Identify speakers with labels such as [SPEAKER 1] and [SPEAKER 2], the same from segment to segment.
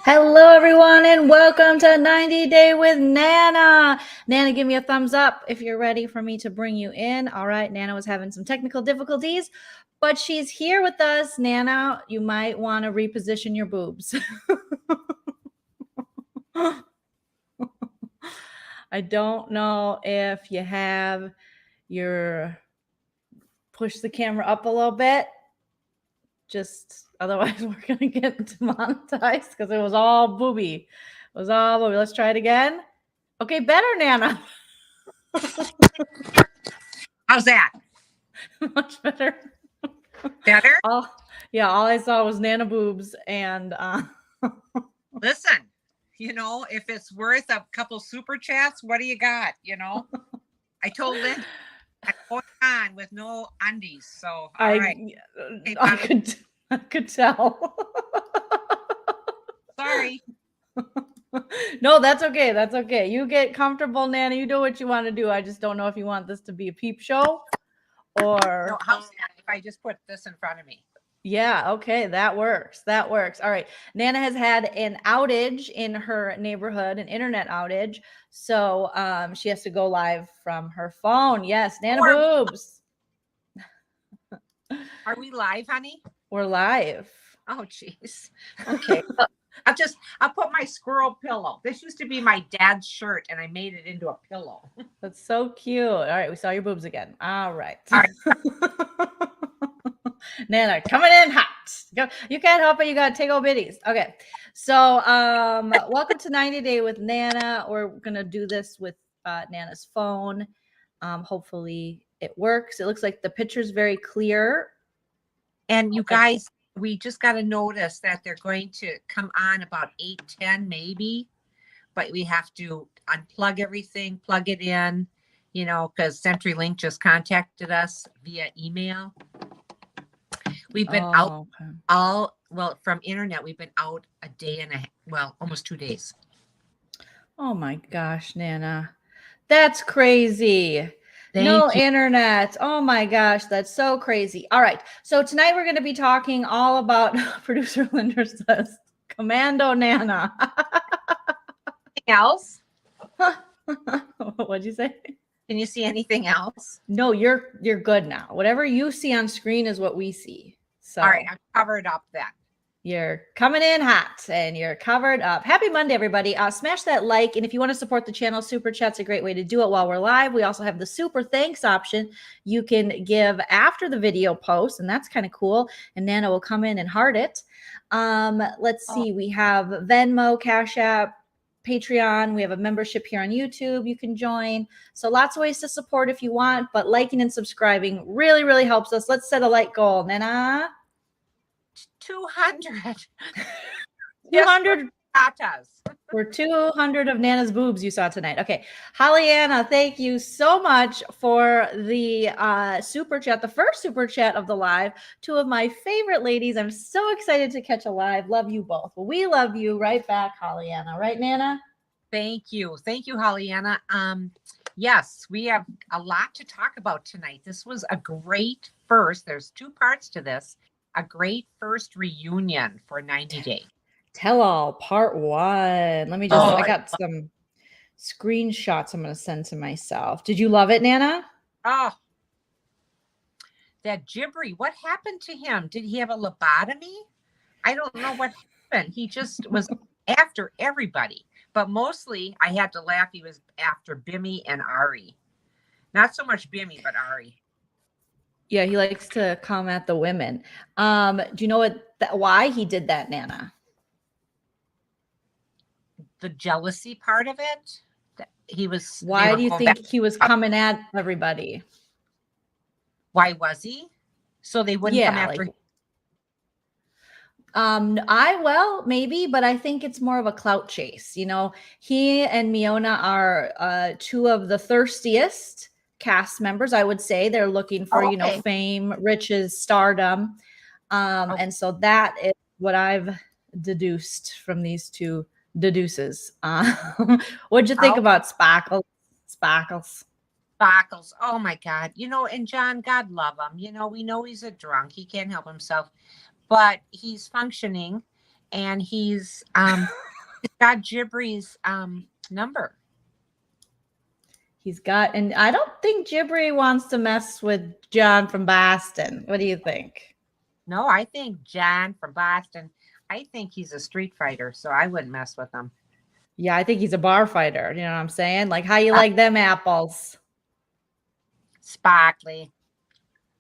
[SPEAKER 1] Hello, everyone, and welcome to 90 Day with Nana. Nana, give me a thumbs up if you're ready for me to bring you in. All right, Nana was having some technical difficulties, but she's here with us. Nana, you might want to reposition your boobs. I don't know if you have your push the camera up a little bit. Just otherwise we're gonna get demonetized because it was all booby. It was all booby. Let's try it again. Okay, better, Nana.
[SPEAKER 2] How's that?
[SPEAKER 1] Much better.
[SPEAKER 2] Better?
[SPEAKER 1] All I saw was Nana boobs and
[SPEAKER 2] Listen, if it's worth a couple super chats, what do you got? I told Lynn I'm going on with no undies, so all right.
[SPEAKER 1] I could tell.
[SPEAKER 2] Sorry.
[SPEAKER 1] No, that's okay. That's okay. You get comfortable, Nana. You do what you want to do. I just don't know if you want this to be a peep show or.
[SPEAKER 2] No, how's that if I just put this in front of me?
[SPEAKER 1] Yeah, okay, that works. That works. All right. Nana has had an outage in her neighborhood, an internet outage. So she has to go live from her phone. Yes, Nana boobs.
[SPEAKER 2] Are we live, honey?
[SPEAKER 1] We're live.
[SPEAKER 2] Oh, jeez. Okay. I'll put my squirrel pillow. This used to be my dad's shirt, and I made it into a pillow.
[SPEAKER 1] That's so cute. All right, we saw your boobs again. All right. Nana, coming in hot. You can't help it. You got to take old biddies. Okay. So welcome to 90 Day with Nana. We're going to do this with Nana's phone. Hopefully it works. It looks like the picture's very clear.
[SPEAKER 2] And you guys, we just got to notice that they're going to come on about 8:10 maybe, but we have to unplug everything, plug it in, because CenturyLink just contacted us via email. We've been out from internet. We've been out a day and almost 2 days.
[SPEAKER 1] Oh my gosh, Nana. That's crazy. No internet. Oh my gosh, that's so crazy. All right. So tonight we're going to be talking all about producer Linda says Commando Nana.
[SPEAKER 2] Anything else?
[SPEAKER 1] What'd you say?
[SPEAKER 2] Can you see anything else?
[SPEAKER 1] No, you're good now. Whatever you see on screen is what we see. So
[SPEAKER 2] all right, I'm covered up then.
[SPEAKER 1] You're coming in hot and you're covered up. Happy Monday, everybody. Smash that like. And if you want to support the channel, Super Chat's a great way to do it while we're live. We also have the Super Thanks option you can give after the video post, and that's kind of cool. And Nana will come in and heart it. Let's see. We have Venmo, Cash App, Patreon. We have a membership here on YouTube you can join. So lots of ways to support if you want, but liking and subscribing really, really helps us. Let's set a like goal, Nana.
[SPEAKER 2] 200.
[SPEAKER 1] 200
[SPEAKER 2] tatas.
[SPEAKER 1] for 200 of Nana's boobs you saw tonight. Okay. Hollyanna, thank you so much for the super chat, the first super chat of the live. Two of my favorite ladies. I'm so excited to catch a live. Love you both. Well, we love you right back, Hollyanna. Right, Nana?
[SPEAKER 2] Thank you. Thank you, Hollyanna. Yes, we have a lot to talk about tonight. This was a great first. There's two parts to this. A great first reunion for 90 Day.
[SPEAKER 1] Tell all part one. Let me just, I got some screenshots I'm going to send to myself. Did you love it, Nana?
[SPEAKER 2] Oh, that Gibri, what happened to him? Did he have a lobotomy? I don't know what happened. He just was after everybody. But mostly I had to laugh. He was after Bimmy and Ari. Not so much Bimmy, but Ari.
[SPEAKER 1] Yeah, he likes to come at the women. Do you know why he did that, Nana?
[SPEAKER 2] The jealousy part of it. He was.
[SPEAKER 1] Why do you think he was coming at everybody?
[SPEAKER 2] Why was he? So they wouldn't come after him.
[SPEAKER 1] Well, maybe, but I think it's more of a clout chase. You know, he and Miona are two of the thirstiest cast members, I would say. They're looking for, you know, fame, riches, stardom. And so that is what I've deduced from these two deduces. What'd you think about Sparkles? Sparkles.
[SPEAKER 2] Oh my God. You know, and John, God love him. You know, we know he's a drunk. He can't help himself. But he's functioning, and he's got Gibri's number.
[SPEAKER 1] He's got, and I don't think Gibri wants to mess with John from Boston. What do you think?
[SPEAKER 2] No, I think John from Boston, I think he's a street fighter, so I wouldn't mess with him.
[SPEAKER 1] Yeah, I think he's a bar fighter. You know what I'm saying? Like, how you like them apples?
[SPEAKER 2] Sparkly.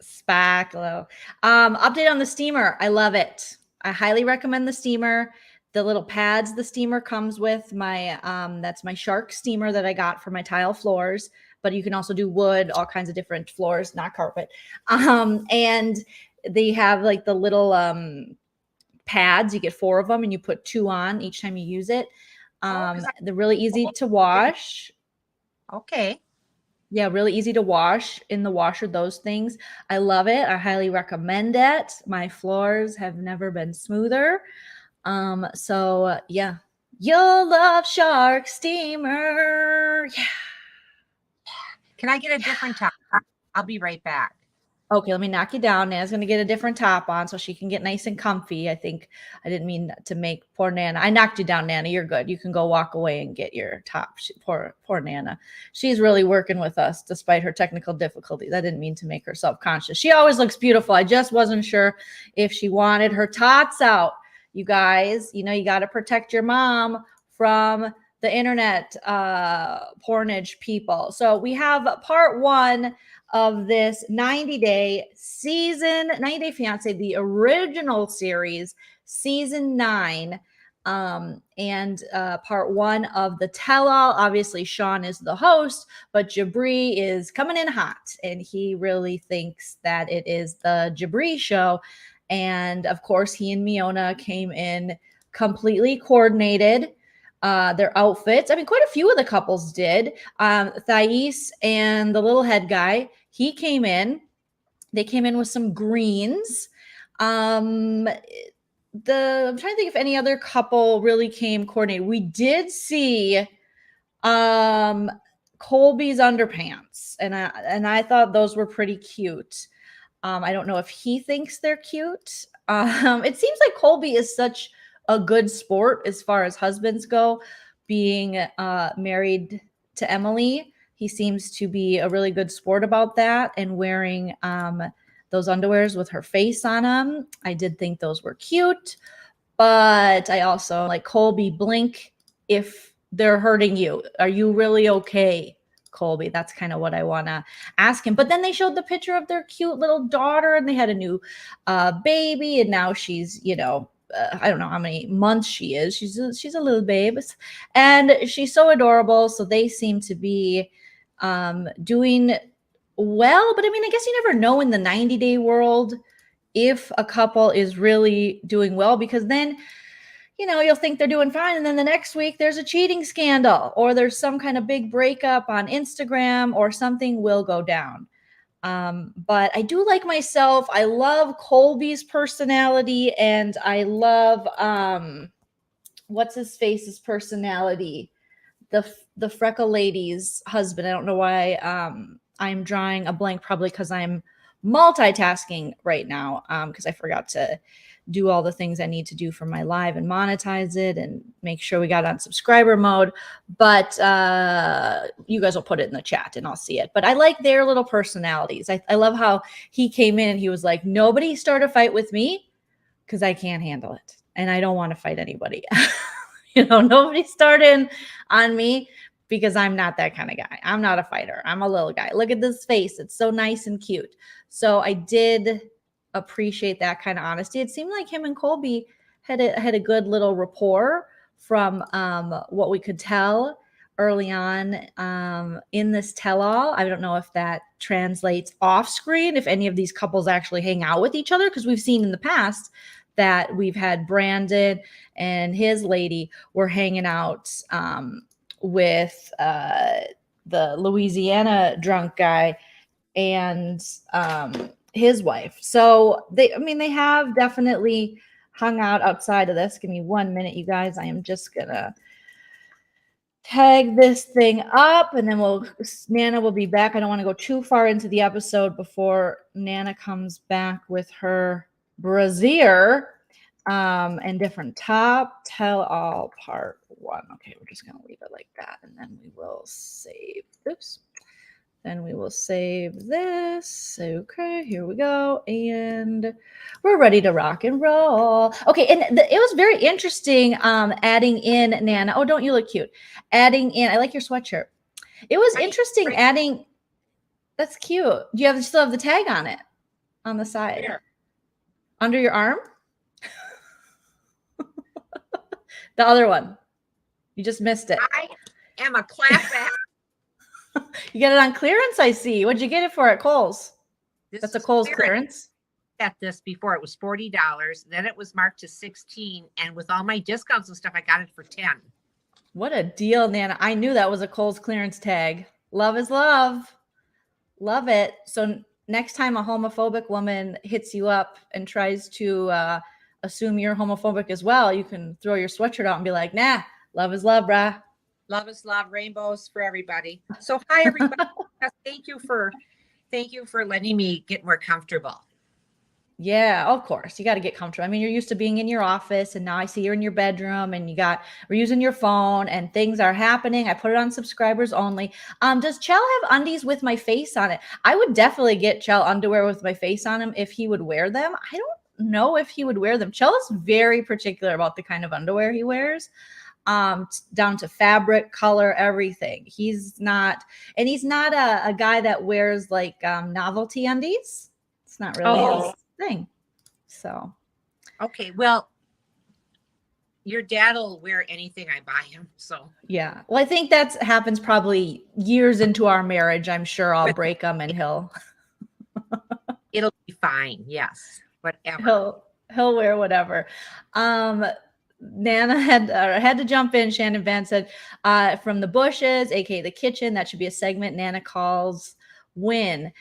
[SPEAKER 1] Spacklo. Update on the steamer. I love it. I highly recommend the steamer. The little pads the steamer comes with, my that's my shark steamer that I got for my tile floors, but you can also do wood, all kinds of different floors, not carpet. And they have like the little pads. You get 4 of them and you put 2 on each time you use it. They're really easy to wash.
[SPEAKER 2] Okay.
[SPEAKER 1] Yeah, really easy to wash in the washer, those things. I love it. I highly recommend it. My floors have never been smoother. So yeah, you'll love Shark Steamer. Yeah.
[SPEAKER 2] Can I get a different top? I'll be right back.
[SPEAKER 1] Okay, let me knock you down. Nana's going to get a different top on so she can get nice and comfy. I think I didn't mean to make poor Nana. I knocked you down, Nana. You're good. You can go walk away and get your top. Poor Nana. She's really working with us despite her technical difficulties. I didn't mean to make her self-conscious. She always looks beautiful. I just wasn't sure if she wanted her tots out. You guys, you know, you got to protect your mom from the internet pornage people. So we have part 1 of this 90-day season, 90-Day Fiancé, the original series, season 9, and part 1 of the tell-all. Obviously, Sean is the host, but Gibri is coming in hot, and he really thinks that it is the Gibri show. And of course, he and Miona came in completely coordinated. Their outfits. I mean, quite a few of the couples did. Thais and the little head guy, he came in. They came in with some greens. I'm trying to think if any other couple really came coordinated. We did see Colby's underpants, and I thought those were pretty cute. I don't know if he thinks they're cute. It seems like Colby is such a good sport as far as husbands go, being married to Emily. He seems to be a really good sport about that, and wearing those underwears with her face on them. I did think those were cute, but I also like, Colby, blink if they're hurting you. Are you really okay, Colby? That's kind of what I want to ask him. But then they showed the picture of their cute little daughter, and they had a new baby, and now she's, you know, I don't know how many months she is. She's a little babe, and she's so adorable. So they seem to be doing well. But I mean, I guess you never know in the 90-day world if a couple is really doing well, because then, you'll think they're doing fine. And then the next week there's a cheating scandal or there's some kind of big breakup on Instagram or something will go down. But I do like myself. I love Colby's personality, and I love, what's his face's personality? The freckle lady's husband. I don't know why I'm drawing a blank, probably because I'm multitasking right now, because I forgot to do all the things I need to do for my live and monetize it and make sure we got on subscriber mode. But you guys will put it in the chat and I'll see it. But I like their little personalities. I love how he came in and he was like, nobody start a fight with me because I can't handle it. And I don't want to fight anybody. Nobody started on me because I'm not that kind of guy. I'm not a fighter. I'm a little guy. Look at this face. It's so nice and cute. So I did appreciate that kind of honesty. It seemed like him and Colby had a good little rapport from what we could tell early on in this tell-all. I don't know if that translates off screen, if any of these couples actually hang out with each other, because we've seen in the past that we've had Brandon and his lady were hanging out with the Louisiana drunk guy and his wife. So they have definitely hung out outside of this. Give me 1 minute, you guys. I am just gonna tag this thing up and then Nana will be back. I don't want to go too far into the episode before Nana comes back with her brassiere and different top tell all part 1. Okay, we're just gonna leave it like that, and then we will save. Oops. Then we will save this. Okay, here we go, and we're ready to rock and roll. Okay, and it was very interesting adding in Nana. Oh, don't you look cute? Adding in, I like your sweatshirt. It was interesting adding. That's cute. Do you still have the tag on it on the side?
[SPEAKER 2] Where?
[SPEAKER 1] Under your arm? The other one. You just missed it.
[SPEAKER 2] I am a clapback.
[SPEAKER 1] You get it on clearance, I see. What'd you get it for at Kohl's? That's a Kohl's clearance.
[SPEAKER 2] At this before it was $40. Then it was marked to $16, and with all my discounts and stuff, I got it for $10.
[SPEAKER 1] What a deal, Nana. I knew that was a Kohl's clearance tag. Love is love. Love it. So next time a homophobic woman hits you up and tries to assume you're homophobic as well, you can throw your sweatshirt out and be like, nah, love is love, brah.
[SPEAKER 2] Love is love, rainbows for everybody. So hi, everybody. Thank you for letting me get more comfortable.
[SPEAKER 1] Yeah, of course. You got to get comfortable. I mean, you're used to being in your office, and now I see you're in your bedroom and we're using your phone and things are happening. I put it on subscribers only. Does Chell have undies with my face on it? I would definitely get Chell underwear with my face on him if he would wear them. I don't know if he would wear them. Chell is very particular about the kind of underwear he wears. Down to fabric, color, everything. He's not a guy that wears like novelty undies. It's not really his thing. So
[SPEAKER 2] okay, well, your dad'll wear anything I buy him. So
[SPEAKER 1] yeah, well, I think that happens probably years into our marriage. I'm sure I'll break him and
[SPEAKER 2] it'll be fine. Yes, whatever.
[SPEAKER 1] He'll wear whatever. Nana had to jump in. Shannon Van said, from the bushes, aka the kitchen. That should be a segment. Nana calls Win.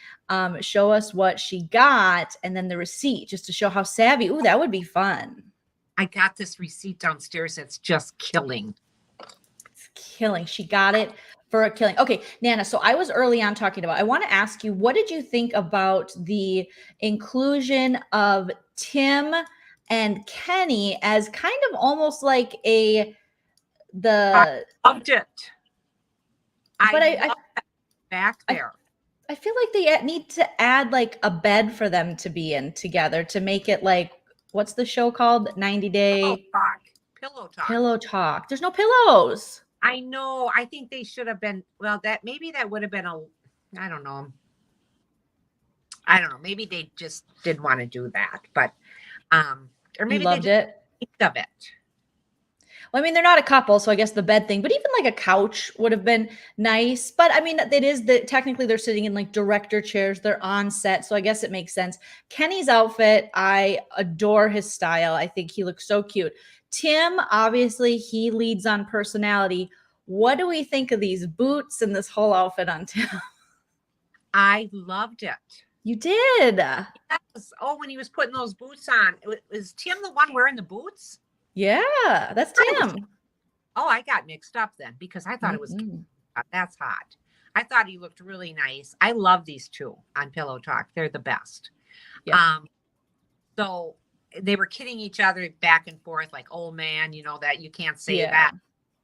[SPEAKER 1] Show us what she got, and then the receipt, just to show how savvy. Ooh, that would be fun.
[SPEAKER 2] I got this receipt downstairs. That's just killing.
[SPEAKER 1] It's killing. She got it for a killing. Okay, Nana. So I was early on talking about. I want to ask you, what did you think about the inclusion of Tim and Kenny as kind of almost like
[SPEAKER 2] I loved it. I back there.
[SPEAKER 1] I feel like they need to add like a bed for them to be in together to make it like, what's the show called? 90 Day
[SPEAKER 2] Pillow Talk.
[SPEAKER 1] Pillow Talk. There's no pillows.
[SPEAKER 2] I know. I think they should have been. Well, that would have been I don't know. Maybe they just didn't want to do that, but or maybe
[SPEAKER 1] you loved it.
[SPEAKER 2] Think of it.
[SPEAKER 1] Well, I mean, they're not a couple, so I guess the bed thing, but even like a couch would have been nice. But I mean, it is that technically they're sitting in like director chairs, they're on set, so I guess it makes sense. Kenny's outfit, I adore his style. I think he looks so cute. Tim, obviously, he leads on personality. What do we think of these boots and this whole outfit on Tim?
[SPEAKER 2] I loved it.
[SPEAKER 1] You did.
[SPEAKER 2] Yes. Oh, when he was putting those boots on, was Tim the one wearing the boots?
[SPEAKER 1] Yeah, that's Tim.
[SPEAKER 2] Oh, I got mixed up then because I thought it was that's hot. I thought he looked really nice. I love these two on Pillow Talk. They're the best.
[SPEAKER 1] Yeah.
[SPEAKER 2] So they were kidding each other back and forth, like, "Oh man, you know that you can't say that.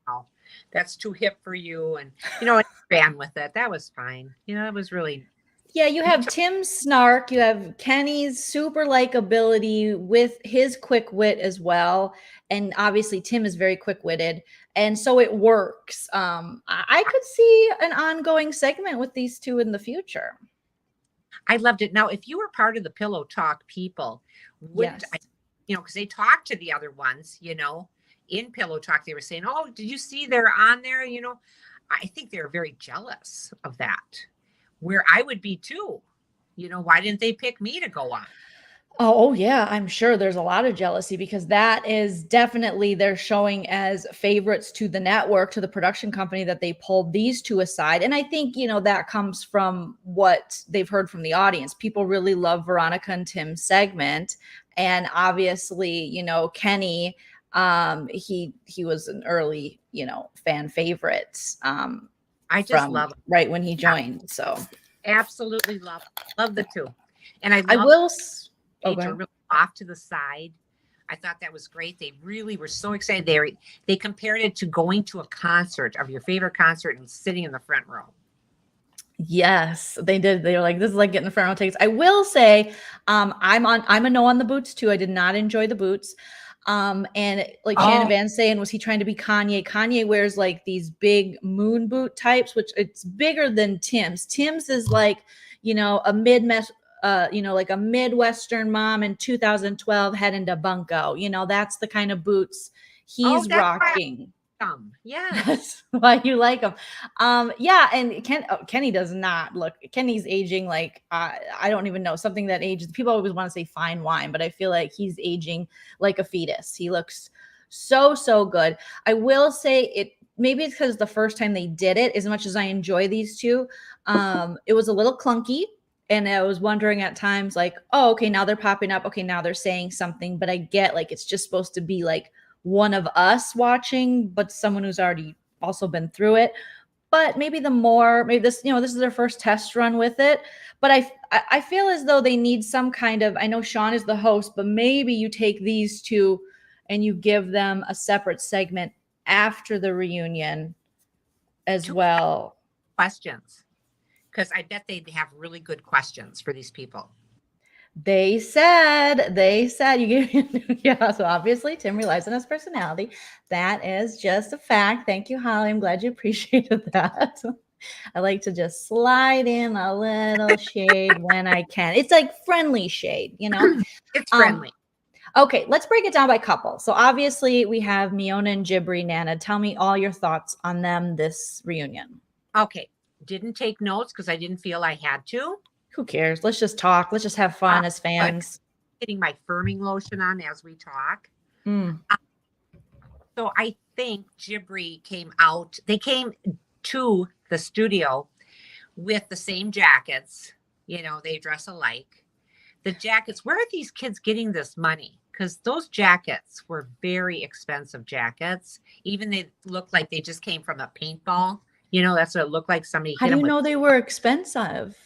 [SPEAKER 2] Oh, that's too hip for you." And I ran with it. That was fine. It was really.
[SPEAKER 1] Yeah, you have Tim's snark, you have Kenny's super likability with his quick wit as well. And obviously Tim is very quick-witted. And so it works. I could see an ongoing segment with these two in the future.
[SPEAKER 2] I loved it. Now, if you were part of the Pillow Talk people,
[SPEAKER 1] Yes.
[SPEAKER 2] because they talked to the other ones, in Pillow Talk, they were saying, "Oh, did you see they're on there?" I think they're very jealous of that. Where I would be too. Why didn't they pick me to go on?
[SPEAKER 1] Oh, yeah, I'm sure there's a lot of jealousy because that is definitely they're showing as favorites to the network, to the production company that they pulled these two aside. And I think, that comes from what they've heard from the audience. People really love Veronica and Tim's segment. And obviously, Kenny, he was an early, fan favorite.
[SPEAKER 2] I just love it.
[SPEAKER 1] Right when he joined. So
[SPEAKER 2] absolutely love the two. And I
[SPEAKER 1] will
[SPEAKER 2] really off to the side. I thought that was great. They really were so excited. They compared it to going to a concert of your favorite concert and sitting in the front row. Yes,
[SPEAKER 1] they did. They were like, this is like getting the front row tickets. I will say, I'm a no on the boots too. I did not enjoy the boots. And like Shannon Van saying, was he trying to be Kanye? Kanye wears like these big moon boot types, which it's bigger than Tim's. Tim's is like, a like a Midwestern mom in 2012 heading to Bunko. That's the kind of boots he's rocking.
[SPEAKER 2] Yeah,
[SPEAKER 1] that's why you like them. Yeah, and Kenny does not look. Kenny's aging like I don't even know, something that ages. People always want to say fine wine, but I feel like he's aging like a fetus. He looks so good. I will say it. Maybe it's because the first time they did it, as much as I enjoy these two, it was a little clunky. And I was wondering at times like, oh, okay, now they're popping up. Okay, now they're saying something. But I get like it's just supposed to be like one of us watching, but someone who's already also been through it. But maybe maybe this, this is their first test run with it. But I feel as though they need some kind of, I know Sean is the host, but maybe you take these two and you give them a separate segment after the reunion as well.
[SPEAKER 2] Questions. Because I bet they'd have really good questions for these people.
[SPEAKER 1] They said you get yeah. So obviously Tim relies on his personality. That is just a fact. Thank you, Holly. I'm glad you appreciated that. I like to just slide in a little shade when I can. It's like friendly shade,
[SPEAKER 2] It's friendly.
[SPEAKER 1] Okay, let's break it down by couple. So obviously we have Miona and Jibri. Nana, tell me all your thoughts on them this reunion.
[SPEAKER 2] Okay, didn't take notes because I didn't feel I had to.
[SPEAKER 1] Who cares? Let's just talk. Let's just have fun as fans.
[SPEAKER 2] Getting my firming lotion on as we talk. So I think Jibri came out. They came to the studio with the same jackets. They dress alike. The jackets, where are these kids getting this money? Because those jackets were very expensive jackets. Even they looked like they just came from a paintball. That's what it looked like. Somebody
[SPEAKER 1] How do you know they were expensive?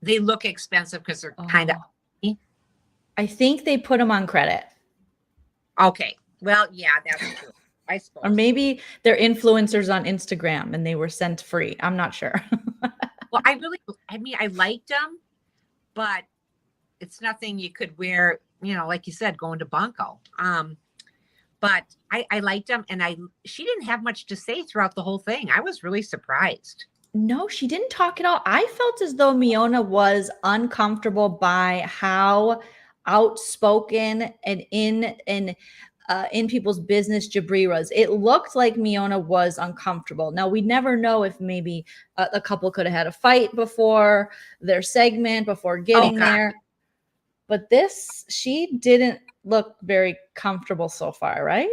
[SPEAKER 2] They look expensive because they're kind of.
[SPEAKER 1] I think they put them on credit.
[SPEAKER 2] Okay. Well, yeah, that's true. I suppose.
[SPEAKER 1] Or maybe they're influencers on Instagram and they were sent free. I'm not sure.
[SPEAKER 2] Well, I liked them, but it's nothing you could wear, like you said, going to Bunko. But I liked them, and she didn't have much to say throughout the whole thing. I was really surprised.
[SPEAKER 1] No, she didn't talk at all. I felt as though Miona was uncomfortable by how outspoken and in people's business jabriras. It looked like Miona was uncomfortable. Now, we never know if maybe a couple could have had a fight before their segment, before getting there. But this, she didn't look very comfortable so far, right?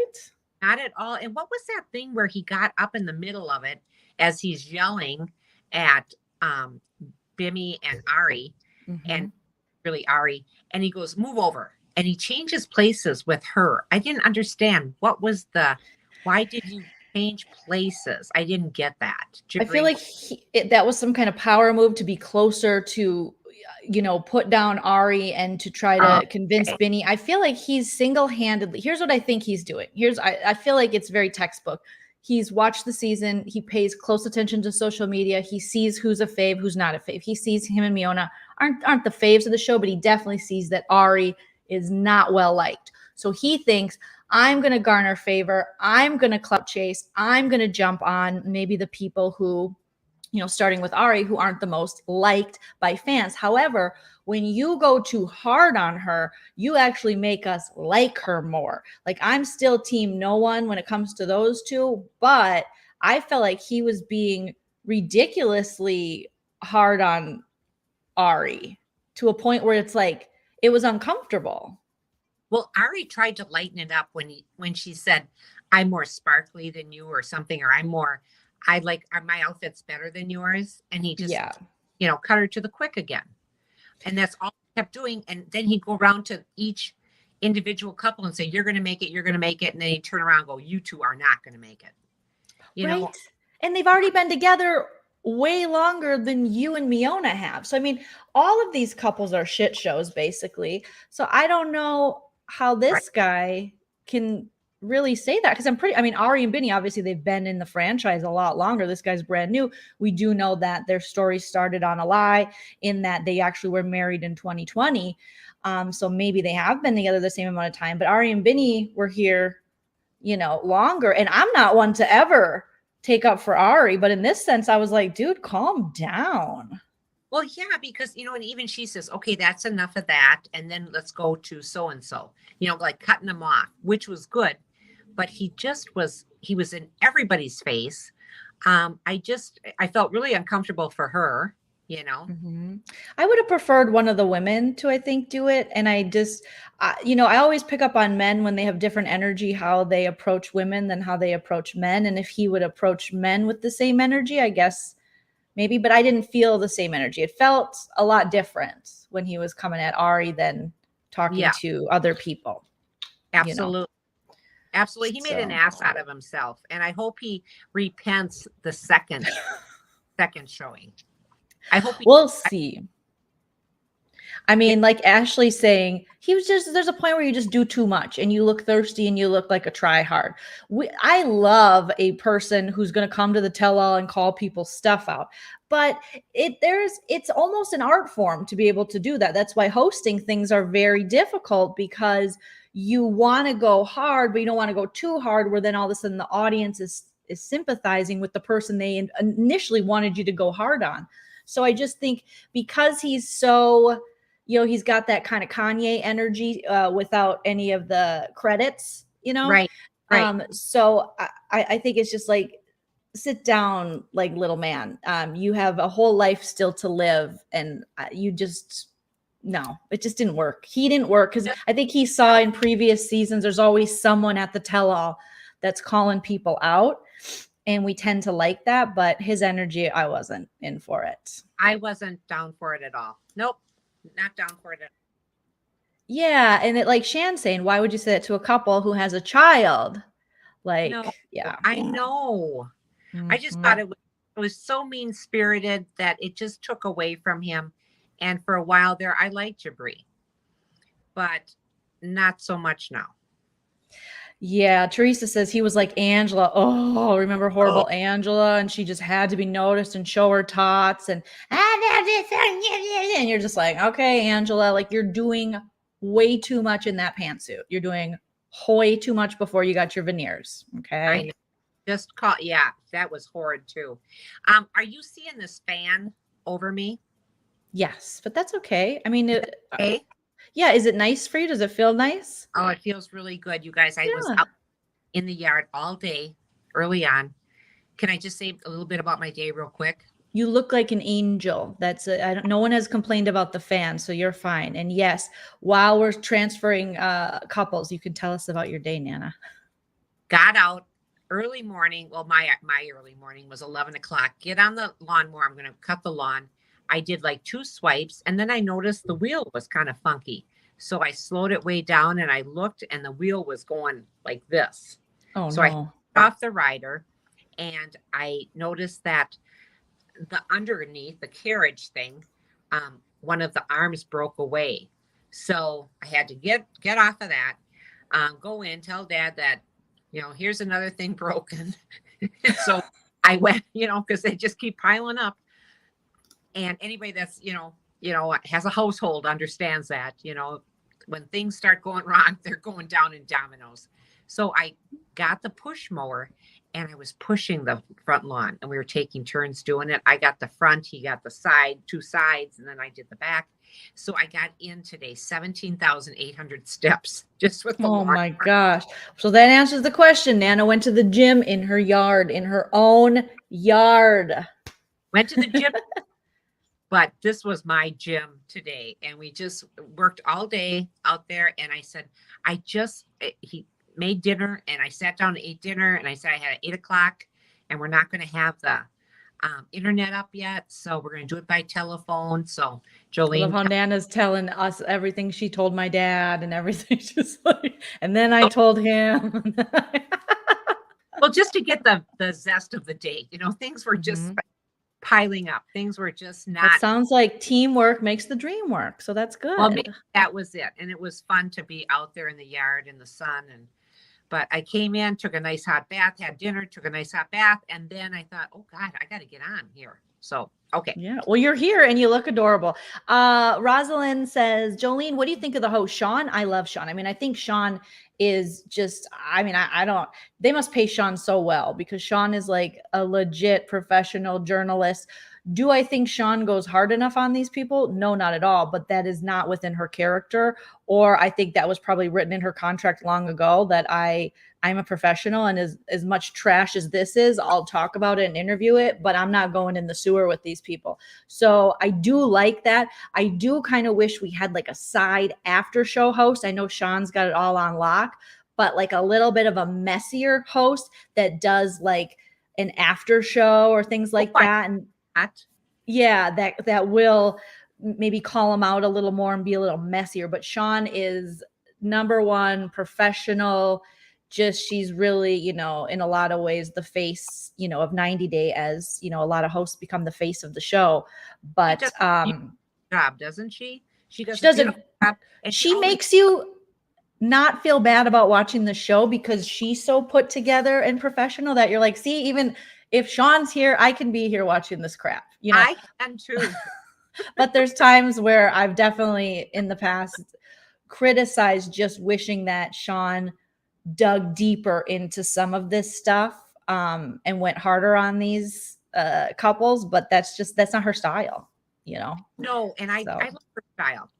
[SPEAKER 2] Not at all. And what was that thing where he got up in the middle of it as he's yelling at Bimmy and Ari, and really Ari, and he goes, move over. And he changes places with her. I didn't understand why did you change places? I didn't get that.
[SPEAKER 1] I feel like that was some kind of power move to be closer to, put down Ari and to try to convince Benny. I feel like he's single-handedly, here's what I think he's doing. I feel like it's very textbook. He's watched the season. He pays close attention to social media. He sees who's a fave, who's not a fave. He sees him and Miona aren't the faves of the show, but he definitely sees that Ari is not well liked. So he thinks, I'm going to garner favor. I'm going to clout chase. I'm going to jump on maybe the people who, starting with Ari, who aren't the most liked by fans. However, when you go too hard on her, you actually make us like her more. Like, I'm still team no one when it comes to those two, but I felt like he was being ridiculously hard on Ari to a point where it's like, it was uncomfortable.
[SPEAKER 2] Well, Ari tried to lighten it up when she said, I'm more sparkly than you or something, or my outfit's better than yours. And he just, cut her to the quick again. And that's all he kept doing. And then he'd go around to each individual couple and say, you're going to make it. You're going to make it. And then he'd turn around and go, you two are not going to make it. You know?
[SPEAKER 1] And they've already been together way longer than you and Miona have. So, I mean, all of these couples are shit shows, basically. So I don't know how this guy can really say that, because Ari and Benny, obviously they've been in the franchise a lot longer. This guy's brand new. We do know that their story started on a lie, in that they actually were married in 2020. So maybe they have been together the same amount of time, but Ari and Benny were here, longer. And I'm not one to ever take up for Ari, but in this sense, I was like, dude, calm down.
[SPEAKER 2] Well, yeah, because, and even she says, okay, that's enough of that. And then let's go to so-and-so, like cutting them off, which was good. But he was in everybody's face. I felt really uncomfortable for her,
[SPEAKER 1] I would have preferred one of the women to, I think, do it. And I just, I always pick up on men when they have different energy, how they approach women than how they approach men. And if he would approach men with the same energy, I guess maybe, but I didn't feel the same energy. It felt a lot different when he was coming at Ari than talking to other people.
[SPEAKER 2] Absolutely. Absolutely. He made an ass out of himself. And I hope he repents the second showing. I hope
[SPEAKER 1] we'll see. I mean, like Ashley saying, there's a point where you just do too much and you look thirsty and you look like a try hard. I love a person who's going to come to the tell-all and call people's stuff out. But it's almost an art form to be able to do that. That's why hosting things are very difficult, because you want to go hard, but you don't want to go too hard, where then all of a sudden the audience is sympathizing with the person they initially wanted you to go hard on. So I just think, because he's so, he's got that kind of Kanye energy without any of the credits,
[SPEAKER 2] Right.
[SPEAKER 1] So I think it's just like, sit down, like, little man. You have a whole life still to live, and it just didn't work. He didn't work, because I think he saw in previous seasons, there's always someone at the tell-all that's calling people out. And we tend to like that, but his energy, I wasn't in for it.
[SPEAKER 2] I wasn't down for it at all. Nope, not down for it at all.
[SPEAKER 1] Yeah, and like Shan saying, why would you say that to a couple who has a child? Like, no, yeah.
[SPEAKER 2] I know. I just thought it was so mean-spirited that it just took away from him. And for a while there, I liked Jabri, but not so much now.
[SPEAKER 1] Yeah, Teresa says he was like Angela. Oh, remember horrible Angela? And she just had to be noticed and show her tots. And you're just like, okay, Angela, like, you're doing way too much in that pantsuit. You're doing way too much before you got your veneers. Okay.
[SPEAKER 2] I know. That was horrid too. Are you seeing this fan over me?
[SPEAKER 1] Yes, but that's okay. I mean,
[SPEAKER 2] okay.
[SPEAKER 1] Yeah. Is it nice for you? Does it feel nice?
[SPEAKER 2] Oh, it feels really good, you guys. I was
[SPEAKER 1] Yeah.
[SPEAKER 2] out in the yard all day early on. Can I just say a little bit about my day real quick?
[SPEAKER 1] You look like an angel. I don't, no one has complained about the fan, so you're fine. And yes, while we're transferring couples, you can tell us about your day, Nana.
[SPEAKER 2] Got out early morning. Well, my early morning was 11 o'clock. Get on the lawnmower. I'm going to cut the lawn. I did like 2 swipes, and then I noticed the wheel was kind of funky. So I slowed it way down, and I looked, and the wheel was going like this.
[SPEAKER 1] Oh
[SPEAKER 2] So I
[SPEAKER 1] no.
[SPEAKER 2] off the rider, and I noticed that the underneath the carriage thing, one of the arms broke away. So I had to get off of that, go in, tell Dad that, here's another thing broken. So I went, because they just keep piling up. And anybody that's, has a household understands that, when things start going wrong, they're going down in dominoes. So I got the push mower and I was pushing the front lawn, and we were taking turns doing it. I got the front, he got the side, 2 sides, and then I did the back. So I got in today 17,800 steps just with the
[SPEAKER 1] Oh
[SPEAKER 2] lawn.
[SPEAKER 1] my gosh. So that answers the question. Nana went to the gym in her yard, in her own yard.
[SPEAKER 2] Went to the gym, but this was my gym today. And we just worked all day out there. And I said, he made dinner, and I sat down and ate dinner, and I said I had at 8 o'clock, and we're not going to have the internet up yet. So we're going to do it by telephone. So
[SPEAKER 1] I love
[SPEAKER 2] Joleen,
[SPEAKER 1] how Nana's telling us everything she told my dad and everything. Just like, and then I told him.
[SPEAKER 2] well, just to get the zest of the day, things were just piling up. Things were just
[SPEAKER 1] It
[SPEAKER 2] not.
[SPEAKER 1] sounds like teamwork makes the dream work. So that's good.
[SPEAKER 2] Well, maybe that was it. And it was fun to be out there in the yard in the sun. But I came in, took a nice hot bath, had dinner, took a nice hot bath. And then I thought, oh God, I got to get on here. So, okay.
[SPEAKER 1] Yeah. Well, you're here and you look adorable. Rosalind says, Joleen, what do you think of the host, Sean? I love Sean. I mean, I think Sean is just, I don't, they must pay Sean so well, because Sean is like a legit professional journalist. Do I think Sean goes hard enough on these people? No, not at all. But that is not within her character. Or I think that was probably written in her contract long ago, that I'm a professional, and as much trash as this is, I'll talk about it and interview it, but I'm not going in the sewer with these people. So I do like that. I do kind of wish we had like a side after show host. I know Sean's got it all on lock, but like a little bit of a messier host that does like an after show or things like that. And yeah, that will maybe call him out a little more and be a little messier. But Sean is number one professional. Just, she's really, in a lot of ways, the face, of 90 Day, as, a lot of hosts become the face of the show. But
[SPEAKER 2] job, doesn't she? She does
[SPEAKER 1] a job. And she makes you not feel bad about watching the show, because she's so put together and professional that you're like, see, even if Sean's here, I can be here watching this crap.
[SPEAKER 2] I can too.
[SPEAKER 1] But there's times where I've definitely in the past criticized, just wishing that Sean dug deeper into some of this stuff and went harder on these couples. But that's not her style,
[SPEAKER 2] No, and I love her style.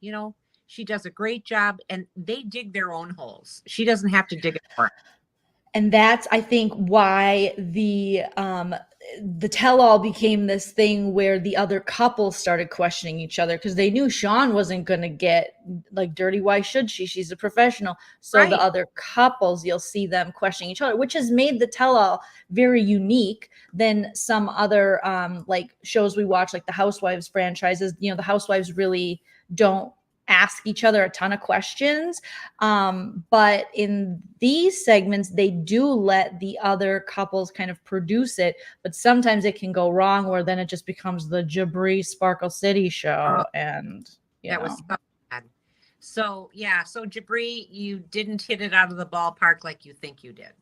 [SPEAKER 2] She does a great job, and they dig their own holes. She doesn't have to dig it for her.
[SPEAKER 1] And that's, I think, why the tell-all became this thing where the other couples started questioning each other, because they knew Sean wasn't going to get like dirty. Why should she? She's a professional. So the other couples, you'll see them questioning each other, which has made the tell-all very unique than some other like shows we watch, like the Housewives franchises. The Housewives really don't ask each other a ton of questions. But in these segments, they do let the other couples kind of produce it. But sometimes it can go wrong, where then it just becomes the Jabri Sparkle City show. And
[SPEAKER 2] that was so bad. So, yeah. So Jabri, you didn't hit it out of the ballpark like you think you did.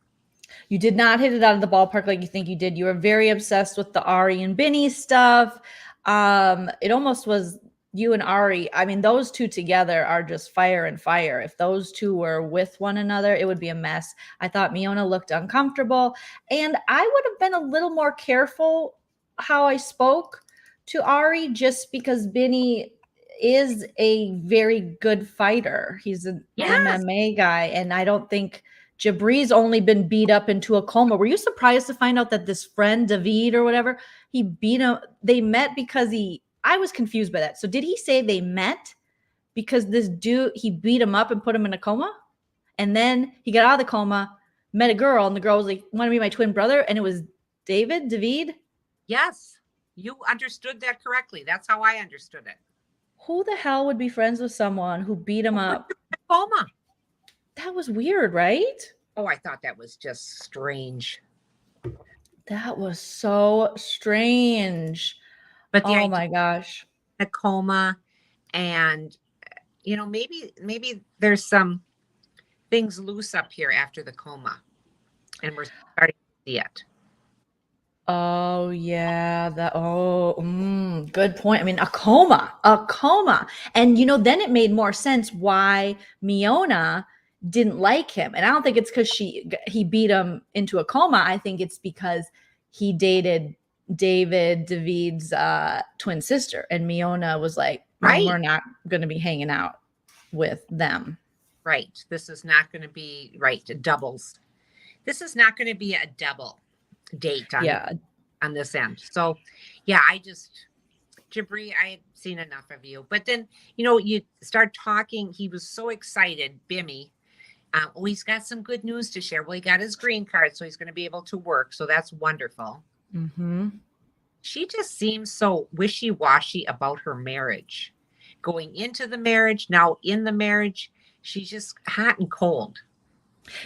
[SPEAKER 1] You did not hit it out of the ballpark like you think you did. You were very obsessed with the Ari and Binny stuff. It almost was you and Ari. I mean, those two together are just fire and fire. If those two were with one another, it would be a mess. I thought Miona looked uncomfortable, and I would have been a little more careful how I spoke to Ari, just because Binny, is a very good fighter. He's an
[SPEAKER 2] Yes.
[SPEAKER 1] MMA guy, and I don't think Jabri's only been beat up into a coma. Were you surprised to find out that this friend David or whatever, he beat him? They met because I was confused by that. So did he say they met because this dude, he beat him up and put him in a coma? And then he got out of the coma, met a girl, and the girl was like, "Want to be my twin brother?" And it was David.
[SPEAKER 2] Yes. You understood that correctly. That's how I understood it.
[SPEAKER 1] Who the hell would be friends with someone who beat him up?
[SPEAKER 2] Coma.
[SPEAKER 1] That was weird, right?
[SPEAKER 2] Oh, I thought that was just strange.
[SPEAKER 1] That was so strange.
[SPEAKER 2] But the
[SPEAKER 1] Oh my gosh.
[SPEAKER 2] a coma, and maybe there's some things loose up here after the coma, and we're starting to see it.
[SPEAKER 1] Oh yeah, good point. I mean, a coma. And then it made more sense why Miona didn't like him. And I don't think it's because he beat him into a coma. I think it's because he dated David's twin sister, and Miona was like,
[SPEAKER 2] Right.
[SPEAKER 1] we're not going to be hanging out with them.
[SPEAKER 2] Right. This is not going to be doubles. This is not going to be a double date on this end. So yeah, Jabri, I had seen enough of you. But then, you start talking. He was so excited, Bimmy. He's got some good news to share. Well, he got his green card, so he's going to be able to work. So that's wonderful.
[SPEAKER 1] Mm-hmm.
[SPEAKER 2] She just seems so wishy-washy about her marriage. Going into the marriage, now in the marriage, she's just hot and cold.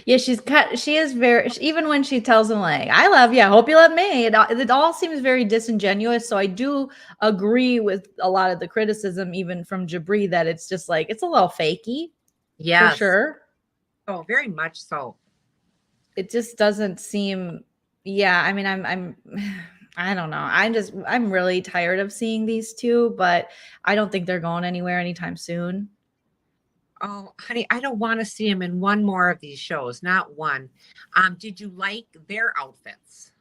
[SPEAKER 1] Yeah, she is very, even when she tells him like, "I love you, I hope you love me," it all seems very disingenuous. So I do agree with a lot of the criticism, even from Jabri, that it's just like, it's a little fakey.
[SPEAKER 2] Yes.
[SPEAKER 1] For sure.
[SPEAKER 2] Oh, very much so.
[SPEAKER 1] It just doesn't seem, yeah, I mean, I don't know. I'm really tired of seeing these two, but I don't think they're going anywhere anytime soon.
[SPEAKER 2] Oh, honey, I don't want to see him in one more of these shows. Not one. Did you like their outfits?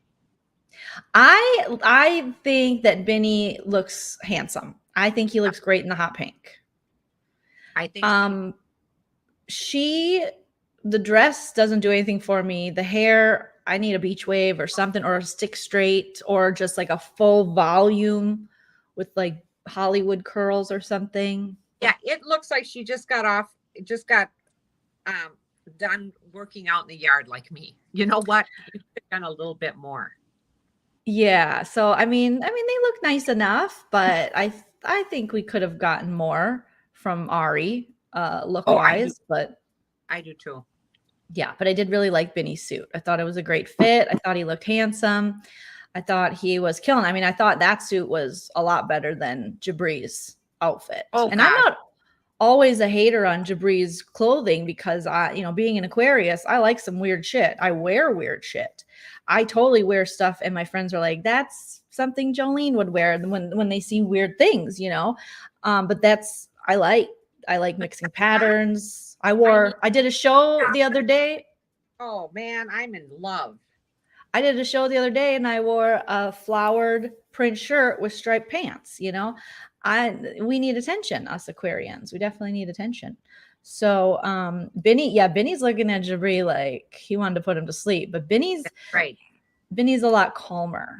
[SPEAKER 1] I think that Benny looks handsome. I think he looks great in the hot pink.
[SPEAKER 2] I think
[SPEAKER 1] the dress doesn't do anything for me. The hair, I need a beach wave or something, or a stick straight, or just like a full volume with like Hollywood curls or something.
[SPEAKER 2] Yeah, it looks like she just got done working out in the yard like me. You know what? You could have done a little bit more.
[SPEAKER 1] Yeah. So I mean, they look nice enough, but I think we could have gotten more from Ari look wise. But
[SPEAKER 2] I do too.
[SPEAKER 1] Yeah, but I did really like Benny's suit. I thought it was a great fit. I thought he looked handsome. I thought he was killing. I mean, I thought that suit was a lot better than Jabri's outfit. And gosh. I'm not always a hater on Jabri's clothing because being an Aquarius, I like some weird shit. I wear weird shit. I totally wear stuff, and my friends are like, "That's something Joleen would wear," when they see weird things, But I like mixing patterns. I did a show the other day.
[SPEAKER 2] Oh man, I'm in love.
[SPEAKER 1] I did a show the other day and I wore a flowered print shirt with striped pants. We need attention, us Aquarians. We definitely need attention. So Benny's looking at Jabri like he wanted to put him to sleep, but Benny's a lot calmer.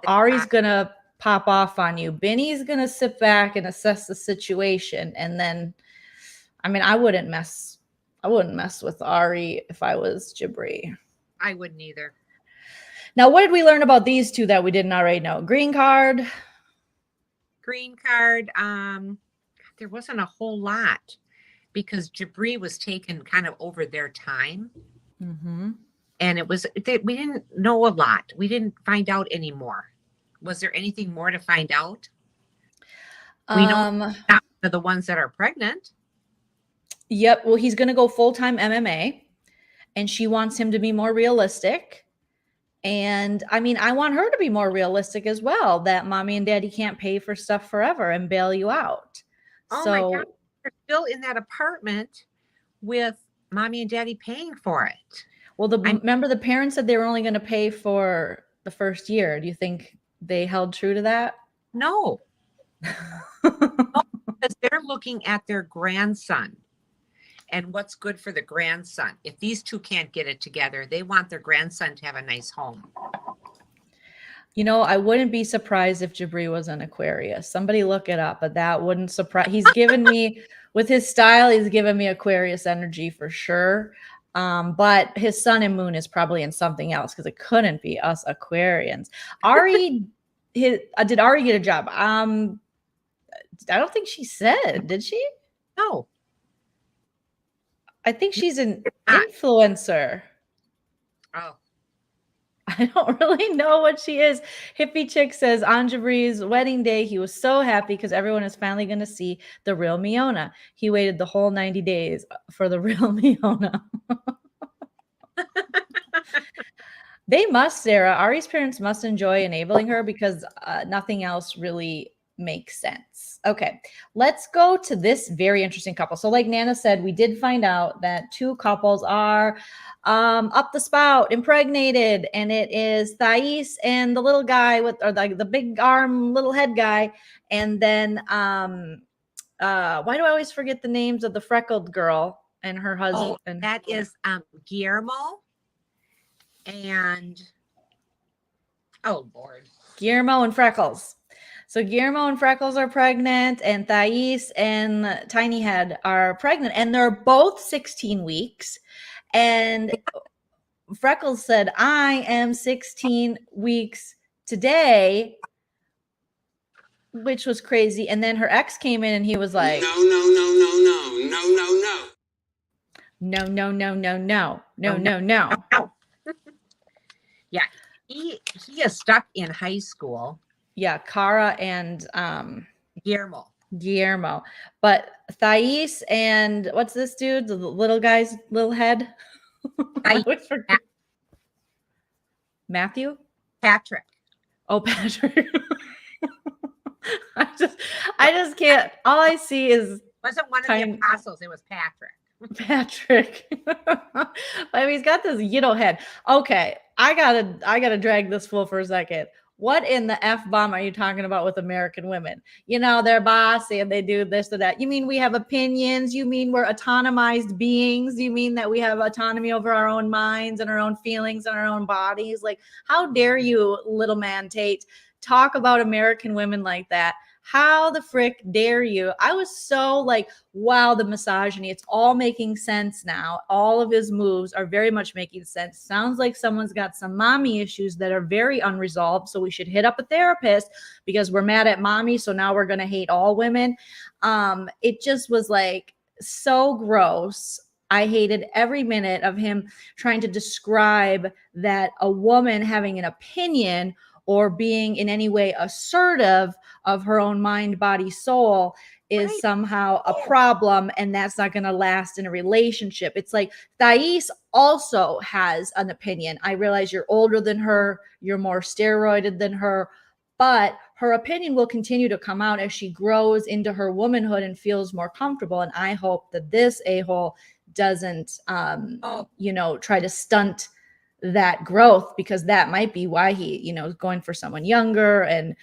[SPEAKER 1] Ari's gonna pop off on you. Benny's gonna sit back and assess the situation, and then I wouldn't mess with Ari if I was Jabri.
[SPEAKER 2] I wouldn't either.
[SPEAKER 1] Now, what did we learn about these two that we didn't already know? Green card.
[SPEAKER 2] There wasn't a whole lot because Jabri was taken kind of over their time.
[SPEAKER 1] Mm-hmm.
[SPEAKER 2] And we didn't know a lot. We didn't find out any more. Was there anything more to find out? We know the ones that are pregnant.
[SPEAKER 1] Yep. Well, he's going to go full-time MMA, and she wants him to be more realistic. And I want her to be more realistic as well, that mommy and daddy can't pay for stuff forever and bail you out.
[SPEAKER 2] Oh my God. You're still in that apartment with mommy and daddy paying for it.
[SPEAKER 1] Well, remember the parents said they were only going to pay for the first year. Do you think they held true to that?
[SPEAKER 2] No. Because they're looking at their grandson and what's good for the grandson. If these two can't get it together, they want their grandson to have a nice home.
[SPEAKER 1] You know, I wouldn't be surprised if Jabri was an Aquarius. Somebody look it up, but that wouldn't surprise. He's given me, with his style, he's given me Aquarius energy for sure. But his sun and moon is probably in something else because it couldn't be us Aquarians. Ari, did Ari get a job? I don't think she said, did she?
[SPEAKER 2] No.
[SPEAKER 1] I think she's an influencer.
[SPEAKER 2] Oh.
[SPEAKER 1] I don't really know what she is. Hippie Chick says on Jabri's wedding day, he was so happy because everyone is finally going to see the real Miona. He waited the whole 90 days for the real Miona. They must, Sarah. Ari's parents must enjoy enabling her because nothing else really makes sense. Okay, let's go to this very interesting couple. So like Nana said, we did find out that two couples are up the spout, impregnated, and it is Thais and the little guy with, or like the big arm, little head guy. And then why do I always forget the names of the freckled girl and her husband?
[SPEAKER 2] Oh, that is Guillermo and Lord.
[SPEAKER 1] Guillermo and Freckles. So Guillermo and Freckles are pregnant, and Thais and Tiny Head are pregnant, and they're both 16 weeks. And Freckles said, I am 16 weeks today, which was crazy. And then her ex came in and he was like, no.
[SPEAKER 2] Yeah, he is stuck in high school.
[SPEAKER 1] Yeah, Cara and
[SPEAKER 2] Guillermo.
[SPEAKER 1] But Thais and what's this dude? The little guy's little head? Matthew?
[SPEAKER 2] Patrick.
[SPEAKER 1] Oh, Patrick. I just can't. All I see is
[SPEAKER 2] wasn't one of the apostles. It was Patrick.
[SPEAKER 1] I mean, he's got this head. Okay, I gotta drag this fool for a second. What in the F bomb are you talking about with American women? You know, they're bossy and they do this or that. You mean we have opinions? You mean we're autonomized beings? You mean that we have autonomy over our own minds and our own feelings and our own bodies? Like, how dare you, little man Tate, talk about American women like that? How the frick dare you? I was so like, wow, the misogyny. It's all making sense now. All of his moves are very much making sense. Sounds like someone's got some mommy issues that are very unresolved. So we should hit up a therapist because we're mad at mommy. So now we're going to hate all women. It just was like so gross. I hated every minute of him trying to describe that a woman having an opinion or being in any way assertive of her own mind, body, soul is somehow a problem, and that's not going to last in a relationship. It's like Thais also has an opinion. I realize you're older than her, you're more steroided than her, but her opinion will continue to come out as she grows into her womanhood and feels more comfortable. And I hope that this a-hole doesn't, try to stunt that growth, because that might be why he, is going for someone younger and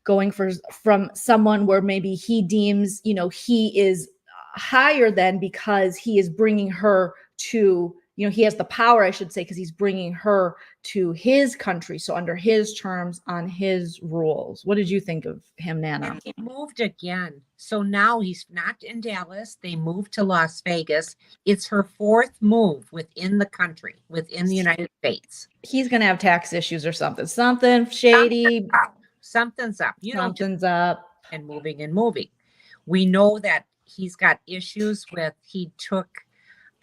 [SPEAKER 1] going from someone where maybe he deems, he is higher than, because he is bringing her to, he has the power, I should say, because he's bringing her to his country. So under his terms, on his rules. What did you think of him, Nana?
[SPEAKER 2] And he moved again. So now he's not in Dallas. They moved to Las Vegas. It's her fourth move within the country, within the United States.
[SPEAKER 1] He's going to have tax issues or something. Something shady.
[SPEAKER 2] Something's up.
[SPEAKER 1] Something's up.
[SPEAKER 2] And moving. We know that he's got issues with, he took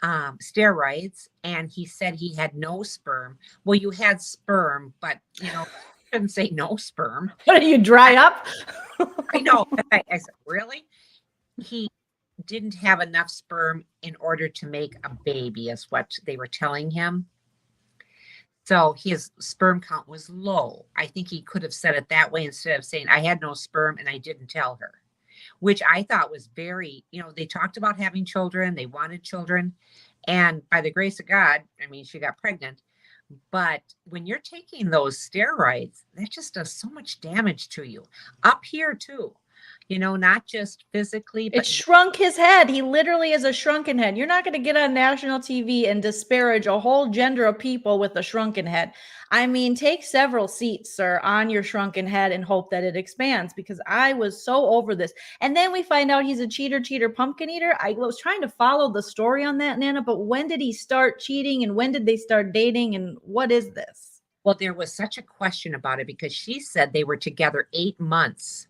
[SPEAKER 2] steroids and he said he had no sperm. Well, you had sperm, but shouldn't say no sperm.
[SPEAKER 1] What are you, dried up?
[SPEAKER 2] I know. I said, really? He didn't have enough sperm in order to make a baby, is what they were telling him. So his sperm count was low. I think he could have said it that way instead of saying, I had no sperm and I didn't tell her, which I thought was very, they talked about having children. They wanted children. And by the grace of God, she got pregnant. But when you're taking those steroids, that just does so much damage to you. Up here too. not just physically,
[SPEAKER 1] It
[SPEAKER 2] but
[SPEAKER 1] shrunk his head. He literally is a shrunken head. You're not going to get on national TV and disparage a whole gender of people with a shrunken head. I mean, take several seats, sir, on your shrunken head and hope that it expands, because I was so over this. And then we find out he's a cheater, pumpkin eater. I was trying to follow the story on that, Nana, but when did he start cheating and when did they start dating and what is this?
[SPEAKER 2] well, there was such a question about it because she said they were together 8 months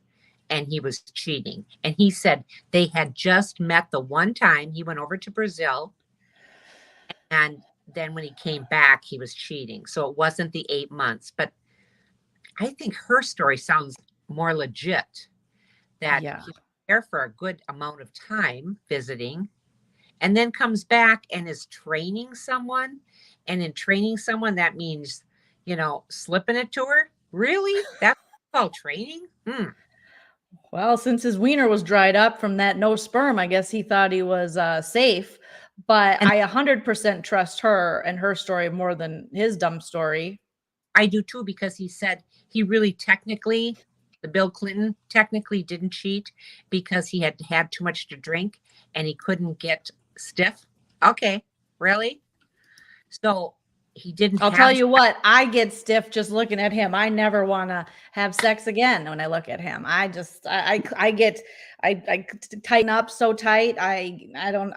[SPEAKER 2] and he was cheating. And he said they had just met the one time he went over to Brazil. And then when he came back, he was cheating. So it wasn't the 8 months. But I think her story sounds more legit, that
[SPEAKER 1] Yeah.
[SPEAKER 2] he was there for a good amount of time visiting and then comes back and is training someone. And in training someone, that means, slipping it to her. Really? That's called training?
[SPEAKER 1] Well, since his wiener was dried up from that no sperm, I guess he thought he was safe. But
[SPEAKER 2] And
[SPEAKER 1] I 100% trust her and her story more than his dumb story.
[SPEAKER 2] I do too, because he said he really technically, the Bill Clinton technically didn't cheat because he had had too much to drink and he couldn't get stiff. Okay, really? So he didn't
[SPEAKER 1] I'll tell
[SPEAKER 2] have,
[SPEAKER 1] you what, I get stiff just looking at him. I never want to have sex again when I look at him. I just, I get, I tighten up so tight. I don't,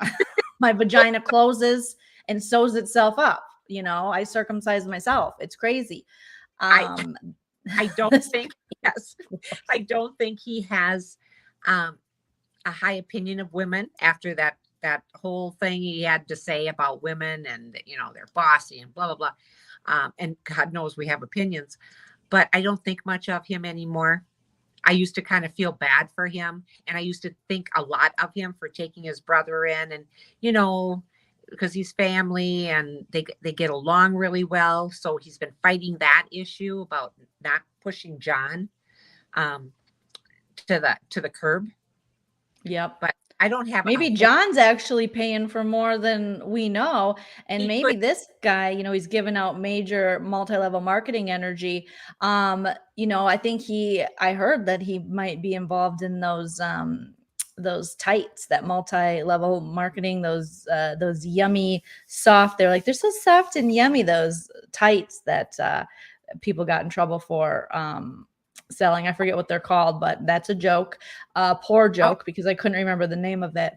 [SPEAKER 1] my vagina closes and sews itself up. I circumcise myself. It's crazy.
[SPEAKER 2] I,
[SPEAKER 1] Um,
[SPEAKER 2] I don't think, yes, I don't think he has a high opinion of women after that whole thing he had to say about women and they're bossy and blah blah blah. And God knows we have opinions, but I don't think much of him anymore. I used to kind of feel bad for him, and I used to think a lot of him for taking his brother in, and because he's family and they get along really well. So he's been fighting that issue about not pushing John to the curb.
[SPEAKER 1] yep.
[SPEAKER 2] But I don't have
[SPEAKER 1] Maybe John's actually paying for more than we know. And maybe this guy, he's giving out major multi-level marketing energy. I think I heard that he might be involved in those tights, that multi-level marketing, those yummy, soft. They're like, they're so soft and yummy, those tights that people got in trouble for selling. I forget what they're called, but that's a joke. Poor joke, because I couldn't remember the name of it.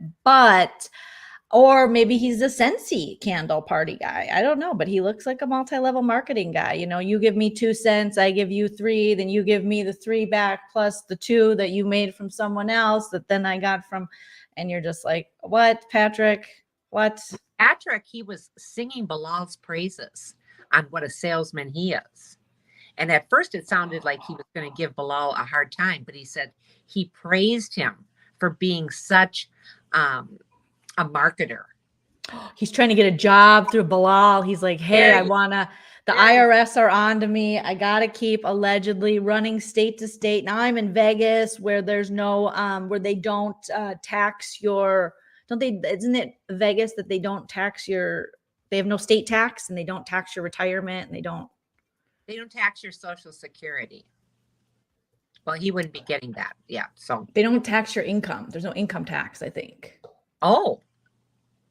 [SPEAKER 1] Or maybe he's a Scentsy candle party guy. I don't know, but he looks like a multi-level marketing guy. You give me 2 cents, I give you 3, then you give me the 3 back plus the 2 that you made from someone else that then I got from, and you're just like, what, Patrick? What?
[SPEAKER 2] Patrick, he was singing Bilal's praises on what a salesman he is. And at first it sounded like he was going to give Bilal a hard time, but he said he praised him for being such a marketer.
[SPEAKER 1] He's trying to get a job through Bilal. He's like, hey, the IRS are on to me. I got to keep allegedly running state to state. Now I'm in Vegas where there's no, where they don't tax isn't it Vegas that they don't tax they have no state tax and they don't tax your retirement and they don't
[SPEAKER 2] tax your Social Security. Well, he wouldn't be getting that. Yeah. So
[SPEAKER 1] they don't tax your income. There's no income tax, I think.
[SPEAKER 2] Oh,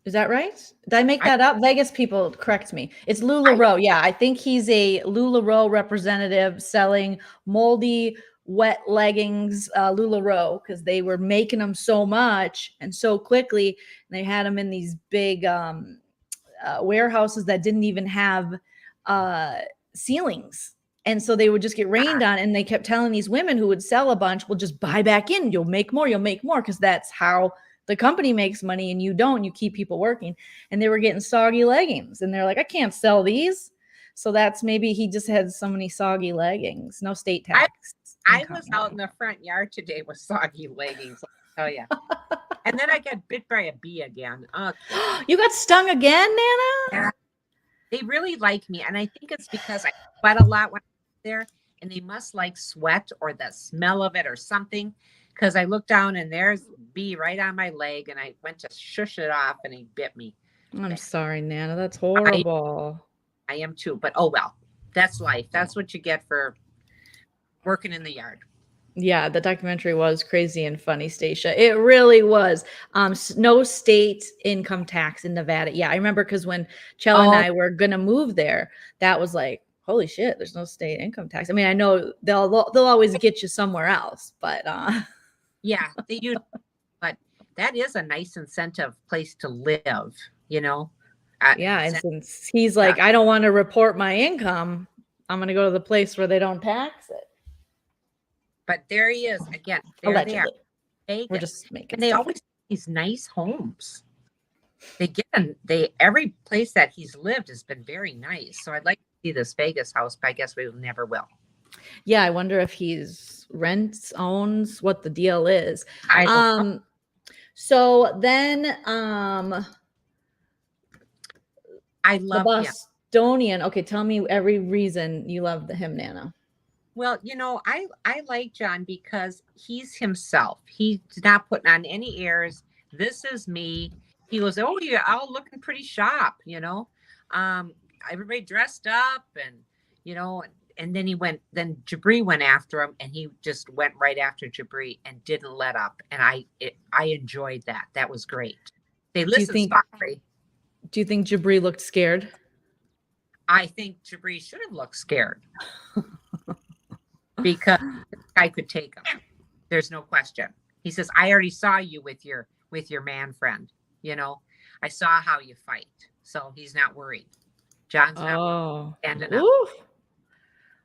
[SPEAKER 1] is that right? Did I make that up? Vegas people, correct me. It's LuLaRoe. Yeah, I think he's a LuLaRoe representative selling moldy, wet leggings, LuLaRoe, because they were making them so much and so quickly. And they had them in these big warehouses that didn't even have ceilings. And so they would just get rained on. And they kept telling these women who would sell a bunch, well, just buy back in. You'll make more, because that's how the company makes money and you don't. You keep people working. And they were getting soggy leggings. And they're like, I can't sell these. So that's maybe he just had so many soggy leggings. No state tax.
[SPEAKER 2] I was out in the front yard today with soggy leggings. Oh yeah. And then I got bit by a bee again. Okay.
[SPEAKER 1] You got stung again, Nana?
[SPEAKER 2] Yeah. They really like me. And I think it's because I sweat a lot when I'm there. And they must like sweat or the smell of it or something. Because I looked down and there's a bee right on my leg. And I went to shush it off and he bit me.
[SPEAKER 1] I'm sorry, Nana. That's horrible.
[SPEAKER 2] I am too. But oh well. That's life. That's what you get for working in the yard.
[SPEAKER 1] Yeah, the documentary was crazy and funny, Stacia. It really was. No state income tax in Nevada. Yeah, I remember because when Chella and
[SPEAKER 2] Oh,
[SPEAKER 1] I were gonna move there, that was like, holy shit, there's no state income tax. I mean, I know they'll always get you somewhere else, but
[SPEAKER 2] yeah, they use, but that is a nice incentive place to live, you know.
[SPEAKER 1] yeah, and
[SPEAKER 2] Incentive,
[SPEAKER 1] since he's
[SPEAKER 2] yeah.
[SPEAKER 1] like, I don't want to report my income, I'm gonna go to the place where they don't tax it.
[SPEAKER 2] But there he is again. There they are,
[SPEAKER 1] Allegedly. We're
[SPEAKER 2] Vegas,
[SPEAKER 1] just making
[SPEAKER 2] and they
[SPEAKER 1] stuff.
[SPEAKER 2] always these nice homes. They get them. They every place that he's lived has been very nice. So I'd like to see this Vegas house, but I guess we never will.
[SPEAKER 1] Yeah, I wonder if he's rents, owns, what the deal is.
[SPEAKER 2] I don't know.
[SPEAKER 1] So then
[SPEAKER 2] I
[SPEAKER 1] the
[SPEAKER 2] love him.
[SPEAKER 1] Bostonian. Okay, tell me every reason you love him, Nana.
[SPEAKER 2] Well, I like John because he's himself. He's not putting on any airs. This is me. He goes, oh, you're all looking pretty sharp, Um, everybody dressed up and and then then Jabri went after him and he just went right after Jabri and didn't let up. And I enjoyed that. That was great. They listened.
[SPEAKER 1] Do you think Jabri looked scared?
[SPEAKER 2] I think Jabri should have looked scared. Because I could take him. There's no question. He says, I already saw you with your man friend. I saw how you fight. So he's not worried. John's not standing up.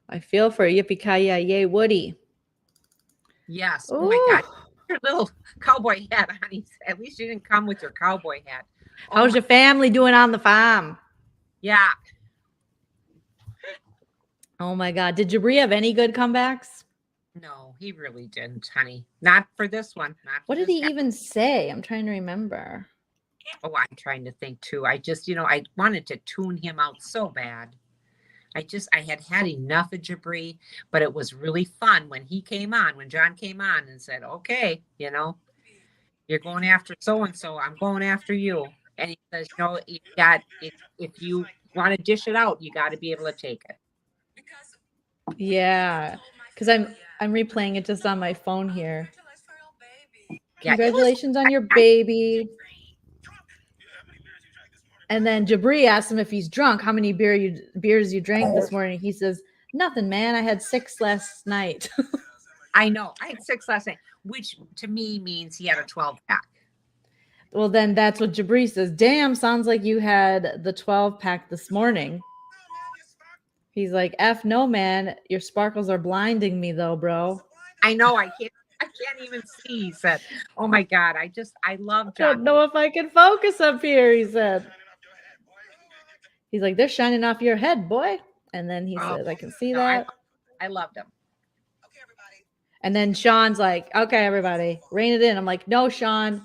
[SPEAKER 1] I feel for Yippee-ki-yay, Woody.
[SPEAKER 2] Yes.
[SPEAKER 1] Ooh.
[SPEAKER 2] Oh my God. Your little cowboy hat on. At least you didn't come with your cowboy hat.
[SPEAKER 1] How's your family doing on the farm?
[SPEAKER 2] Yeah.
[SPEAKER 1] Oh my God. Did Jabri have any good comebacks?
[SPEAKER 2] No, he really didn't, honey. Not for this one.
[SPEAKER 1] What did he even say? I'm trying to remember.
[SPEAKER 2] Oh, I'm trying to think too. I just, I wanted to tune him out so bad. I had enough of Jabri, but it was really fun when John came on and said, okay, you're going after so-and-so, I'm going after you. And he says, if you want to dish it out, you got to be able to take it.
[SPEAKER 1] Yeah, because I'm replaying it just on my phone here.
[SPEAKER 2] Yeah,
[SPEAKER 1] congratulations on your baby. And then Jabri asked him if he's drunk, how many beers you drank this morning. He says, nothing, man. I had 6 last night.
[SPEAKER 2] I know. I had 6 last night, which to me means he had a 12-pack.
[SPEAKER 1] Well, then that's what Jabri says. Damn, sounds like you had the 12-pack this morning. He's like, F no, man. Your sparkles are blinding me, though, bro.
[SPEAKER 2] I know. I can't even see. He said, oh my God. I love John.
[SPEAKER 1] I don't know if I can focus up here, he said. He's like, they're shining off your head, boy. And then he says, I can see that.
[SPEAKER 2] I loved him.
[SPEAKER 1] Okay, everybody. And then Sean's like, okay, everybody, rein it in. I'm like, no, Sean,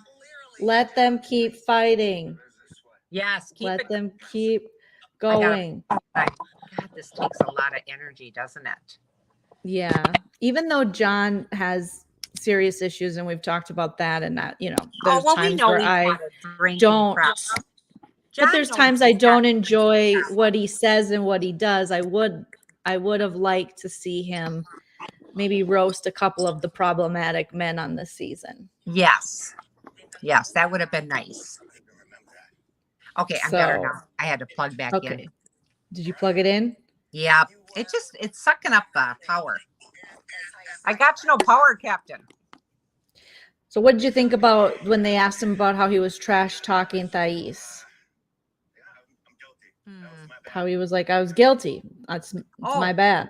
[SPEAKER 1] let them keep fighting.
[SPEAKER 2] Yes.
[SPEAKER 1] Let them keep going.
[SPEAKER 2] God, this takes a lot of energy, doesn't it?
[SPEAKER 1] Yeah. Even though John has serious issues, and we've talked about that, and that, there's times where I don't. But there's times I don't enjoy what he says and what he does. I would have liked to see him maybe roast a couple of the problematic men on this season.
[SPEAKER 2] Yes. Yes, that would have been nice. Okay, I'm better now. I had to plug back in.
[SPEAKER 1] Did you plug it in?
[SPEAKER 2] Yeah. It's sucking up power. I got to know power, Captain.
[SPEAKER 1] So what did you think about when they asked him about how he was trash talking Thais? How he was like, I was guilty. It's my bad.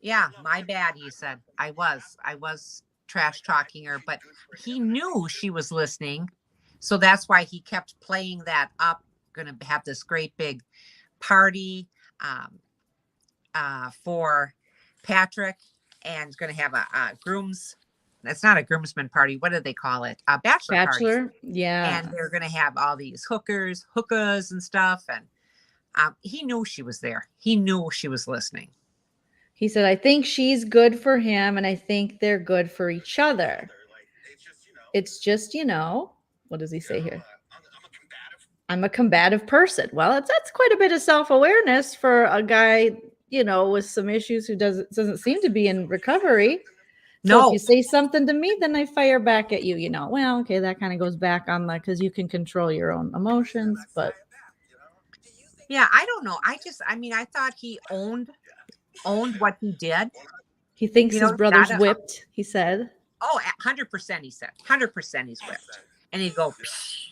[SPEAKER 2] Yeah, my bad, he said. I was trash talking her, but he knew she was listening. So that's why he kept playing that up. Going to have this great big party for Patrick, and going to have a groom's. It's not a groomsman party. What do they call it? A bachelor party.
[SPEAKER 1] Yeah.
[SPEAKER 2] And they're going to have all these hookahs and stuff. And he knew she was there. He knew she was listening.
[SPEAKER 1] He said, I think she's good for him, and I think they're good for each other. It's just, what does he say here? I'm a combative person. Well, that's quite a bit of self-awareness for a guy, with some issues who doesn't seem to be in recovery. So if
[SPEAKER 2] No.
[SPEAKER 1] you say something to me, then I fire back at you, you know. Well, okay, that kind of goes back on the because you can control your own emotions, but
[SPEAKER 2] Yeah, I don't know. I mean, I thought he owned what he did.
[SPEAKER 1] he thinks
[SPEAKER 2] You
[SPEAKER 1] his
[SPEAKER 2] know,
[SPEAKER 1] brother's whipped, he said.
[SPEAKER 2] 100% he said. 100% he's whipped. And he'd go, "Psh."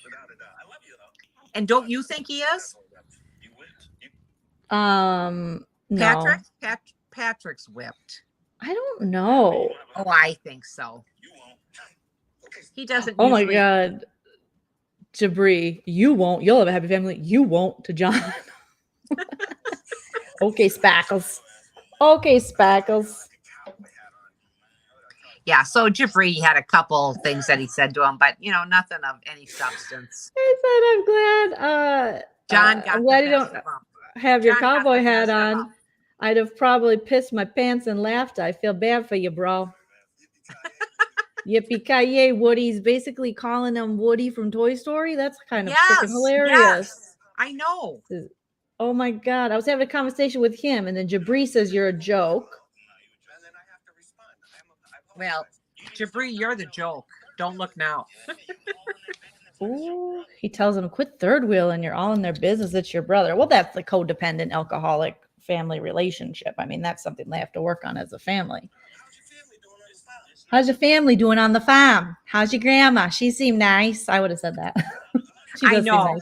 [SPEAKER 2] And don't you think he is?
[SPEAKER 1] No.
[SPEAKER 2] Patrick's whipped.
[SPEAKER 1] I don't know.
[SPEAKER 2] Oh, I think so. He doesn't
[SPEAKER 1] Oh my
[SPEAKER 2] usually.
[SPEAKER 1] God. Jabri, you won't. You'll have a happy family. You won't to John. Okay, Spackles. Okay, Spackles.
[SPEAKER 2] Yeah, so Jabri had a couple things that he said to him, but nothing of any substance.
[SPEAKER 1] I said, I'm glad.
[SPEAKER 2] John got
[SPEAKER 1] I'm
[SPEAKER 2] the
[SPEAKER 1] glad you
[SPEAKER 2] best
[SPEAKER 1] don't
[SPEAKER 2] of him.
[SPEAKER 1] have your
[SPEAKER 2] John got
[SPEAKER 1] cowboy
[SPEAKER 2] the
[SPEAKER 1] hat
[SPEAKER 2] best of
[SPEAKER 1] on.
[SPEAKER 2] him.
[SPEAKER 1] I'd have probably pissed my pants and laughed. I feel bad for you, bro. Yippee-ki-yay, Woody's basically calling him Woody from Toy Story. That's kind of freaking hilarious.
[SPEAKER 2] Yes, I know.
[SPEAKER 1] Oh my God. I was having a conversation with him, and then Jabri says you're a joke.
[SPEAKER 2] Well, Jabri, you're the joke. Don't look now.
[SPEAKER 1] Ooh, he tells him, quit third wheel and you're all in their business. It's your brother. Well, that's the codependent alcoholic family relationship. I mean, that's something they have to work on as a family. How's your family doing on the farm? How's your grandma? She seemed nice. I would have said that.
[SPEAKER 2] I know.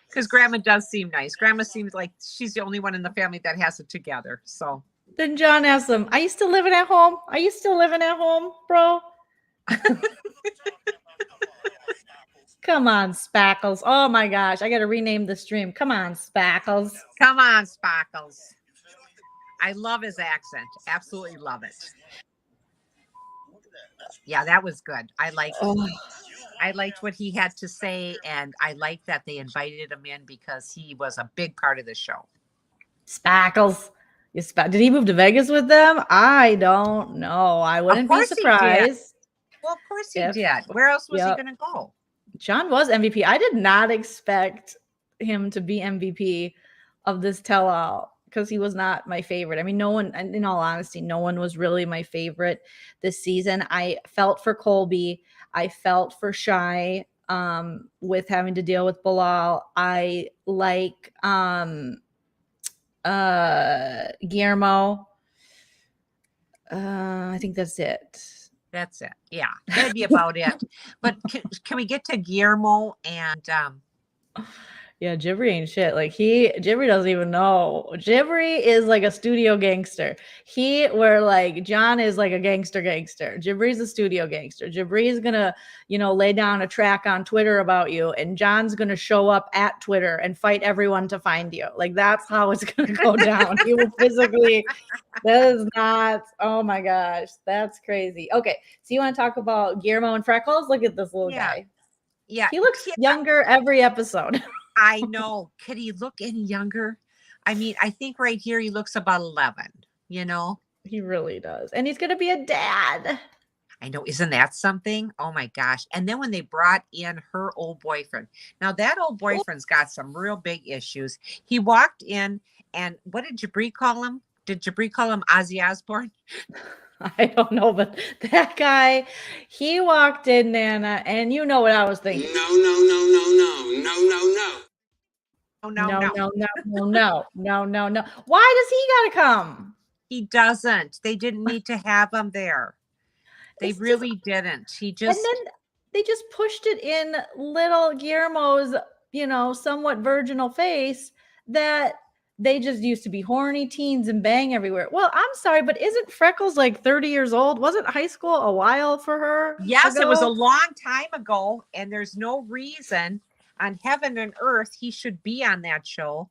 [SPEAKER 2] Because grandma does seem nice. Grandma seems like she's the only one in the family that has it together. So
[SPEAKER 1] then John asks him, are you still living at home? Are you still living at home, bro? Come on, Spackles. Oh my gosh. I got to rename the stream. Come on, Spackles.
[SPEAKER 2] Come on, Spackles. I love his accent. Absolutely love it. Yeah, that was good. I liked what he had to say, and I liked that they invited him in because he was a big part of the show.
[SPEAKER 1] Spackles. Did he move to Vegas with them? I don't know. I wouldn't be surprised.
[SPEAKER 2] Well, of course he did. Where else was he going to go?
[SPEAKER 1] John was MVP. I did not expect him to be MVP of this tell-all because he was not my favorite. I mean, no one, in all honesty, no one was really my favorite this season. I felt for Colby. I felt for Shy with having to deal with Bilal. I like Guillermo. I think that's it.
[SPEAKER 2] That's it. Yeah, that'd be about it. But can we get to Guillermo and
[SPEAKER 1] yeah, Jibri ain't shit. Like Jibri doesn't even know. Jibri is like a studio gangster. Where like John is like a gangster. Jibri's a studio gangster. Jibri is gonna, lay down a track on Twitter about you, and John's gonna show up at Twitter and fight everyone to find you. Like that's how it's gonna go down. He will physically. That is not. Oh my gosh, that's crazy. Okay, so you want to talk about Guillermo and Freckles? Look at this little guy.
[SPEAKER 2] Yeah,
[SPEAKER 1] he looks younger every episode.
[SPEAKER 2] I know. Could he look any younger? I mean, I think right here he looks about 11,
[SPEAKER 1] He really does. And he's going to be a dad.
[SPEAKER 2] I know. Isn't that something? Oh my gosh. And then when they brought in her old boyfriend. Now that old boyfriend's got some real big issues. He walked in and what did Jabri call him? Did Jabri call him Ozzy Osbourne?
[SPEAKER 1] I don't know, but that guy, he walked in, Nana, and you know what I was thinking.
[SPEAKER 2] No.
[SPEAKER 1] Why does he gotta come?
[SPEAKER 2] He doesn't. They didn't need to have him there. They really didn't. And
[SPEAKER 1] then they just pushed it in little Guillermo's, somewhat virginal face that they just used to be horny teens and bang everywhere. Well, I'm sorry, but isn't Freckles like 30 years old? Wasn't high school a while for her?
[SPEAKER 2] Yes, it was a long time ago, and there's no reason on heaven and earth he should be on that show.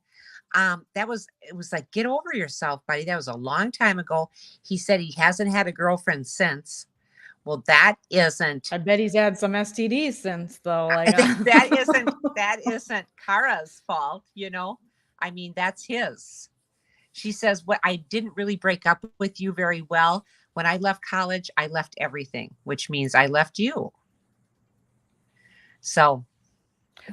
[SPEAKER 2] It was like, get over yourself, buddy. That was a long time ago. He said he hasn't had a girlfriend since. Well, that isn't.
[SPEAKER 1] I bet he's had some STDs since, though. Like
[SPEAKER 2] that isn't Kara's fault, I mean, that's his. She says, "What I didn't really break up with you very well. When I left college, I left everything, which means I left you." So,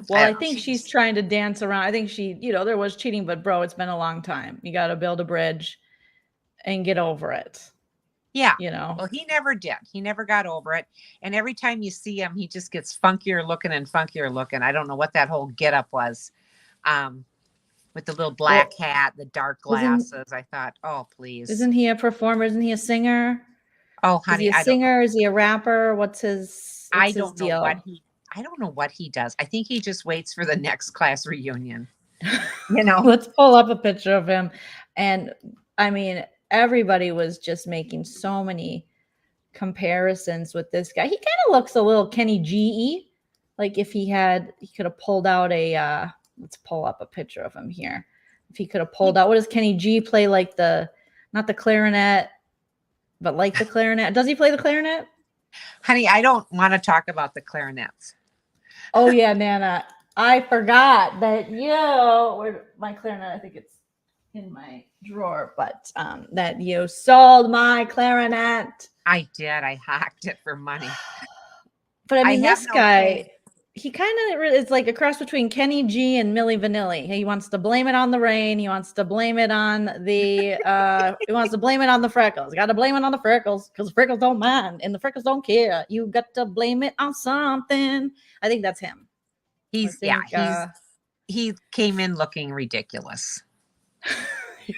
[SPEAKER 1] well, I think she's trying to dance around. I think she, there was cheating, but bro, it's been a long time. You got to build a bridge and get over it.
[SPEAKER 2] Yeah.
[SPEAKER 1] you know.
[SPEAKER 2] Well, he never did. He never got over it. And every time you see him, he just gets funkier looking and funkier looking. I don't know what that whole getup was. With the little black
[SPEAKER 1] Well,
[SPEAKER 2] hat, the dark
[SPEAKER 1] isn't
[SPEAKER 2] glasses. I thought, oh, please.
[SPEAKER 1] isn't he a performer? Isn't he a singer?
[SPEAKER 2] Oh,
[SPEAKER 1] Is he
[SPEAKER 2] honey,
[SPEAKER 1] a
[SPEAKER 2] I don't know.
[SPEAKER 1] singer? Is he a rapper? What's
[SPEAKER 2] I
[SPEAKER 1] his
[SPEAKER 2] don't know what
[SPEAKER 1] deal?
[SPEAKER 2] he I don't know what he does. I think he just waits for the next class reunion. You know?
[SPEAKER 1] Let's pull up a picture of him. And I mean, everybody was just making so many comparisons with this guy. He kind of looks a little Kenny G. Like if he could have pulled out let's pull up a picture of him here. If he could have pulled out, what does Kenny G play, like not the clarinet, but like the clarinet? Does he play the clarinet?
[SPEAKER 2] Honey, I don't want to talk about the clarinets.
[SPEAKER 1] Oh yeah, Nana. I forgot that where my clarinet, I think it's in my drawer, but that you sold my clarinet.
[SPEAKER 2] I did. I hacked it for money.
[SPEAKER 1] But I mean,
[SPEAKER 2] have
[SPEAKER 1] this
[SPEAKER 2] no
[SPEAKER 1] guy,
[SPEAKER 2] shame.
[SPEAKER 1] he kind of is like a cross between Kenny G and Milli Vanilli. He wants to blame it on the rain. He wants to blame it on he wants to blame it on the freckles. Got to blame it on the freckles because the freckles don't mind and the freckles don't care. You got to blame it on something. I think that's him.
[SPEAKER 2] He came in looking ridiculous.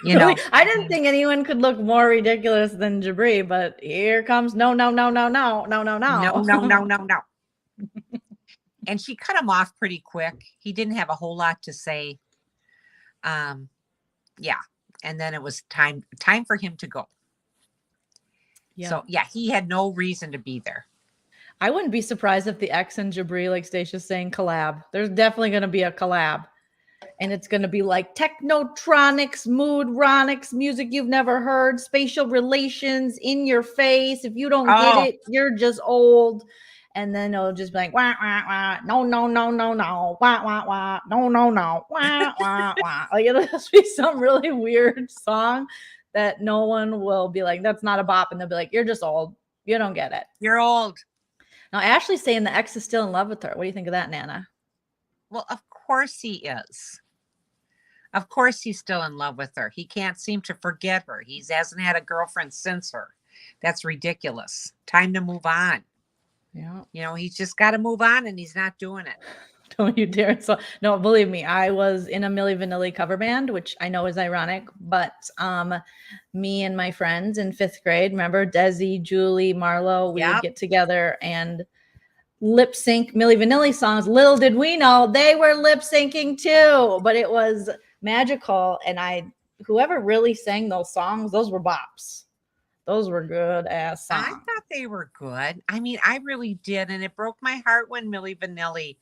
[SPEAKER 1] Really? I didn't think anyone could look more ridiculous than Jabri, but here comes no.
[SPEAKER 2] And she cut him off pretty quick. He didn't have a whole lot to say. Yeah. And then it was time for him to go. Yeah. So yeah, he had no reason to be there.
[SPEAKER 1] I wouldn't be surprised if the X and Jabri, like Stacia's saying, collab. There's definitely going to be a collab. And it's going to be like technotronics, moodronics, music you've never heard, spatial relations, in your face. If you don't get it, you're just old. And then it'll just be like, wah, wah, wah, no, wah, wah, wah, no, wah, wah, wah. Like it'll just be some really weird song that no one will be like, that's not a bop. And they'll be like, you're just old. You don't get it.
[SPEAKER 2] You're old.
[SPEAKER 1] Now, Ashley's saying the ex is still in love with her. What do you think of that, Nana?
[SPEAKER 2] Well, of course he is. Of course he's still in love with her. He can't seem to forget her. He hasn't had a girlfriend since her. That's ridiculous. Time to move on.
[SPEAKER 1] Yeah.
[SPEAKER 2] You know, he's just got to move on and he's not doing it.
[SPEAKER 1] Don't you dare. So no, believe me, I was in a Milli Vanilli cover band, which I know is ironic, but me and my friends in 5th grade, remember Desi, Julie, Marlo, we would get together and lip sync Milli Vanilli songs. Little did we know they were lip syncing too, but it was magical. And whoever really sang those songs, those were bops. Those were good ass songs.
[SPEAKER 2] I thought they were good. I mean, I really did. And it broke my heart when Milli Vanilli,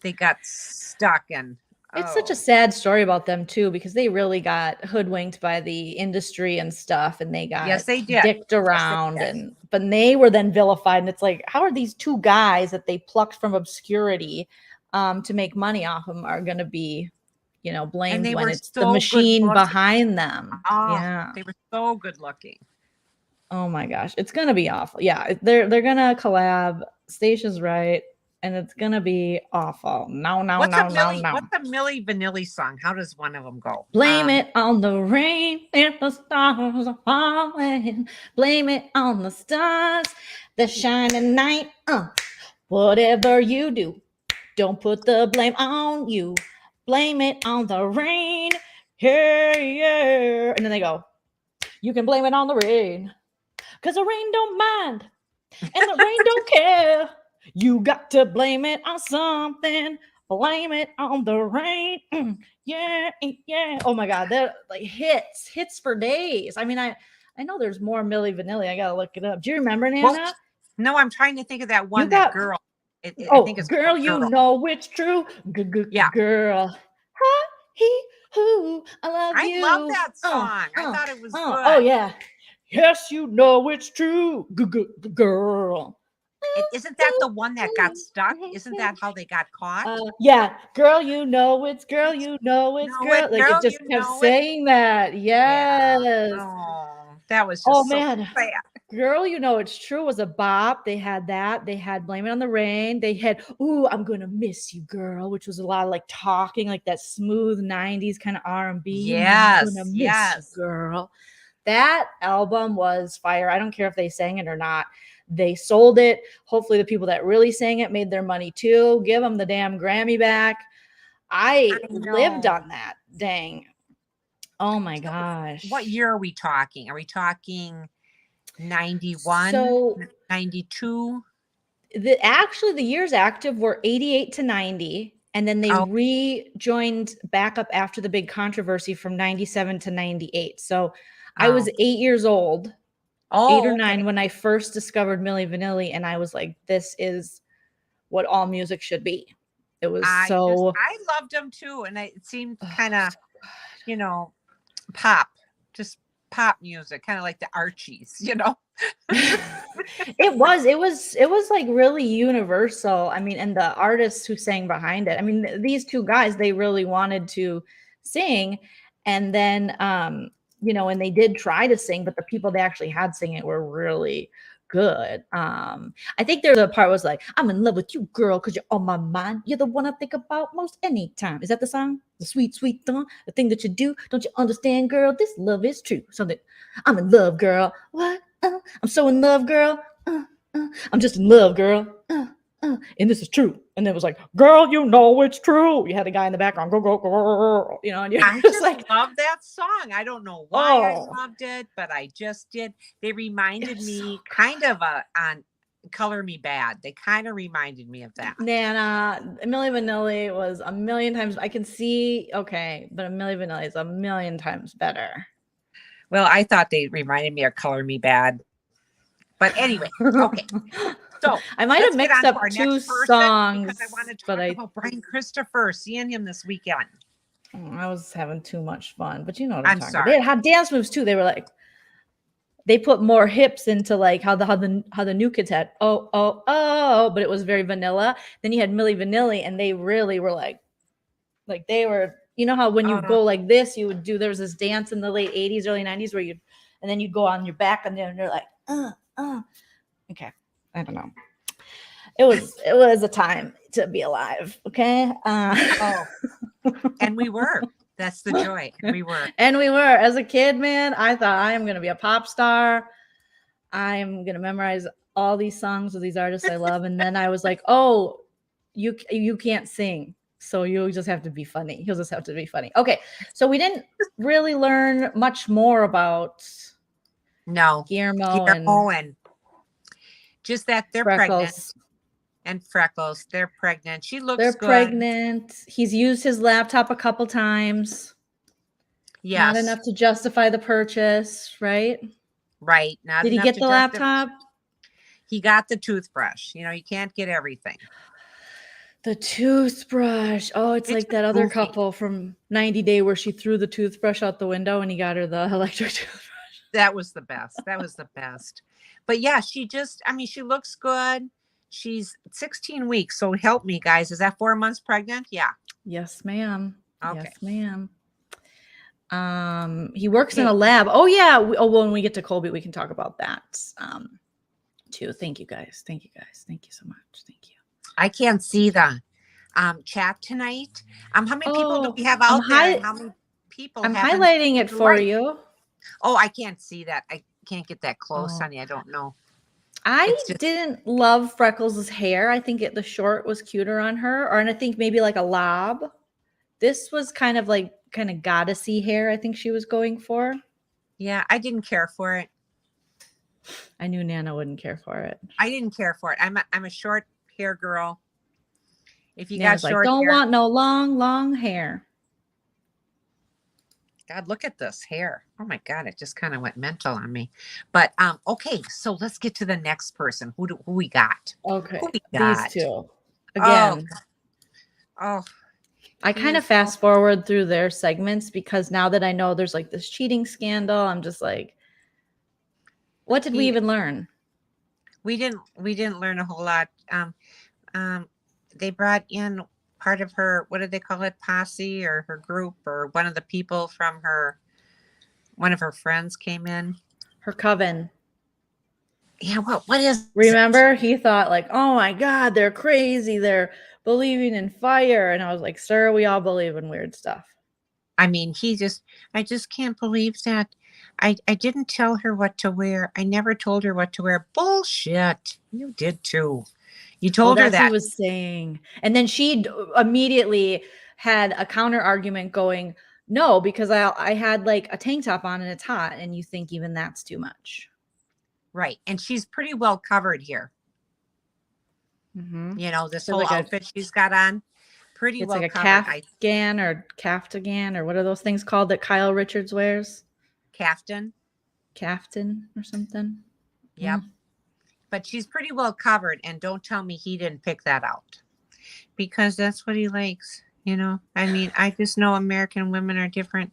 [SPEAKER 2] they got stuck. And
[SPEAKER 1] it's such a sad story about them too, because they really got hoodwinked by the industry and stuff. And they got dicked around. But they were then vilified. And it's like, how are these two guys that they plucked from obscurity to make money off them are going to be, blamed when it's the machine behind them?
[SPEAKER 2] Yeah. They were so good looking.
[SPEAKER 1] Oh my gosh, it's gonna be awful. Yeah, they're gonna collab. Stacia's right, and it's gonna be awful. No.
[SPEAKER 2] What's a Milli Vanilli song? How does one of them go?
[SPEAKER 1] Blame it on the rain if the stars are falling. Blame it on the stars that shine at night. Whatever you do, don't put the blame on you. Blame it on the rain. Hey, yeah. And then they go, you can blame it on the rain. Because the rain don't mind and the rain don't care. You got to blame it on something. Blame it on the rain. Yeah. Oh my God. They're like hits for days. I mean, I know there's more Milli Vanilli. I got to look it up. Do you remember, Nana?
[SPEAKER 2] Well, no, I'm trying to think of that one, that girl.
[SPEAKER 1] I think it's Girl, You Know It's True. Yeah. Girl. Ha, he, who, I
[SPEAKER 2] love that song. I thought it was good.
[SPEAKER 1] Oh, yeah. Yes, you know it's true, girl.
[SPEAKER 2] Isn't that the one that got stuck? Isn't that how they got caught?
[SPEAKER 1] Yeah. Girl, you know it's girl. You know it's girl. Like it just kept saying that. Yes. Yeah.
[SPEAKER 2] Oh, that was just
[SPEAKER 1] man. Sad. Girl, You Know It's True was a bop. They had that. They had Blame It on the Rain. They had, Ooh, I'm Gonna Miss You, Girl, which was a lot of like talking, like that smooth 90s kind of R&B.
[SPEAKER 2] Yes.
[SPEAKER 1] I'm gonna miss you, girl. that album was fire. I don't care if they sang it or not. They sold it. Hopefully the people that really sang it made their money too. Give them the damn Grammy back. I lived
[SPEAKER 2] know.
[SPEAKER 1] on that. Dang. Oh my gosh.
[SPEAKER 2] What year are we talking? Are we talking 91,
[SPEAKER 1] So
[SPEAKER 2] 92?
[SPEAKER 1] actually the years active were 88 to 90. And then they rejoined back up after the big controversy from 97 to 98. So I was 8 years old, 8 or 9 when I first discovered Milli Vanilli, and I was like, this is what all music should be. It was
[SPEAKER 2] I loved them too, and it seemed kind of, you know, pop, just pop music, kind of like the Archies, you know.
[SPEAKER 1] It was like really universal. I mean, and the artists who sang behind it. I mean, these two guys, they really wanted to sing, and then you know, and they did try to sing, but the people they actually had sing it were really good. I think there's a part was like, I'm in love with you, girl, because you're on my mind. You're the one I think about most anytime. Is that the song? The sweet, sweet thing, the thing that you do. Don't you understand, girl? This love is true. Something. I'm in love, girl. What? I'm so in love, girl. I'm just in love, girl. And this is true. And it was like, girl, you know it's true. You had a guy in the background, go, go, go, you know, and you're
[SPEAKER 2] I
[SPEAKER 1] just
[SPEAKER 2] just
[SPEAKER 1] like,
[SPEAKER 2] love that song. I don't know why I loved it, but I just did. They reminded me kind of on Color Me Bad. They kind of reminded me of that.
[SPEAKER 1] Nana, Milli Vanilli was a million times. I can see, okay, but Milli Vanilli is a million times better.
[SPEAKER 2] Well, I thought they reminded me of Color Me Bad. But anyway, okay. So
[SPEAKER 1] I might have mixed up two songs,
[SPEAKER 2] because I want to talk about Brian Christopher, seeing him this weekend.
[SPEAKER 1] I was having too much fun, but you know what
[SPEAKER 2] I'm
[SPEAKER 1] talking
[SPEAKER 2] sorry.
[SPEAKER 1] about. They had hot dance moves too. They were like, they put more hips into like how the new kids had but it was very vanilla. Then you had Milli Vanilli, and they really were like they were, you know how when you go like this, you would do, there was this dance in the late 80s, early 90s where and then you'd go on your back and then they're like, okay. I don't know. It was a time to be alive. Okay.
[SPEAKER 2] And we were. That's the joy. We were.
[SPEAKER 1] And we were. As a kid, man, I thought I am going to be a pop star. I am going to memorize all these songs of these artists I love. And then I was like, oh, you can't sing. So you just have to be funny. You'll just have to be funny. Okay. So we didn't really learn much more about Guillermo
[SPEAKER 2] and just that they're
[SPEAKER 1] Freckles.
[SPEAKER 2] Pregnant. And Freckles, they're pregnant. She looks
[SPEAKER 1] They're
[SPEAKER 2] good.
[SPEAKER 1] pregnant. He's used his laptop a couple times.
[SPEAKER 2] Yes.
[SPEAKER 1] Not enough to justify the purchase, right?
[SPEAKER 2] Right.
[SPEAKER 1] Did he get the laptop?
[SPEAKER 2] He got the toothbrush. You know, you can't get everything.
[SPEAKER 1] The toothbrush. Oh, it's like that other couple from 90 Day where she threw the toothbrush out the window and he got her the electric toothbrush.
[SPEAKER 2] That was the best. That was the best. But yeah, she looks good. She's 16 weeks. So help me, guys. Is that 4 months pregnant? Yeah.
[SPEAKER 1] Yes, ma'am.
[SPEAKER 2] Okay.
[SPEAKER 1] Yes, ma'am. He works in a lab. Oh, yeah. When we get to Colby, we can talk about that too. Thank you, guys. Thank you so much. Thank you.
[SPEAKER 2] I can't see the chat tonight. How many people do we have out there? How many people?
[SPEAKER 1] I'm highlighting it for you.
[SPEAKER 2] Oh, I can't see that. I can't get that close, honey. I don't know.
[SPEAKER 1] I didn't love Freckles' hair. I think the short was cuter on her, and I think maybe like a lob. This was kind of goddessy hair. I think she was going for.
[SPEAKER 2] Yeah, I didn't care for it.
[SPEAKER 1] I knew Nana wouldn't care for it.
[SPEAKER 2] I didn't care for it. I'm a short hair girl. If you
[SPEAKER 1] Nana's
[SPEAKER 2] got short
[SPEAKER 1] don't
[SPEAKER 2] hair,
[SPEAKER 1] want no long hair.
[SPEAKER 2] God, look at this hair. Oh my God, it just kind of went mental on me. But okay, so let's get to the next person. Who we got?
[SPEAKER 1] Okay,
[SPEAKER 2] who we got?
[SPEAKER 1] These two again.
[SPEAKER 2] Oh,
[SPEAKER 1] I kind of fast forward through their segments because now that I know there's like this cheating scandal, I'm just like, what did we even learn?
[SPEAKER 2] We didn't learn a whole lot. They brought in part of her, what did they call it, posse or her group, or one of the people from one of her friends came in.
[SPEAKER 1] Her coven.
[SPEAKER 2] Yeah, what is?
[SPEAKER 1] Remember, he thought like, oh my God, they're crazy. They're believing in fire. And I was like, sir, we all believe in weird stuff.
[SPEAKER 2] I mean, I just can't believe that I didn't tell her what to wear. I never told her what to wear. Bullshit. You did too. You
[SPEAKER 1] Well,
[SPEAKER 2] told her
[SPEAKER 1] that's what he
[SPEAKER 2] that.
[SPEAKER 1] was saying. And then she immediately had a counter argument going, no, because I had like a tank top on and it's hot. And you think even that's too much.
[SPEAKER 2] Right. And she's pretty well covered here.
[SPEAKER 1] Mm-hmm.
[SPEAKER 2] You know, this
[SPEAKER 1] So
[SPEAKER 2] whole
[SPEAKER 1] like
[SPEAKER 2] outfit she's got on, pretty
[SPEAKER 1] it's
[SPEAKER 2] well
[SPEAKER 1] like a
[SPEAKER 2] covered.
[SPEAKER 1] caftan or caftagan or what are those things called that Kyle Richards wears?
[SPEAKER 2] Caftan.
[SPEAKER 1] Caftan or something.
[SPEAKER 2] Yep. But she's pretty well covered. And don't tell me he didn't pick that out, because that's what he likes. You know, I mean, I just know American women are different.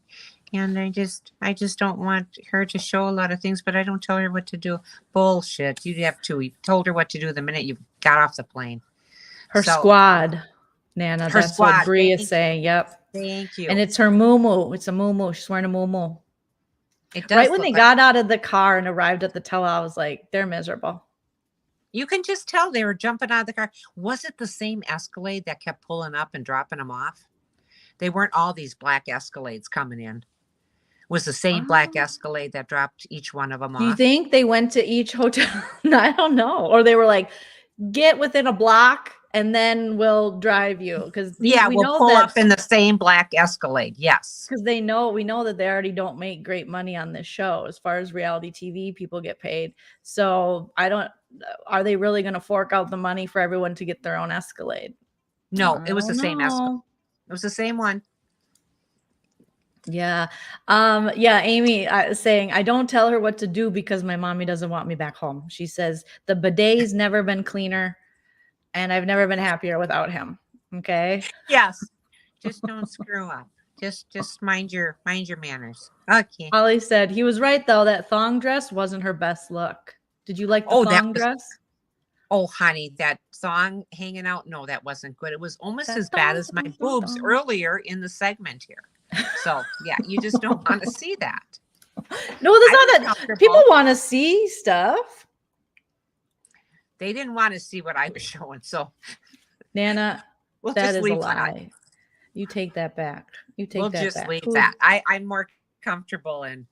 [SPEAKER 2] And I just don't want her to show a lot of things, but I don't tell her what to do. Bullshit. You have to. You told her what to do the minute you got off the plane.
[SPEAKER 1] Her
[SPEAKER 2] So,
[SPEAKER 1] squad, Nana.
[SPEAKER 2] her
[SPEAKER 1] That's
[SPEAKER 2] squad.
[SPEAKER 1] what Bree is saying. Yep.
[SPEAKER 2] Thank you.
[SPEAKER 1] And it's her muumuu. It's a muumuu. She's wearing a muumuu.
[SPEAKER 2] It does
[SPEAKER 1] Right when
[SPEAKER 2] look
[SPEAKER 1] they
[SPEAKER 2] like,
[SPEAKER 1] got out of the car and arrived at the tell, I was like, they're miserable.
[SPEAKER 2] you can just tell they were jumping out of the car. Was it the same Escalade that kept pulling up and dropping them off? They weren't all these black Escalades coming in. Was the same black Escalade that dropped each one of them
[SPEAKER 1] Do you
[SPEAKER 2] off?
[SPEAKER 1] think they went to each hotel? I don't know. Or they were like, get within a block and then we'll drive you. Because
[SPEAKER 2] Yeah,
[SPEAKER 1] we
[SPEAKER 2] we'll
[SPEAKER 1] know
[SPEAKER 2] pull
[SPEAKER 1] that
[SPEAKER 2] up in the same black Escalade. Yes.
[SPEAKER 1] because we know that they already don't make great money on this show as far as reality TV people get paid. So are they really going to fork out the money for everyone to get their own Escalade?
[SPEAKER 2] No, it was the same Escalade.
[SPEAKER 1] No.
[SPEAKER 2] It was the same one.
[SPEAKER 1] Yeah. Yeah, Amy saying, I don't tell her what to do because my mommy doesn't want me back home. She says the bidet's never been cleaner and I've never been happier without him. Okay.
[SPEAKER 2] Yes. Just don't screw up. Just mind your manners. Okay.
[SPEAKER 1] Holly said he was right though. That thong dress wasn't her best look. Did you like the thong dress?
[SPEAKER 2] Oh, honey, that thong hanging out. No, that wasn't good. It was almost as bad as my boobs earlier in the segment here. So yeah, you just don't want to see that.
[SPEAKER 1] No, there's not that. People want to see stuff.
[SPEAKER 2] They didn't want to see what I was showing. So
[SPEAKER 1] Nana,
[SPEAKER 2] we'll
[SPEAKER 1] that
[SPEAKER 2] just
[SPEAKER 1] is
[SPEAKER 2] leave
[SPEAKER 1] a lie.
[SPEAKER 2] that.
[SPEAKER 1] You take that back. You take
[SPEAKER 2] we'll
[SPEAKER 1] that
[SPEAKER 2] just
[SPEAKER 1] back.
[SPEAKER 2] leave that. I'm more comfortable in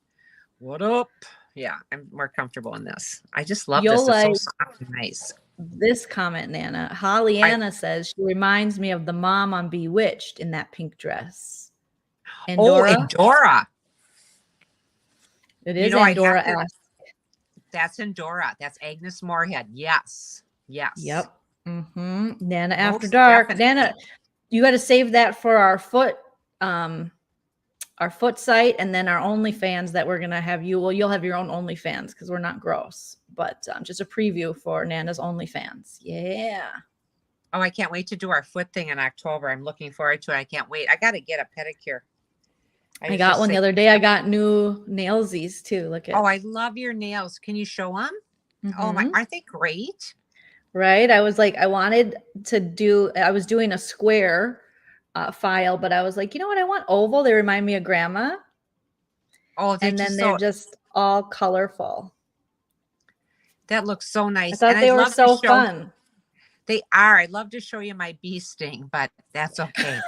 [SPEAKER 2] what up? Yeah, I'm more comfortable in this. I just love this. It's so soft and nice.
[SPEAKER 1] This comment, Nana. Holly Anna says she reminds me of the mom on Bewitched in that pink dress.
[SPEAKER 2] Endora? Oh, Endora.
[SPEAKER 1] It is Endora.
[SPEAKER 2] That's Endora. That's Agnes Moorehead. Yes. Yes.
[SPEAKER 1] Yep. Mm-hmm. Nana After Dark. Definitely. Nana, you got to save that for our foot site and then our OnlyFans that we're going to have you. Well, you'll have your own OnlyFans because we're not gross, but just a preview for Nana's OnlyFans. Yeah.
[SPEAKER 2] Oh, I can't wait to do our foot thing in October. I'm looking forward to it. I can't wait. I got to get a pedicure.
[SPEAKER 1] I got one the other day. I got new nailsies too. Look at.
[SPEAKER 2] Oh, I love your nails. Can you show them? Mm-hmm. Oh my, aren't they great?
[SPEAKER 1] Right. I was like, I was doing a square file, but I was like, you know what? I want oval. They remind me of grandma.
[SPEAKER 2] Oh,
[SPEAKER 1] and then they're just all colorful.
[SPEAKER 2] That looks so nice.
[SPEAKER 1] I thought they were so fun.
[SPEAKER 2] They are. I'd love to show you my bee sting, but that's okay.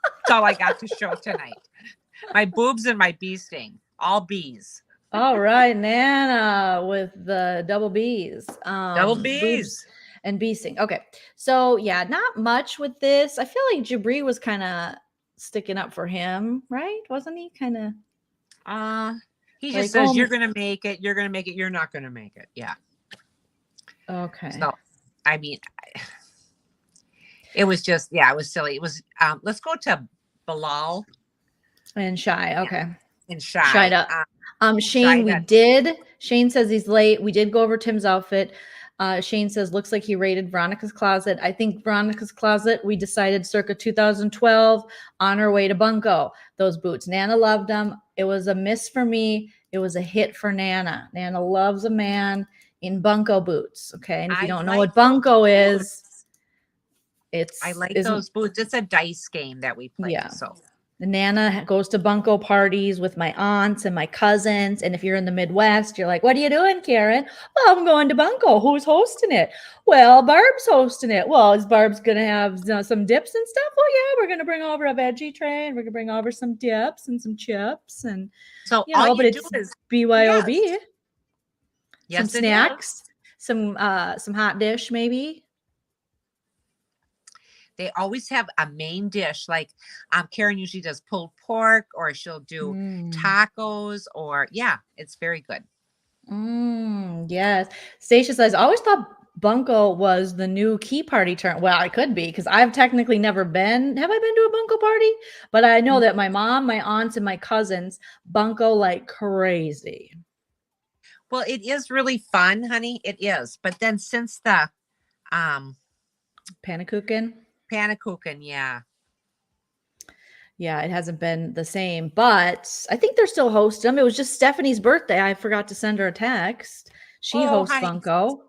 [SPEAKER 2] That's all I got to show tonight. My boobs and my bee sting. All bees.
[SPEAKER 1] All right, Nana with the double B's.
[SPEAKER 2] Double B's.
[SPEAKER 1] And bee sting. Okay. So yeah, not much with this. I feel like Jabri was kind of sticking up for him, right? Wasn't he kind of?
[SPEAKER 2] He just says, you're going to make it. You're going to make it. You're not going to make it. Yeah.
[SPEAKER 1] Okay.
[SPEAKER 2] So, I mean, it was just, it was silly. It was, let's go to Bilal.
[SPEAKER 1] And Shy. Okay.
[SPEAKER 2] Yeah. And Shy.
[SPEAKER 1] Shied up. Shane, Shane says he's late. We did go over Tim's outfit. Shane says, looks like he raided Veronica's closet. I think Veronica's closet, we decided circa 2012 on our way to Bunko. Those boots. Nana loved them. It was a miss for me. It was a hit for Nana. Nana loves a man in Bunko boots. Okay. And if you don't know what Bunko is,
[SPEAKER 2] I like those boots. It's a dice game that we play. Yeah. So
[SPEAKER 1] Nana goes to bunco parties with my aunts and my cousins. And if you're in the Midwest, you're like, what are you doing, Karen? Well, I'm going to bunco. Who's hosting it? Well, Barb's hosting it. Well, is Barb's going to have some dips and stuff? Oh, yeah, we're going to bring over a veggie tray and we're going to bring over some dips and some chips. And,
[SPEAKER 2] So all
[SPEAKER 1] but
[SPEAKER 2] you do
[SPEAKER 1] it's
[SPEAKER 2] is
[SPEAKER 1] BYOB.
[SPEAKER 2] yes,
[SPEAKER 1] Some
[SPEAKER 2] yes, it is.
[SPEAKER 1] snacks, some hot dish maybe.
[SPEAKER 2] They always have a main dish. Like Karen usually does pulled pork, or she'll do tacos, or yeah, it's very good.
[SPEAKER 1] Yes. Stacia says, I always thought bunco was the new key party term. Well, I could be because I've technically never been. Have I been to a bunco party? But I know that my mom, my aunts, and my cousins bunco like crazy.
[SPEAKER 2] Well, it is really fun, honey. It is. But then since the
[SPEAKER 1] Pannekuchen.
[SPEAKER 2] Yeah.
[SPEAKER 1] Yeah, it hasn't been the same, but I think they're still hosting them. It was just Stephanie's birthday. I forgot to send her a text. She hosts
[SPEAKER 2] honey.
[SPEAKER 1] bunco.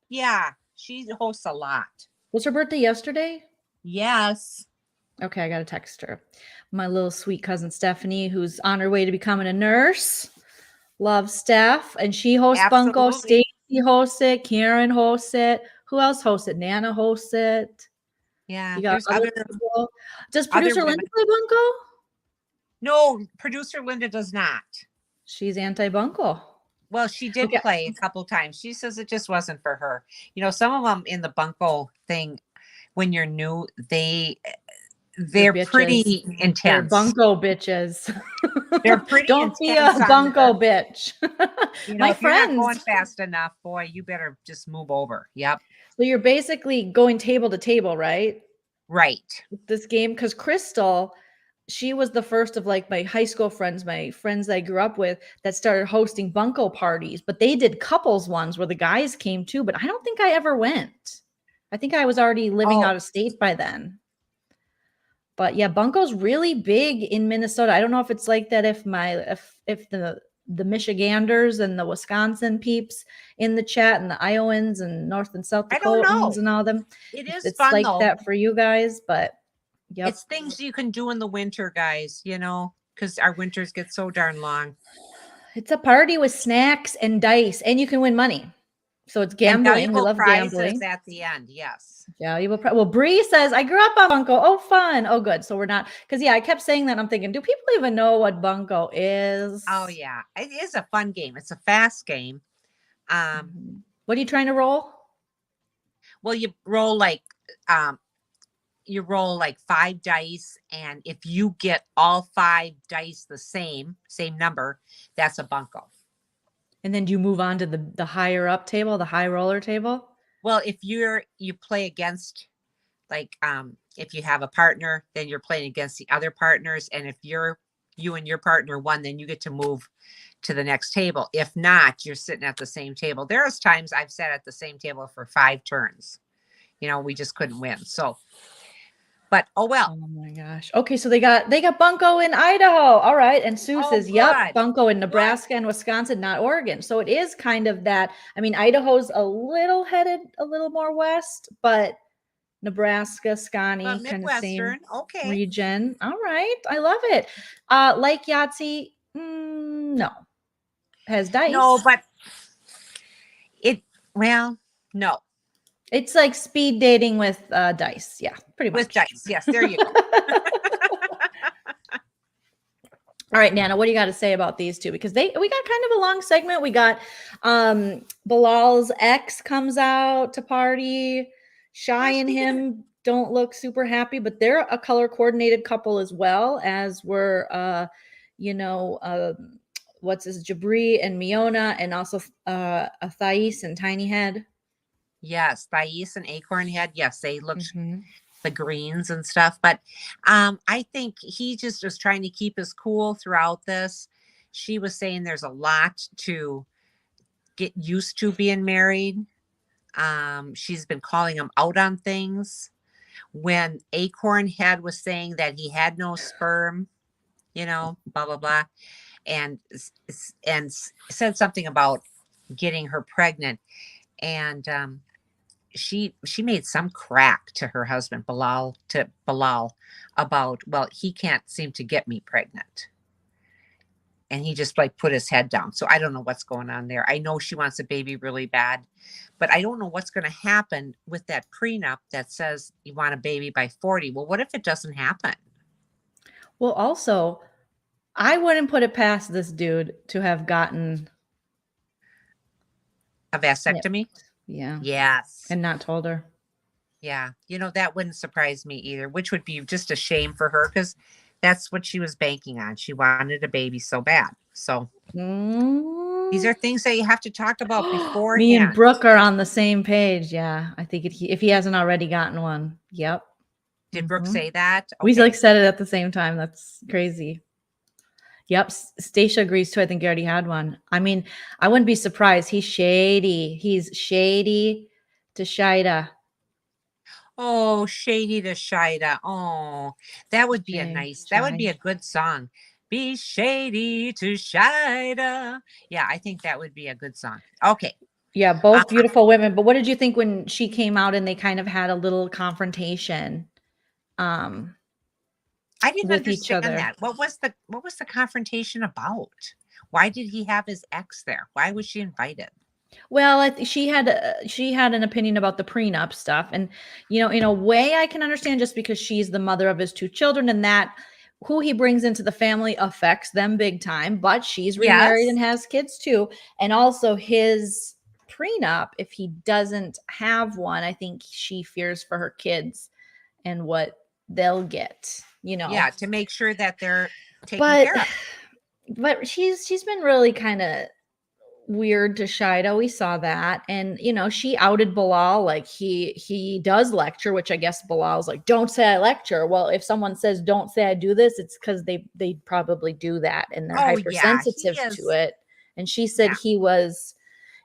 [SPEAKER 2] Yeah, she hosts a lot.
[SPEAKER 1] Was her birthday yesterday?
[SPEAKER 2] Yes.
[SPEAKER 1] Okay, I got to text her. My little sweet cousin Stephanie, who's on her way to becoming a nurse. Love Steph. And she hosts bunco. Stacy hosts it. Karen hosts it. Who else hosts it? Nana hosts it.
[SPEAKER 2] Yeah.
[SPEAKER 1] You got
[SPEAKER 2] other
[SPEAKER 1] people. Does producer Linda play bunco?
[SPEAKER 2] No, producer Linda does not.
[SPEAKER 1] She's anti-bunco.
[SPEAKER 2] Well, she did play a couple times. She says it just wasn't for her. You know, some of them in the bunco thing, when you're new, they're pretty intense.
[SPEAKER 1] They're bunco bitches.
[SPEAKER 2] They're pretty
[SPEAKER 1] Don't be a bunco bitch. My
[SPEAKER 2] if
[SPEAKER 1] friends,
[SPEAKER 2] you're not going fast enough, boy, you better just move over. Yep.
[SPEAKER 1] So you're basically going table to table, right?
[SPEAKER 2] Right.
[SPEAKER 1] With this game, because Crystal, she was the first of like my high school friends, my friends I grew up with, that started hosting bunco parties. But they did couples ones where the guys came too. But I don't think I ever went. I think I was already living out of state by then. But yeah, bunco's really big in Minnesota. I don't know if it's like that if the Michiganders and the Wisconsin peeps in the chat and the Iowans and North and South Dakotans and all them.
[SPEAKER 2] It's fun,
[SPEAKER 1] like
[SPEAKER 2] though.
[SPEAKER 1] that for you guys, but yep.
[SPEAKER 2] It's things you can do in the winter, guys, because our winters get so darn long.
[SPEAKER 1] It's a party with snacks and dice, and you can win money. So it's gambling. We love gambling.
[SPEAKER 2] At the end, yes.
[SPEAKER 1] Well, Bree says, I grew up on bunco. Oh, fun. Oh, good. So we're not, because I kept saying that. I'm thinking, do people even know what bunco is?
[SPEAKER 2] Oh, yeah. It is a fun game. It's a fast game.
[SPEAKER 1] What are you trying to roll?
[SPEAKER 2] Well, you roll like 5 dice, and if you get all 5 dice the same number, that's a bunco.
[SPEAKER 1] And then do you move on to the higher up table, the high roller table?
[SPEAKER 2] Well, if you play against, like, if you have a partner, then you're playing against the other partners. And if you and your partner won, then you get to move to the next table. If not, you're sitting at the same table. There's times I've sat at the same table for 5 turns. We just couldn't win. So, but oh well.
[SPEAKER 1] Oh my gosh. Okay, so they got bunco in Idaho. All right. And Sue says, yep, bunco in Nebraska and Wisconsin, not Oregon. So it is kind of that. I mean, Idaho's a little headed a little more west, but Nebraska, Scotty, kind of same region. All right. I love it. Like Yahtzee, no. Has dice.
[SPEAKER 2] No, but no.
[SPEAKER 1] It's like speed dating with dice. Yeah, pretty much.
[SPEAKER 2] With dice. Yes, there you go.
[SPEAKER 1] All right, Nana, what do you got to say about these two? Because we got kind of a long segment. We got Bilal's ex comes out to party. Shy and him don't look super happy, but they're a color coordinated couple as well, as were what's this, Jabri and Miona, and also Thais and Tiny Head.
[SPEAKER 2] Yes, Thais and Acorn Head. Yes, they look the greens and stuff. But I think he just was trying to keep his cool throughout this. She was saying there's a lot to get used to being married. She's been calling him out on things. When Acorn Head was saying that he had no sperm, blah, blah, blah, and said something about getting her pregnant. And she made some crack to her husband, Bilal, about, well, he can't seem to get me pregnant. And he just like put his head down. So I don't know what's going on there. I know she wants a baby really bad, but I don't know what's going to happen with that prenup that says you want a baby by 40. Well, what if it doesn't happen?
[SPEAKER 1] Well, also, I wouldn't put it past this dude to have gotten
[SPEAKER 2] A vasectomy?
[SPEAKER 1] Yeah.
[SPEAKER 2] Yes.
[SPEAKER 1] And not told her.
[SPEAKER 2] Yeah. That wouldn't surprise me either, which would be just a shame for her because that's what she was banking on. She wanted a baby so bad. So these are things that you have to talk about beforehand.
[SPEAKER 1] Me and Brooke are on the same page. Yeah. I think if he hasn't already gotten one. Yep.
[SPEAKER 2] Did Brooke say that?
[SPEAKER 1] We like said it at the same time. That's crazy. Yep. Stacia agrees too. I think he already had one. I mean, I wouldn't be surprised. He's shady. He's shady to Shida.
[SPEAKER 2] Oh, shady to Shida. Oh, that would be that would be a good song. Be shady to Shida. Yeah, I think that would be a good song. Okay.
[SPEAKER 1] Yeah, both beautiful women. But what did you think when she came out and they kind of had a little confrontation?
[SPEAKER 2] I didn't understand that. What was the confrontation about? Why did he have his ex there? Why was she invited?
[SPEAKER 1] Well, she had an opinion about the prenup stuff, and in a way, I can understand just because she's the mother of his two children, and that who he brings into the family affects them big time. But she's remarried and has kids too, and also his prenup. If he doesn't have one, I think she fears for her kids and what they'll get.
[SPEAKER 2] Yeah, to make sure that they're taken care of.
[SPEAKER 1] But she's been really kind of weird to Shida. We saw that. And she outed Bilal like he does lecture, which I guess Bilal's like, don't say I lecture. Well, if someone says don't say I do this, it's because they probably do that and they're hypersensitive to it. And she said he was,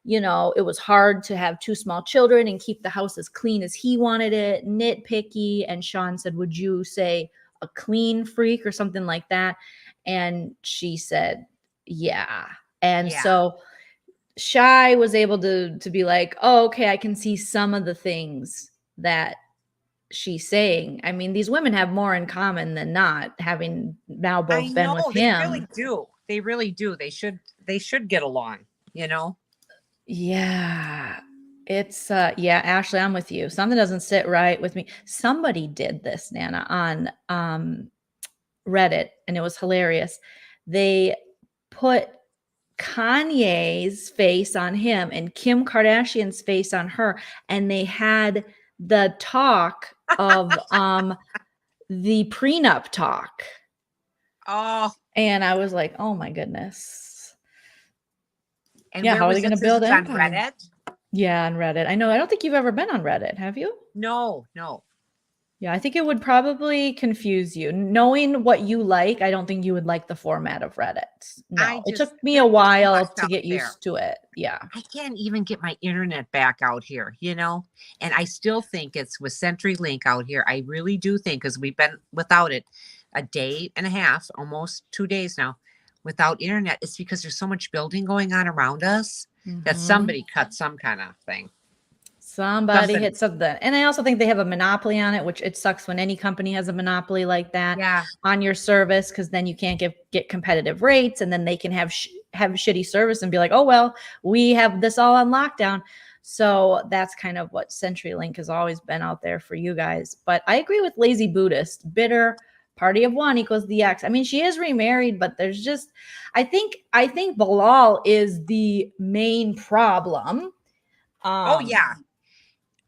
[SPEAKER 1] it was hard to have two small children and keep the house as clean as he wanted it, nitpicky. And Sean said, would you say a clean freak or something like that? And she said, yeah. And so Shy was able to be like, oh, okay, I can see some of the things that she's saying. I mean, these women have more in common than not, having now both been with him.
[SPEAKER 2] They really do. They really do. They should get along,
[SPEAKER 1] Yeah. It's Ashley, I'm with you. Something doesn't sit right with me. Somebody did this, Nana, on Reddit, and it was hilarious. They put Kanye's face on him and Kim Kardashian's face on her, and they had the talk of the prenup talk.
[SPEAKER 2] Oh,
[SPEAKER 1] and I was like, oh my goodness.
[SPEAKER 2] And how are they going to build it on Reddit?
[SPEAKER 1] Yeah, on Reddit. I know. I don't think you've ever been on Reddit, have you?
[SPEAKER 2] No.
[SPEAKER 1] Yeah, I think it would probably confuse you. Knowing what you like, I don't think you would like the format of Reddit. No, it took me a while to get used to it. Yeah.
[SPEAKER 2] I can't even get my internet back out here, and I still think it's with CenturyLink out here. I really do think, because we've been without it a day and a half, almost 2 days now, without internet. It's because there's so much building going on around us that somebody cut some kind of thing.
[SPEAKER 1] Somebody hit something. And I also think they have a monopoly on it, which it sucks when any company has a monopoly like that on your service, because then you can't get competitive rates, and then they can have shitty service and be like, oh, well, we have this all on lockdown. So that's kind of what CenturyLink has always been out there for you guys. But I agree with Lazy Buddhist. Bitter party of one equals the X. I mean, she is remarried, but there's just, I think Bilal is the main problem.
[SPEAKER 2] Oh, yeah.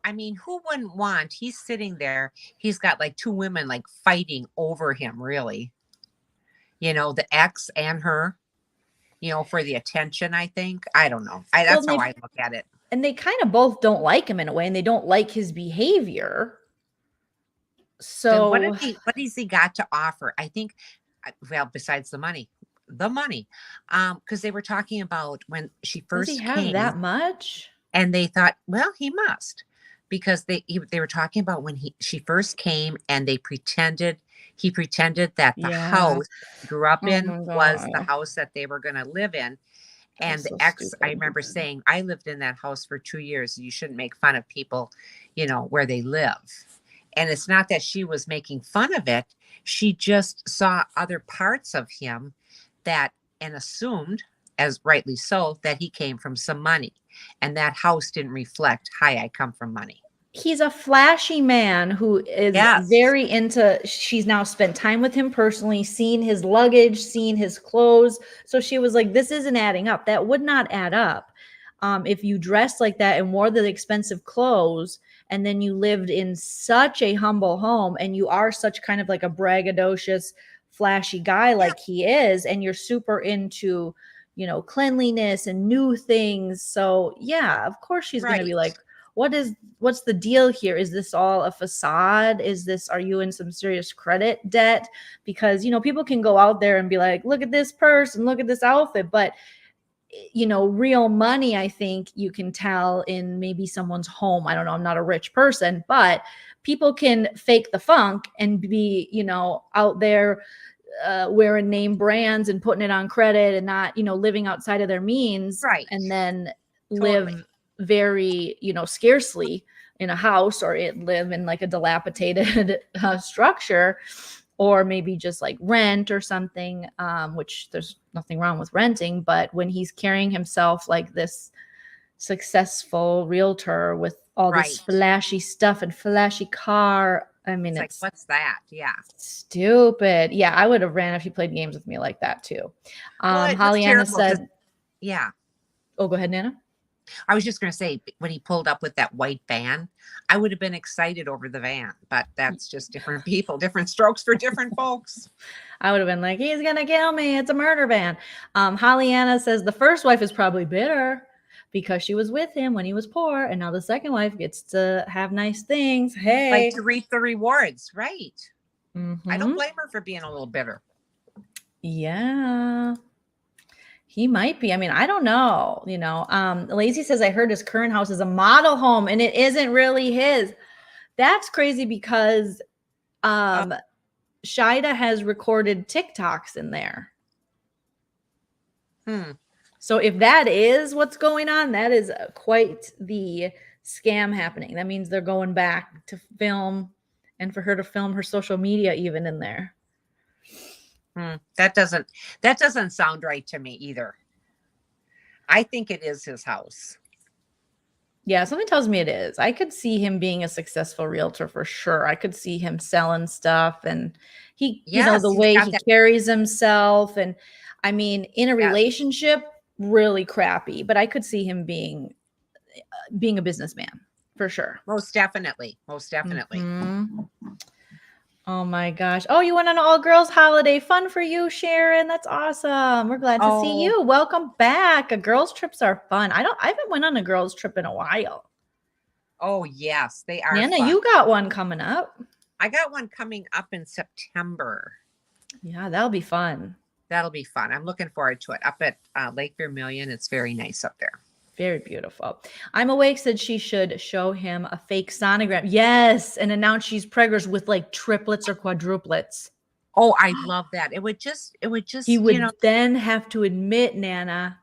[SPEAKER 2] I mean, who wouldn't want? He's sitting there. He's got like two women like fighting over him, really. The ex and her, for the attention, I think. I don't know. That's how I look at it.
[SPEAKER 1] And they kind of both don't like him in a way, and they don't like his behavior. So
[SPEAKER 2] then what has he got to offer? I think, well, besides the money, because they were talking about when she first came.
[SPEAKER 1] Does he have that much?
[SPEAKER 2] And they thought, well, he must. Because they were talking about when she first came, and he pretended that the house he grew up in was the house that they were going to live in. And the ex, I remember saying, I lived in that house for 2 years. You shouldn't make fun of people, where they live. And it's not that she was making fun of it. She just saw other parts of him that and assumed, as rightly so, that he came from some money. And that house didn't reflect, hi, I come from money.
[SPEAKER 1] He's a flashy man who is
[SPEAKER 2] Yes.
[SPEAKER 1] very into, she's now spent time with him personally, seen his luggage, seen his clothes. So she was like, this isn't adding up. That would not add up. If you dressed like that and wore the expensive clothes, and then you lived in such a humble home, and you are such kind of like a braggadocious, flashy guy like he is, and you're super into, cleanliness and new things. So yeah, of course she's going to be like, what's the deal here? Is this all a facade? Are you in some serious credit debt? Because, people can go out there and be like, look at this purse and look at this outfit. But, real money, I think you can tell in maybe someone's home. I don't know. I'm not a rich person, but people can fake the funk and be, out there wearing name brands and putting it on credit and not, living outside of their means.
[SPEAKER 2] Right.
[SPEAKER 1] And then
[SPEAKER 2] Totally.
[SPEAKER 1] live very, scarcely in a house, or live in like a dilapidated structure, or maybe just like rent or something, which there's nothing wrong with renting. But when he's carrying himself like this successful realtor with all this flashy stuff and flashy car, I mean,
[SPEAKER 2] it's like, what's that? Yeah.
[SPEAKER 1] Stupid. Yeah, I would have ran if he played games with me like that too. Holly-Anna said,
[SPEAKER 2] yeah.
[SPEAKER 1] Oh, go ahead, Nana.
[SPEAKER 2] I was just going to say, when he pulled up with that white van, I would have been excited over the van, but that's just different people, different strokes for different folks.
[SPEAKER 1] I would have been like, he's going to kill me. It's a murder van. Holly-Anna says the first wife is probably bitter because she was with him when he was poor, and now the second wife gets to have nice things. Hey,
[SPEAKER 2] like to reap the rewards, right? Mm-hmm. I don't blame her for being a little bitter.
[SPEAKER 1] Yeah. He might be. I mean, I don't know. Lazy says, I heard his current house is a model home and it isn't really his. That's crazy because Shida has recorded TikToks in there. So if that is what's going on, that is quite the scam happening. That means they're going back to film, and for her to film her social media even in there.
[SPEAKER 2] That doesn't sound right to me either. I think it is his house.
[SPEAKER 1] Yeah, something tells me it is. I could see him being a successful realtor for sure. I could see him selling stuff, and the way he carries himself. And I mean, in a relationship, really crappy, but I could see him being a businessman for sure.
[SPEAKER 2] Most definitely. Mm-hmm.
[SPEAKER 1] Oh my gosh. Oh, you went on an all-girls holiday. Fun for you, Sharon. That's awesome. We're glad to see you. Welcome back. Girls trips are fun. I haven't went on a girls trip in a while.
[SPEAKER 2] Oh, yes, they are.
[SPEAKER 1] Nana,
[SPEAKER 2] fun.
[SPEAKER 1] You got one coming up.
[SPEAKER 2] I got one coming up in September.
[SPEAKER 1] Yeah, that'll be fun.
[SPEAKER 2] I'm looking forward to it. Up at Lake Vermilion. It's very nice up there.
[SPEAKER 1] Very beautiful. I'm Awake said she should show him a fake sonogram. Yes, and announce she's preggers with like triplets or quadruplets.
[SPEAKER 2] Oh, I love that. It would just.
[SPEAKER 1] He would then have to admit, Nana,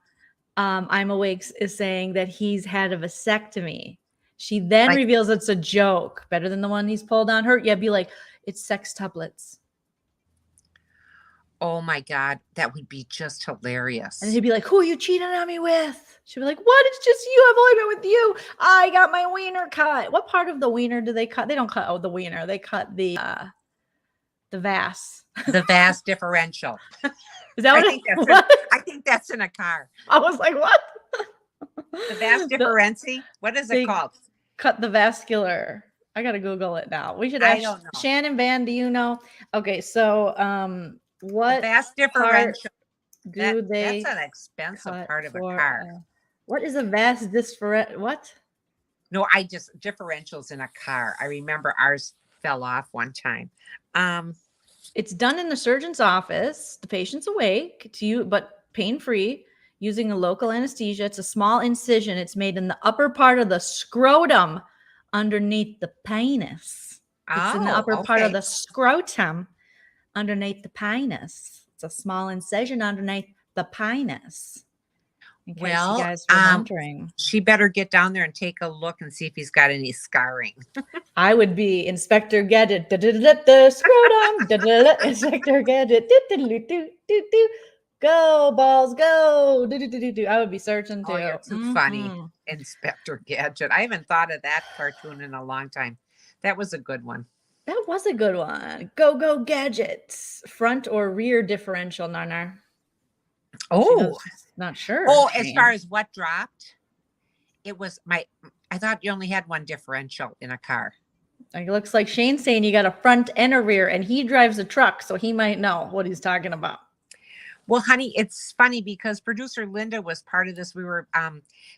[SPEAKER 1] I'm Awake is saying that he's had a vasectomy. She then reveals it's a joke, better than the one he's pulled on her. Yeah, be like, it's sextuplets.
[SPEAKER 2] Oh my God, that would be just hilarious.
[SPEAKER 1] And he'd be like, who are you cheating on me with? She'd be like, what? It's just you. I've only been with you. I got my wiener cut. What part of the wiener do they cut? They don't cut the wiener. They cut the vas.
[SPEAKER 2] The vas differential.
[SPEAKER 1] Is that
[SPEAKER 2] I think that's in a car.
[SPEAKER 1] I was like, what?
[SPEAKER 2] The vas differential? What is it called?
[SPEAKER 1] Cut the vascular. I got to Google it now. We should ask. I don't know. Shannon Van, do you know? Okay, so what
[SPEAKER 2] vas differential?
[SPEAKER 1] That's
[SPEAKER 2] an expensive part of a car.
[SPEAKER 1] What is a vas differential? What?
[SPEAKER 2] No, differentials in a car. I remember ours fell off one time.
[SPEAKER 1] It's done in the surgeon's office. The patient's awake to you, but pain-free, using a local anesthesia. It's a small incision. It's made in the upper part of the scrotum underneath the penis. It's in the upper part of the scrotum underneath the penis. It's a small incision underneath the penis. in case you
[SPEAKER 2] Well,
[SPEAKER 1] guys were wondering.
[SPEAKER 2] she better get down there and take a look and see if he's got any scarring.
[SPEAKER 1] I would be Inspector Gadget. Scrotum. Inspector Gadget. Go, balls, go. I would be searching too.
[SPEAKER 2] Oh, you're too funny, Inspector Gadget. I haven't thought of that cartoon in a long time. That was a good one.
[SPEAKER 1] That was a good one. Go, go, gadgets. Front or rear differential, Narnar?
[SPEAKER 2] Oh,
[SPEAKER 1] not sure.
[SPEAKER 2] Oh, as far as what dropped, it was I thought you only had one differential in a car.
[SPEAKER 1] It looks like Shane's saying you got a front and a rear, and he drives a truck, so he might know what he's talking about.
[SPEAKER 2] Well, honey, it's funny because producer Linda was part of this. We were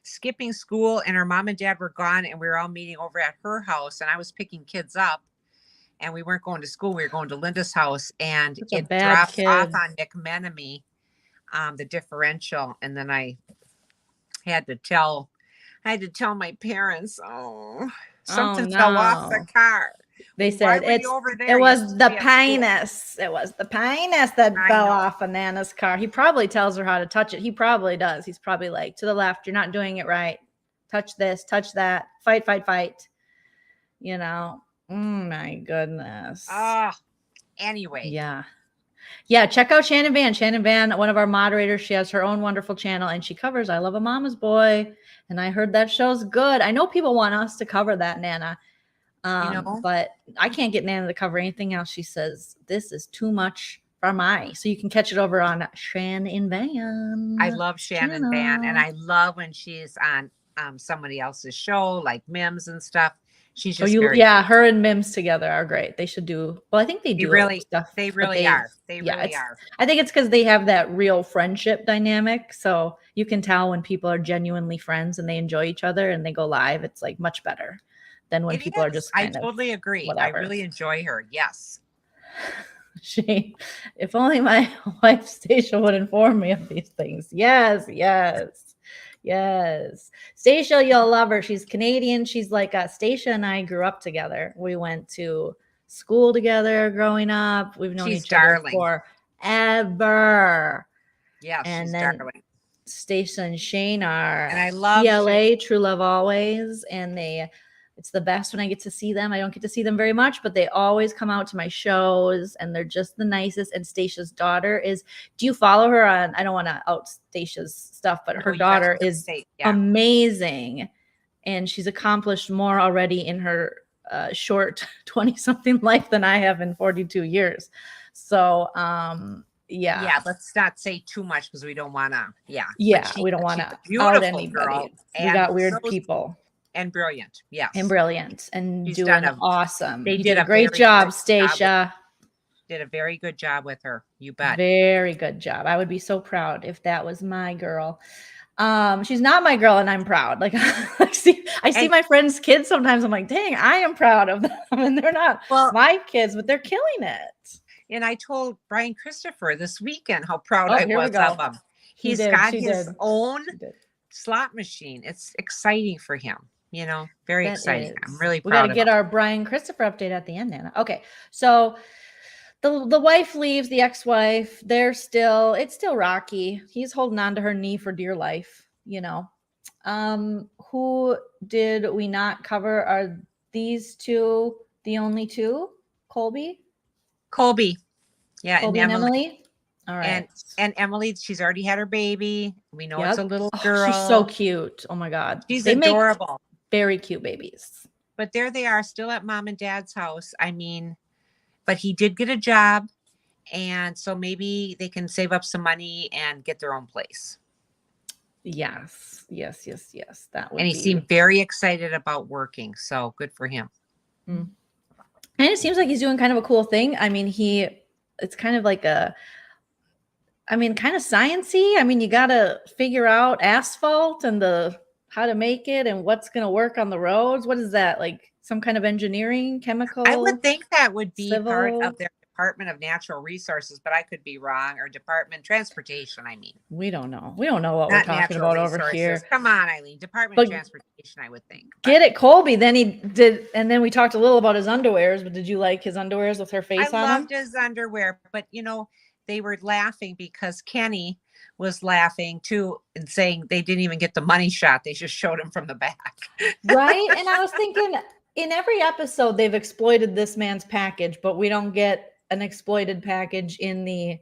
[SPEAKER 2] skipping school, and her mom and dad were gone, and we were all meeting over at her house, and I was picking kids up, and we weren't going to school. We were going to Linda's house, and it dropped off on Nick Menemy, the differential, and then I had to tell my parents, something fell off the car.
[SPEAKER 1] They said it was the pinus. It was the pinus that fell off of Nana's car. He probably tells her how to touch it. He probably does. He's probably like, to the left, you're not doing it right. Touch this, touch that. Fight, fight, fight. You know. My goodness.
[SPEAKER 2] Anyway.
[SPEAKER 1] Yeah, check out Shannon Van. Shannon Van, one of our moderators, she has her own wonderful channel, and she covers I Love a Mama's Boy. And I heard that show's good. I know people want us to cover that, Nana. But I can't get Nana to cover anything else. She says, this is too much for my. So you can catch it over on Shannon Van.
[SPEAKER 2] I love Shannon Van, and I love when she's on somebody else's show, like Mims and stuff. She's just
[SPEAKER 1] her and Mims together are great. They should do I think they do stuff.
[SPEAKER 2] They really are. They really are.
[SPEAKER 1] I think it's because they have that real friendship dynamic. So you can tell when people are genuinely friends and they enjoy each other and they go live. It's like much better than when people are just
[SPEAKER 2] I totally agree.
[SPEAKER 1] Whatever.
[SPEAKER 2] I really enjoy her. Yes.
[SPEAKER 1] Shane, if only my wife Stacia would inform me of these things. Yes. Stacia, you'll love her. She's Canadian. She's like Stacia and I grew up together. We went to school together growing up. We've known each other forever.
[SPEAKER 2] Yeah,
[SPEAKER 1] and
[SPEAKER 2] she's
[SPEAKER 1] then
[SPEAKER 2] darling.
[SPEAKER 1] Stacia and Shane are,
[SPEAKER 2] and I love
[SPEAKER 1] PLA, True Love Always, and it's the best when I get to see them. I don't get to see them very much, but they always come out to my shows and they're just the nicest. And Stacia's daughter do you follow her on, I don't want to out Stacia's stuff, but her daughter is amazing. And she's accomplished more already in her short 20 something life than I have in 42 years. So,
[SPEAKER 2] yeah, let's not say too much because we don't want to,
[SPEAKER 1] we don't want to out anybody. We got weird people.
[SPEAKER 2] And brilliant, yes.
[SPEAKER 1] And brilliant. And
[SPEAKER 2] She's
[SPEAKER 1] doing awesome.
[SPEAKER 2] They
[SPEAKER 1] did a great job, Stacia.
[SPEAKER 2] Did a very good job with her. You bet.
[SPEAKER 1] Very good job. I would be so proud if that was my girl. She's not my girl, and I'm proud. Like I see my friends' kids sometimes. I'm like, dang, I am proud of them. And they're not my kids, but they're killing it.
[SPEAKER 2] And I told Brian Christopher this weekend how proud I was of him. He's got his own slot machine. It's exciting for him. Very exciting. I'm really proud.
[SPEAKER 1] We got to get our Brian Christopher update at the end, Nana. Okay, so the wife leaves, the ex-wife. It's still rocky. He's holding on to her knee for dear life. Who did we not cover? Are these two the only two? Colby, yeah,
[SPEAKER 2] Colby
[SPEAKER 1] and Emily. All right,
[SPEAKER 2] and Emily, she's already had her baby. We know it's a little girl.
[SPEAKER 1] She's so cute. Oh my God,
[SPEAKER 2] she's adorable.
[SPEAKER 1] Very cute babies.
[SPEAKER 2] But there they are, still at mom and dad's house. I mean, but he did get a job, and so maybe they can save up some money and get their own place.
[SPEAKER 1] Yes. That would.
[SPEAKER 2] And he seemed very excited about working, so good for him.
[SPEAKER 1] And it seems like he's doing kind of a cool thing. I mean, it's kind of like kind of sciencey. I mean, you got to figure out asphalt and how to make it and what's going to work on the roads. What is that? Like some kind of engineering, chemical?
[SPEAKER 2] I would think that would be part of their Department of Natural Resources, but I could be wrong. Or Department Transportation, I mean.
[SPEAKER 1] We don't know. We don't know what we're talking about over here.
[SPEAKER 2] Come on, Eileen. Department of Transportation, I would think.
[SPEAKER 1] Get it, Colby. Then he did, and then we talked a little about his underwears, but did you like his underwears with her face on them?
[SPEAKER 2] I loved his underwear, but they were laughing because Kenny was laughing too and saying they didn't even get the money shot. They just showed him from the back.
[SPEAKER 1] Right? And I was thinking in every episode they've exploited this man's package, but we don't get an exploited package in the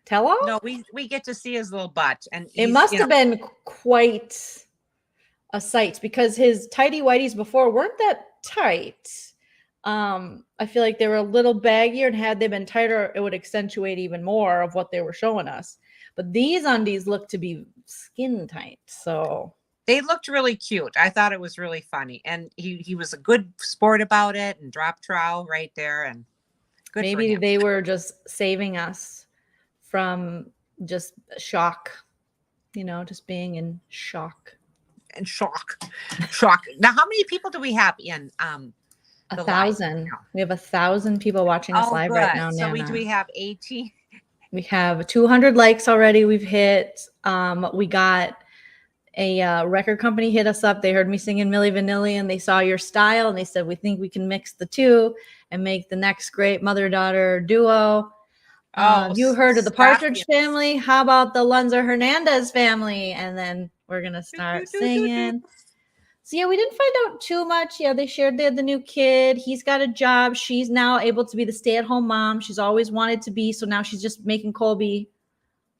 [SPEAKER 1] tell-all.
[SPEAKER 2] No, we get to see his little butt, and
[SPEAKER 1] It must have been quite a sight because his tighty whities before weren't that tight. I feel like they were a little baggier, and had they been tighter, it would accentuate even more of what they were showing us. But these undies look to be skin tight, so
[SPEAKER 2] they looked really cute. I thought it was really funny, and he was a good sport about it, and dropped trowel right there, and good.
[SPEAKER 1] Maybe they were just saving us from just shock, just being in shock.
[SPEAKER 2] And shock. Now, how many people do we have in
[SPEAKER 1] 1,000? We have 1,000 people watching us live right now.
[SPEAKER 2] So we have 18.
[SPEAKER 1] We have 200 likes already. We've hit. We got a record company hit us up. They heard me singing Milli Vanilli, and they saw your style, and they said we think we can mix the two and make the next great mother-daughter duo. You heard of the Partridge Family? How about the Lunzer Hernandez family? And then we're gonna start singing. So yeah, we didn't find out too much. Yeah, they shared they had the new kid. He's got a job. She's now able to be the stay-at-home mom. She's always wanted to be. So now she's just making Colby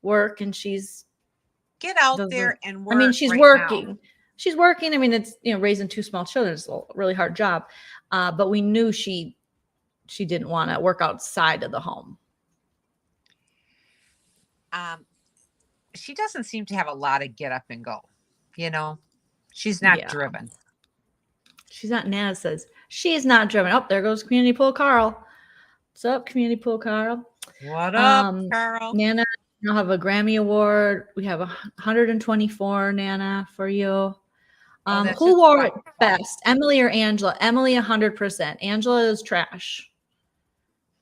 [SPEAKER 1] work, and she's
[SPEAKER 2] get out there and work.
[SPEAKER 1] I mean, she's working. Now. She's working. I mean, it's raising two small children is a really hard job. But we knew she didn't want to work outside of the home.
[SPEAKER 2] She doesn't seem to have a lot of get up and go. She's not driven.
[SPEAKER 1] She's not. Nana says she's not driven. Oh, there goes Community Pool Carl. What's up, Community Pool Carl?
[SPEAKER 2] What up, Carl?
[SPEAKER 1] Nana, you'll have a Grammy Award. We have 124, Nana, for you. Who wore it best, Emily or Angela? Emily, 100%. Angela is trash.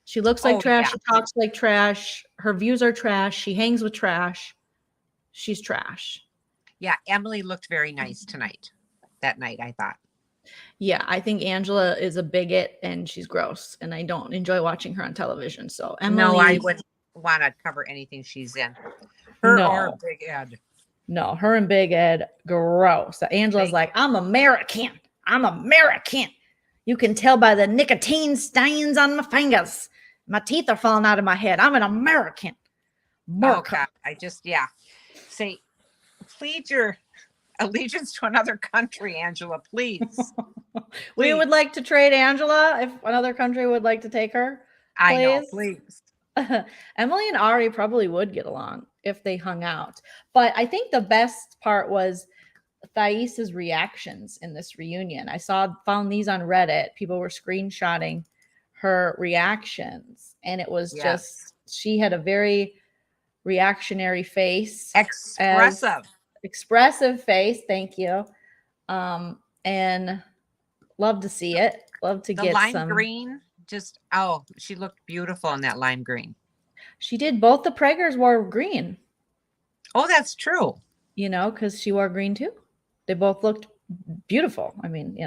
[SPEAKER 1] She looks like trash. Yeah. She talks like trash. Her views are trash. She hangs with trash. She's trash.
[SPEAKER 2] Yeah, Emily looked very nice that night, I thought.
[SPEAKER 1] Yeah, I think Angela is a bigot and she's gross, and I don't enjoy watching her on television. So Emily,
[SPEAKER 2] no, I wouldn't want to cover anything she's in. Her or Big Ed.
[SPEAKER 1] No, her and Big Ed, gross. Angela's like, I'm American. You can tell by the nicotine stains on my fingers. My teeth are falling out of my head. I'm an American.
[SPEAKER 2] Okay. Say, plead your allegiance to another country, Angela, please.
[SPEAKER 1] We would like to trade Angela if another country would like to take her. Please.
[SPEAKER 2] I know, please.
[SPEAKER 1] Emily and Ari probably would get along if they hung out. But I think the best part was Thais's reactions in this reunion. I found these on Reddit. People were screenshotting her reactions, and it was just, she had a very reactionary face. Expressive face. Thank you. And love to see it. Love to get some. The
[SPEAKER 2] lime green. She looked beautiful in that lime green.
[SPEAKER 1] She did. Both the Preggers wore green.
[SPEAKER 2] Oh, that's true.
[SPEAKER 1] Because she wore green too. They both looked beautiful. I mean,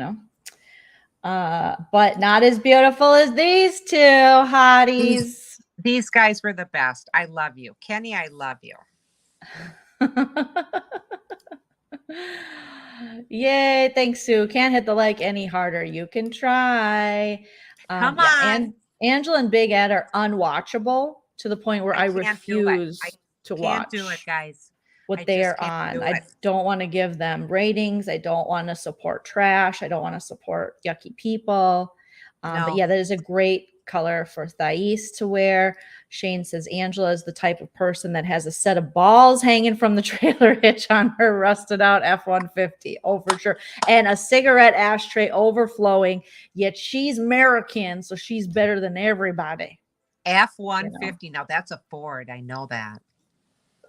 [SPEAKER 1] but not as beautiful as these two hotties.
[SPEAKER 2] These guys were the best. I love you. Kenny, I love you.
[SPEAKER 1] Yay. Thanks, Sue. Can't hit the like any harder. You can try.
[SPEAKER 2] Come on.
[SPEAKER 1] And Angela and Big Ed are unwatchable to the point where I refuse to watch.
[SPEAKER 2] Can't do it, guys.
[SPEAKER 1] What they are on. I don't want to give them ratings. I don't want to support trash. I don't want to support yucky people.
[SPEAKER 2] No.
[SPEAKER 1] But yeah, that is a great color for Thais to wear. Shane says Angela is the type of person that has a set of balls hanging from the trailer hitch on her rusted out F-150. Oh, for sure. And a cigarette ashtray overflowing, yet she's American, so she's better than everybody.
[SPEAKER 2] F-150. Now that's a Ford. I know that.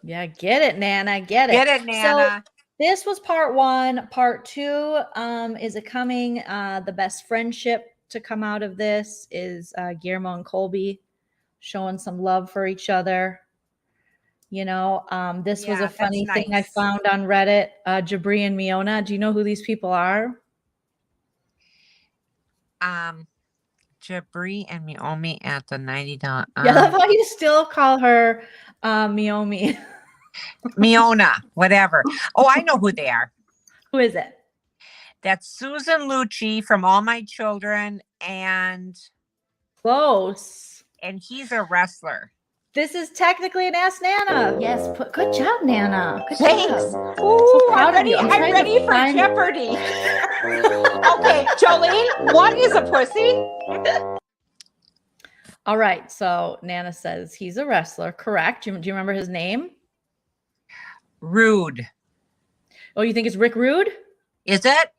[SPEAKER 1] Yeah, get it, Nana. Get it.
[SPEAKER 2] Get it, Nana.
[SPEAKER 1] So this was part one. Part two is it coming. The best friendship to come out of this is Guillermo and Colby showing some love for each other. This was a funny thing I found on Reddit. Jabri and Miona. Do you know who these people are?
[SPEAKER 2] Jabri and Miomi at the $90.
[SPEAKER 1] Yeah, I love how you still call her Miomi.
[SPEAKER 2] Miona, whatever. Oh, I know who they are.
[SPEAKER 1] Who is it?
[SPEAKER 2] That's Susan Lucci from All My Children, and
[SPEAKER 1] Close.
[SPEAKER 2] he's a wrestler.
[SPEAKER 1] This is technically an Ask Nana. Yes, good job, Nana. Good
[SPEAKER 2] Thanks.
[SPEAKER 1] job.
[SPEAKER 2] Ooh,
[SPEAKER 1] proud
[SPEAKER 2] I'm
[SPEAKER 1] of you.
[SPEAKER 2] ready.
[SPEAKER 1] I'm
[SPEAKER 2] I'm
[SPEAKER 1] trying to
[SPEAKER 2] ready for
[SPEAKER 1] find-
[SPEAKER 2] Jeopardy. Okay, Jolene, what is a pussy?
[SPEAKER 1] All right. So Nana says he's a wrestler. Correct. Do you remember his name?
[SPEAKER 2] Rude.
[SPEAKER 1] Oh, you think it's Rick Rude?
[SPEAKER 2] Is it?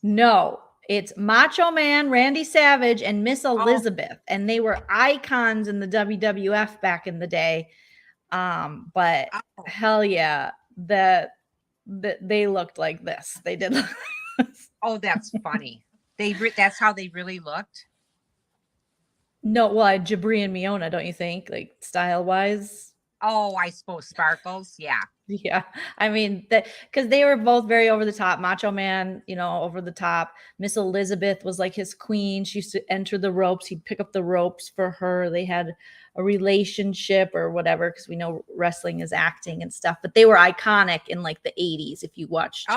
[SPEAKER 1] No, it's Macho Man, Randy Savage, and Miss Elizabeth. And they were icons in the WWF back in the day. But hell yeah, they looked like this. They did look like this.
[SPEAKER 2] Oh, that's funny. That's how they really looked.
[SPEAKER 1] No, well, Jabri and Miona, don't you think? Like style wise.
[SPEAKER 2] Oh, I suppose Sparkles. Yeah.
[SPEAKER 1] Yeah. I mean that because they were both very over the top. Macho Man, over the top. Miss Elizabeth was like his queen. She used to enter the ropes. He'd pick up the ropes for her. They had a relationship or whatever, because we know wrestling is acting and stuff, but they were iconic in like the 80s. If you watched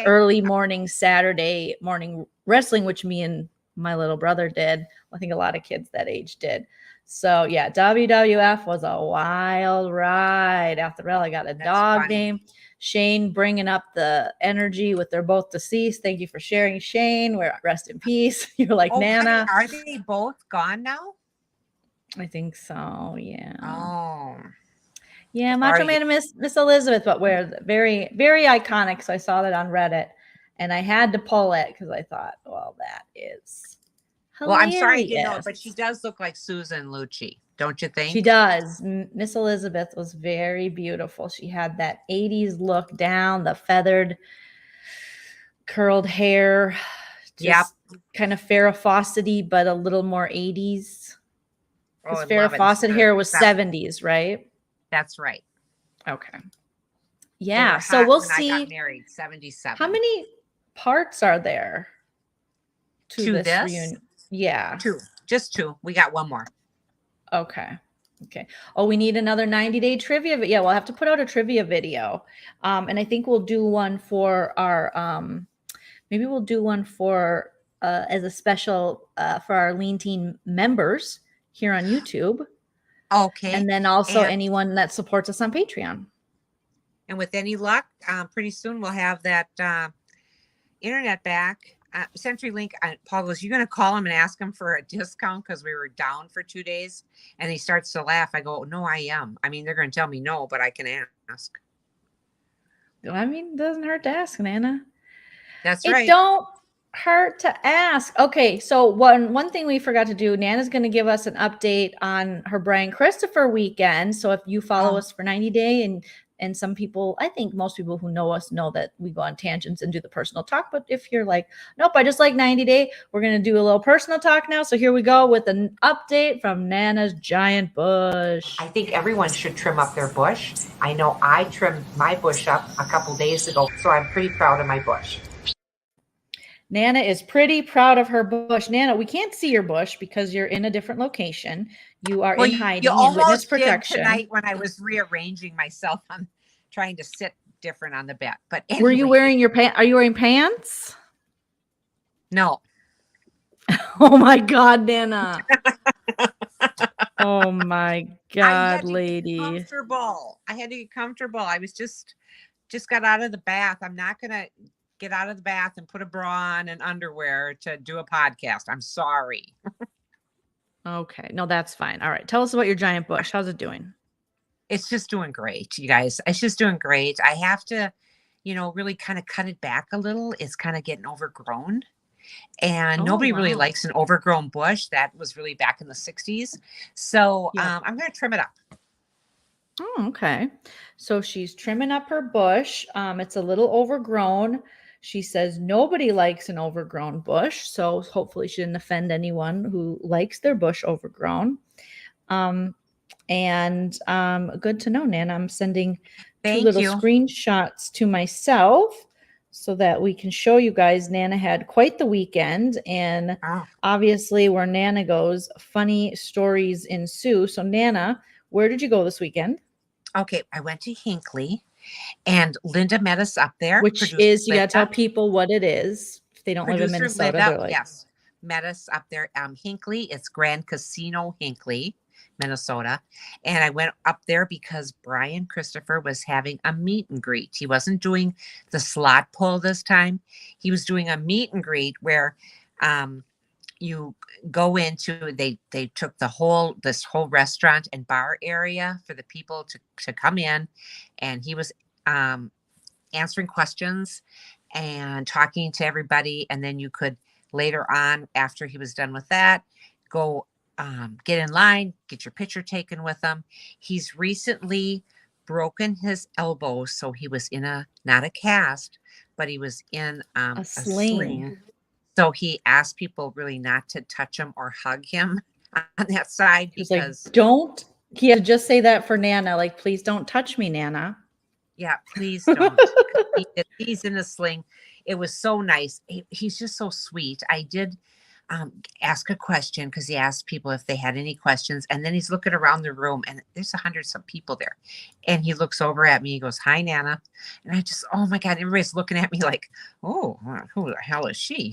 [SPEAKER 1] early morning Saturday morning wrestling, which me and my little brother did. I think a lot of kids that age did. So yeah, WWF was a wild ride. After all, I got a dog name. Shane bringing up the energy with they're both deceased. Thank you for sharing, Shane. We're rest in peace. You're like Nana.
[SPEAKER 2] Are they both gone now?
[SPEAKER 1] I think so. Yeah.
[SPEAKER 2] Oh.
[SPEAKER 1] Yeah, Macho Man and Miss Elizabeth, but we're very, very iconic. So I saw that on Reddit, and I had to pull it because I thought, well, that is hilarious.
[SPEAKER 2] Well, I'm sorry I didn't know it, but she does look like Susan Lucci, don't you think?
[SPEAKER 1] She does. Miss Elizabeth was very beautiful. She had that 80s look down, the feathered, curled hair, just kind of Farrah Fawcett-y, but a little more 80s. Because Farrah Fawcett hair was 70s, right?
[SPEAKER 2] That's right.
[SPEAKER 1] Okay. Yeah. So we'll see.
[SPEAKER 2] I got married, 77.
[SPEAKER 1] How many parts are there to this reunion? Yeah.
[SPEAKER 2] Two. Just two. We got one more.
[SPEAKER 1] Okay. Oh, we need another 90-day trivia. Yeah, we'll have to put out a trivia video. And I think we'll do one for our maybe we'll do one for as a special for our LEEN Team members here on YouTube.
[SPEAKER 2] Okay.
[SPEAKER 1] And then also anyone that supports us on Patreon.
[SPEAKER 2] And with any luck, pretty soon we'll have that internet back. CenturyLink, Paul goes, you're going to call him and ask him for a discount because we were down for 2 days? And he starts to laugh. I go, no, I am. I mean, they're going to tell me no, but I can ask.
[SPEAKER 1] I mean, it doesn't hurt to ask, Nana.
[SPEAKER 2] That's right.
[SPEAKER 1] It don't hurt to ask. Okay, so one thing we forgot to do, Nana's going to give us an update on her Brian Christopher weekend. So if you follow us for 90 Day, and some people, I think most people who know us know that we go on tangents and do the personal talk. But if you're like, nope, I just like 90 Day, we're going to do a little personal talk now. So here we go with an update from Nana's giant bush.
[SPEAKER 2] I think everyone should trim up their bush. I know I trimmed my bush up a couple days ago, so I'm pretty proud of my bush.
[SPEAKER 1] Nana is pretty proud of her bush. Nana, we can't see your bush because you're in a different location. You are in hiding in witness protection.
[SPEAKER 2] Tonight when I was rearranging myself, I'm trying to sit different on the bed. But anyway.
[SPEAKER 1] Were you wearing your pants? Are you wearing pants?
[SPEAKER 2] No.
[SPEAKER 1] Oh my God, Nana. Oh my God, lady.
[SPEAKER 2] I had to get comfortable. I was just got out of the bath. I'm not gonna get out of the bath and put a bra on and underwear to do a podcast. I'm sorry.
[SPEAKER 1] Okay. No, that's fine. All right. Tell us about your giant bush. How's it doing?
[SPEAKER 2] It's just doing great, you guys. It's just doing great. I have to, really kind of cut it back a little. It's kind of getting overgrown. And nobody really likes an overgrown bush. That was really back in the 60s. So I'm going to trim it up.
[SPEAKER 1] Oh, okay. So she's trimming up her bush. It's a little overgrown. She says nobody likes an overgrown bush. So hopefully she didn't offend anyone who likes their bush overgrown. And good to know, Nana. I'm sending two little screenshots to myself so that we can show you guys. Nana had quite the weekend, and
[SPEAKER 2] Oh,
[SPEAKER 1] obviously where Nana goes, funny stories ensue. So Nana, where did you go this weekend?
[SPEAKER 2] okay. I went to Hinckley, and Linda met us up there.
[SPEAKER 1] Which
[SPEAKER 2] Producer
[SPEAKER 1] is, you got to tell
[SPEAKER 2] Linda,
[SPEAKER 1] people what it is. If they don't live in
[SPEAKER 2] producer
[SPEAKER 1] Minnesota,
[SPEAKER 2] Linda,
[SPEAKER 1] they're like,
[SPEAKER 2] yes, met us up there. Hinckley, it's Grand Casino Hinckley, Minnesota. And I went up there because Brian Christopher was having a meet and greet. He wasn't doing the slot pull this time. He was doing a meet and greet where you go into, they took this whole restaurant and bar area for the people to come in, and he was answering questions and talking to everybody. And then you could later on, after he was done with that, go get in line, get your picture taken with him. He's recently broken his elbow, so he was in not a cast, but he was in
[SPEAKER 1] a sling.
[SPEAKER 2] So he asked people really not to touch him or hug him on that side
[SPEAKER 1] He was like,
[SPEAKER 2] because
[SPEAKER 1] don't. He had to just say that for Nana, like, please don't touch me, Nana.
[SPEAKER 2] yeah, please don't. He's in a sling. It was so nice. He's just so sweet. I did ask a question because he asked people if they had any questions, and then he's looking around the room, and there's 100 some people there, and he looks over at me. He goes, "Hi, Nana," and I just, oh my God, everybody's looking at me like, "Oh, who the hell is she?"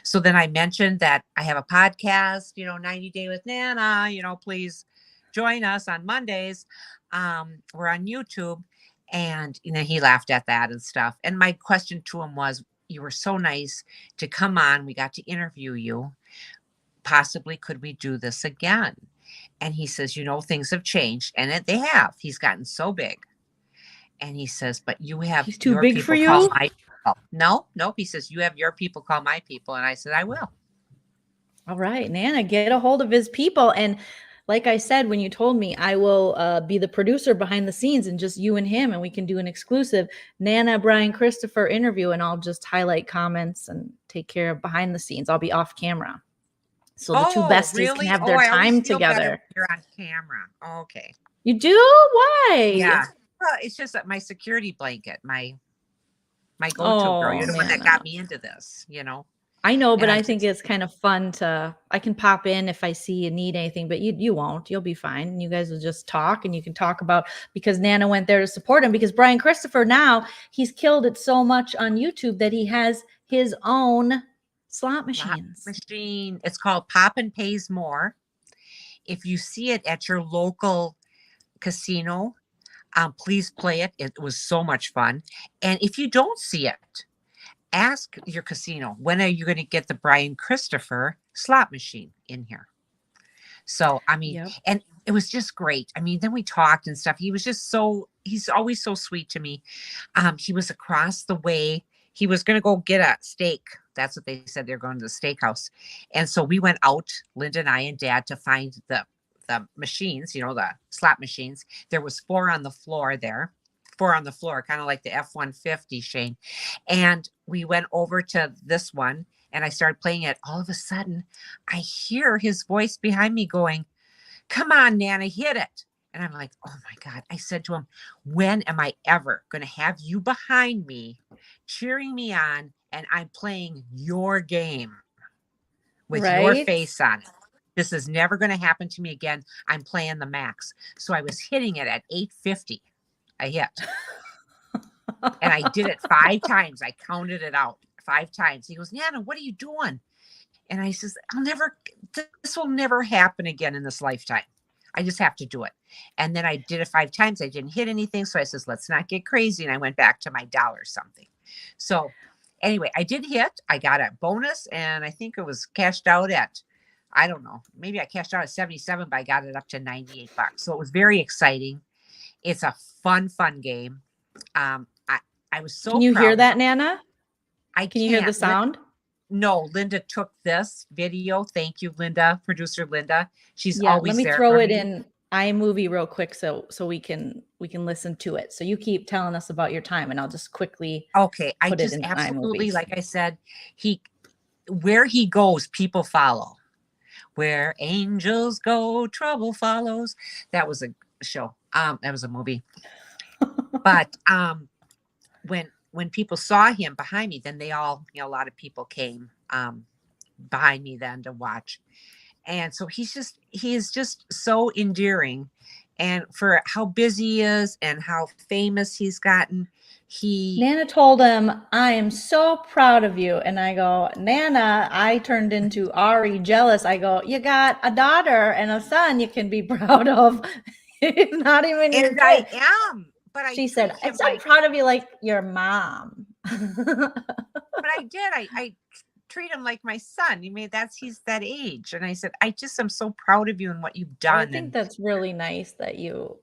[SPEAKER 2] So then I mentioned that I have a podcast, 90 Day with Nana. Please join us on Mondays. We're on YouTube. And he laughed at that and stuff. And my question to him was, you were so nice to come on. We got to interview you. Possibly could we do this again? And he says, things have changed. And they have. He's gotten so big. And he says, but you have
[SPEAKER 1] He's too
[SPEAKER 2] your
[SPEAKER 1] big for
[SPEAKER 2] people call
[SPEAKER 1] you?
[SPEAKER 2] my people. No, nope. He says, you have your people call my people. And I said, I will.
[SPEAKER 1] All right, Nana, get a hold of his people. And like I said, when you told me, I will be the producer behind the scenes and just you and him, and we can do an exclusive Nana Brian Christopher interview, and I'll just highlight comments and take care of behind the scenes. I'll be off camera. So the two besties
[SPEAKER 2] really?
[SPEAKER 1] can have
[SPEAKER 2] Oh,
[SPEAKER 1] their
[SPEAKER 2] I always
[SPEAKER 1] time
[SPEAKER 2] feel better
[SPEAKER 1] together.
[SPEAKER 2] when you're on camera. Okay.
[SPEAKER 1] You do? Why?
[SPEAKER 2] Yeah. Well, it's just that my security blanket, my go-to girl.
[SPEAKER 1] Oh,
[SPEAKER 2] You're the one that
[SPEAKER 1] Nana.
[SPEAKER 2] got me into this,
[SPEAKER 1] I know, but
[SPEAKER 2] And
[SPEAKER 1] I think it's kind of fun I can pop in if I see you need anything, but you won't. You'll be fine. You guys will just talk, and you can talk about, because Nana went there to support him, because Brian Christopher, now he's killed it so much on YouTube that he has his own slot machines.
[SPEAKER 2] machine. It's called Pop and Pays More. If you see it at your local casino, please play it. It was so much fun. And if you don't see it, ask your casino, when are you going to get the Brian Christopher slot machine in here? So,
[SPEAKER 1] Yep.
[SPEAKER 2] and it was just great. Then we talked and stuff. He was just he's always so sweet to me. He was across the way. He was going to go get a steak. That's what they said. They're going to the steakhouse. And so we went out, Linda and I and Dad, to find the machines, the slot machines. There was 4 on the floor there. 4 on the floor, kind of like the F-150, Shane. And we went over to this one, and I started playing it. All of a sudden, I hear his voice behind me going, "Come on, Nana, hit it." And I'm like, oh my God. I said to him, when am I ever going to have you behind me cheering me on, and I'm playing your game with your
[SPEAKER 1] Right?
[SPEAKER 2] face on it? This is never going to happen to me again. I'm playing the max. So I was hitting it at 850. I hit. And I did it 5 times. I counted it out 5 times. He goes, "Nana, what are you doing?" And I says, this will never happen again in this lifetime. I just have to do it. And then I did it 5 times. I didn't hit anything. So I says, let's not get crazy. And I went back to my dollar something. So anyway, I did hit. I got a bonus, and I think it was cashed out at, I don't know, maybe I cashed out at 77, but I got it up to $98. So it was very exciting. It's a fun game. I was so
[SPEAKER 1] Can you
[SPEAKER 2] proud
[SPEAKER 1] hear
[SPEAKER 2] of
[SPEAKER 1] that,
[SPEAKER 2] him.
[SPEAKER 1] Nana? Can you hear the
[SPEAKER 2] can't.
[SPEAKER 1] sound?
[SPEAKER 2] No, Linda took this video. Thank you, Linda, producer Linda. She's
[SPEAKER 1] Yeah,
[SPEAKER 2] always
[SPEAKER 1] let me
[SPEAKER 2] there
[SPEAKER 1] throw
[SPEAKER 2] for
[SPEAKER 1] it
[SPEAKER 2] me.
[SPEAKER 1] in iMovie real quick so we can listen to it. So you keep telling us about your time, and I'll just quickly
[SPEAKER 2] Okay, I
[SPEAKER 1] put it
[SPEAKER 2] just
[SPEAKER 1] in
[SPEAKER 2] absolutely,
[SPEAKER 1] iMovie.
[SPEAKER 2] like I said, where he goes, people follow. Where angels go, trouble follows. That was a show. That was a movie. But when when people saw him behind me, then they all, a lot of people came behind me then to watch. And so he is just so endearing. And for how busy he is and how famous he's gotten,
[SPEAKER 1] Nana told him, I am so proud of you. And I go, Nana, I turned into Ari jealous. I go, you got a daughter and a son you can be proud of. Not even your
[SPEAKER 2] and
[SPEAKER 1] kid.
[SPEAKER 2] I am, but I
[SPEAKER 1] She
[SPEAKER 2] treat
[SPEAKER 1] said,
[SPEAKER 2] him
[SPEAKER 1] I'm
[SPEAKER 2] like,
[SPEAKER 1] proud of you like your mom.
[SPEAKER 2] but I did. I treat him like my son. He's that age. And I said, I just am so proud of you and what you've done.
[SPEAKER 1] I think that's really nice that you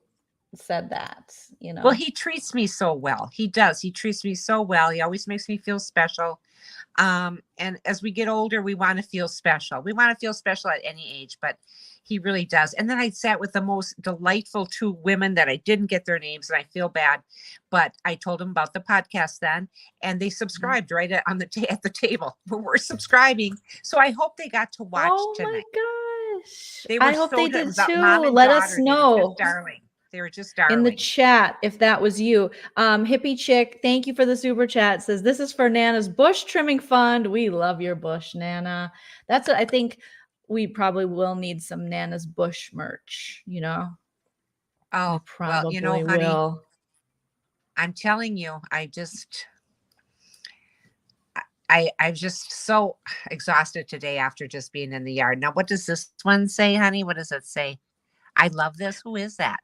[SPEAKER 1] said that,
[SPEAKER 2] Well, he treats me so well. He does. He treats me so well. He always makes me feel special. And as we get older, we want to feel special. We want to feel special at any age, but he really does. And then I sat with the most delightful two women that I didn't get their names, and I feel bad, but I told them about the podcast then, and they subscribed right at the table. We're subscribing, so I hope they got to watch tonight.
[SPEAKER 1] Oh my gosh!
[SPEAKER 2] They were
[SPEAKER 1] I hope they did too.
[SPEAKER 2] Mom and
[SPEAKER 1] Let
[SPEAKER 2] daughter,
[SPEAKER 1] us know.
[SPEAKER 2] They were just darling.
[SPEAKER 1] In the chat, if that was you. Hippie Chick, thank you for the super chat. Says, this is for Nana's bush trimming fund. We love your bush, Nana. That's what I think we probably will need, some Nana's bush merch,
[SPEAKER 2] Oh,
[SPEAKER 1] probably
[SPEAKER 2] honey,
[SPEAKER 1] will.
[SPEAKER 2] I'm telling you, I'm just so exhausted today after just being in the yard. Now, what does this one say, honey? What does it say? I love this. Who is that?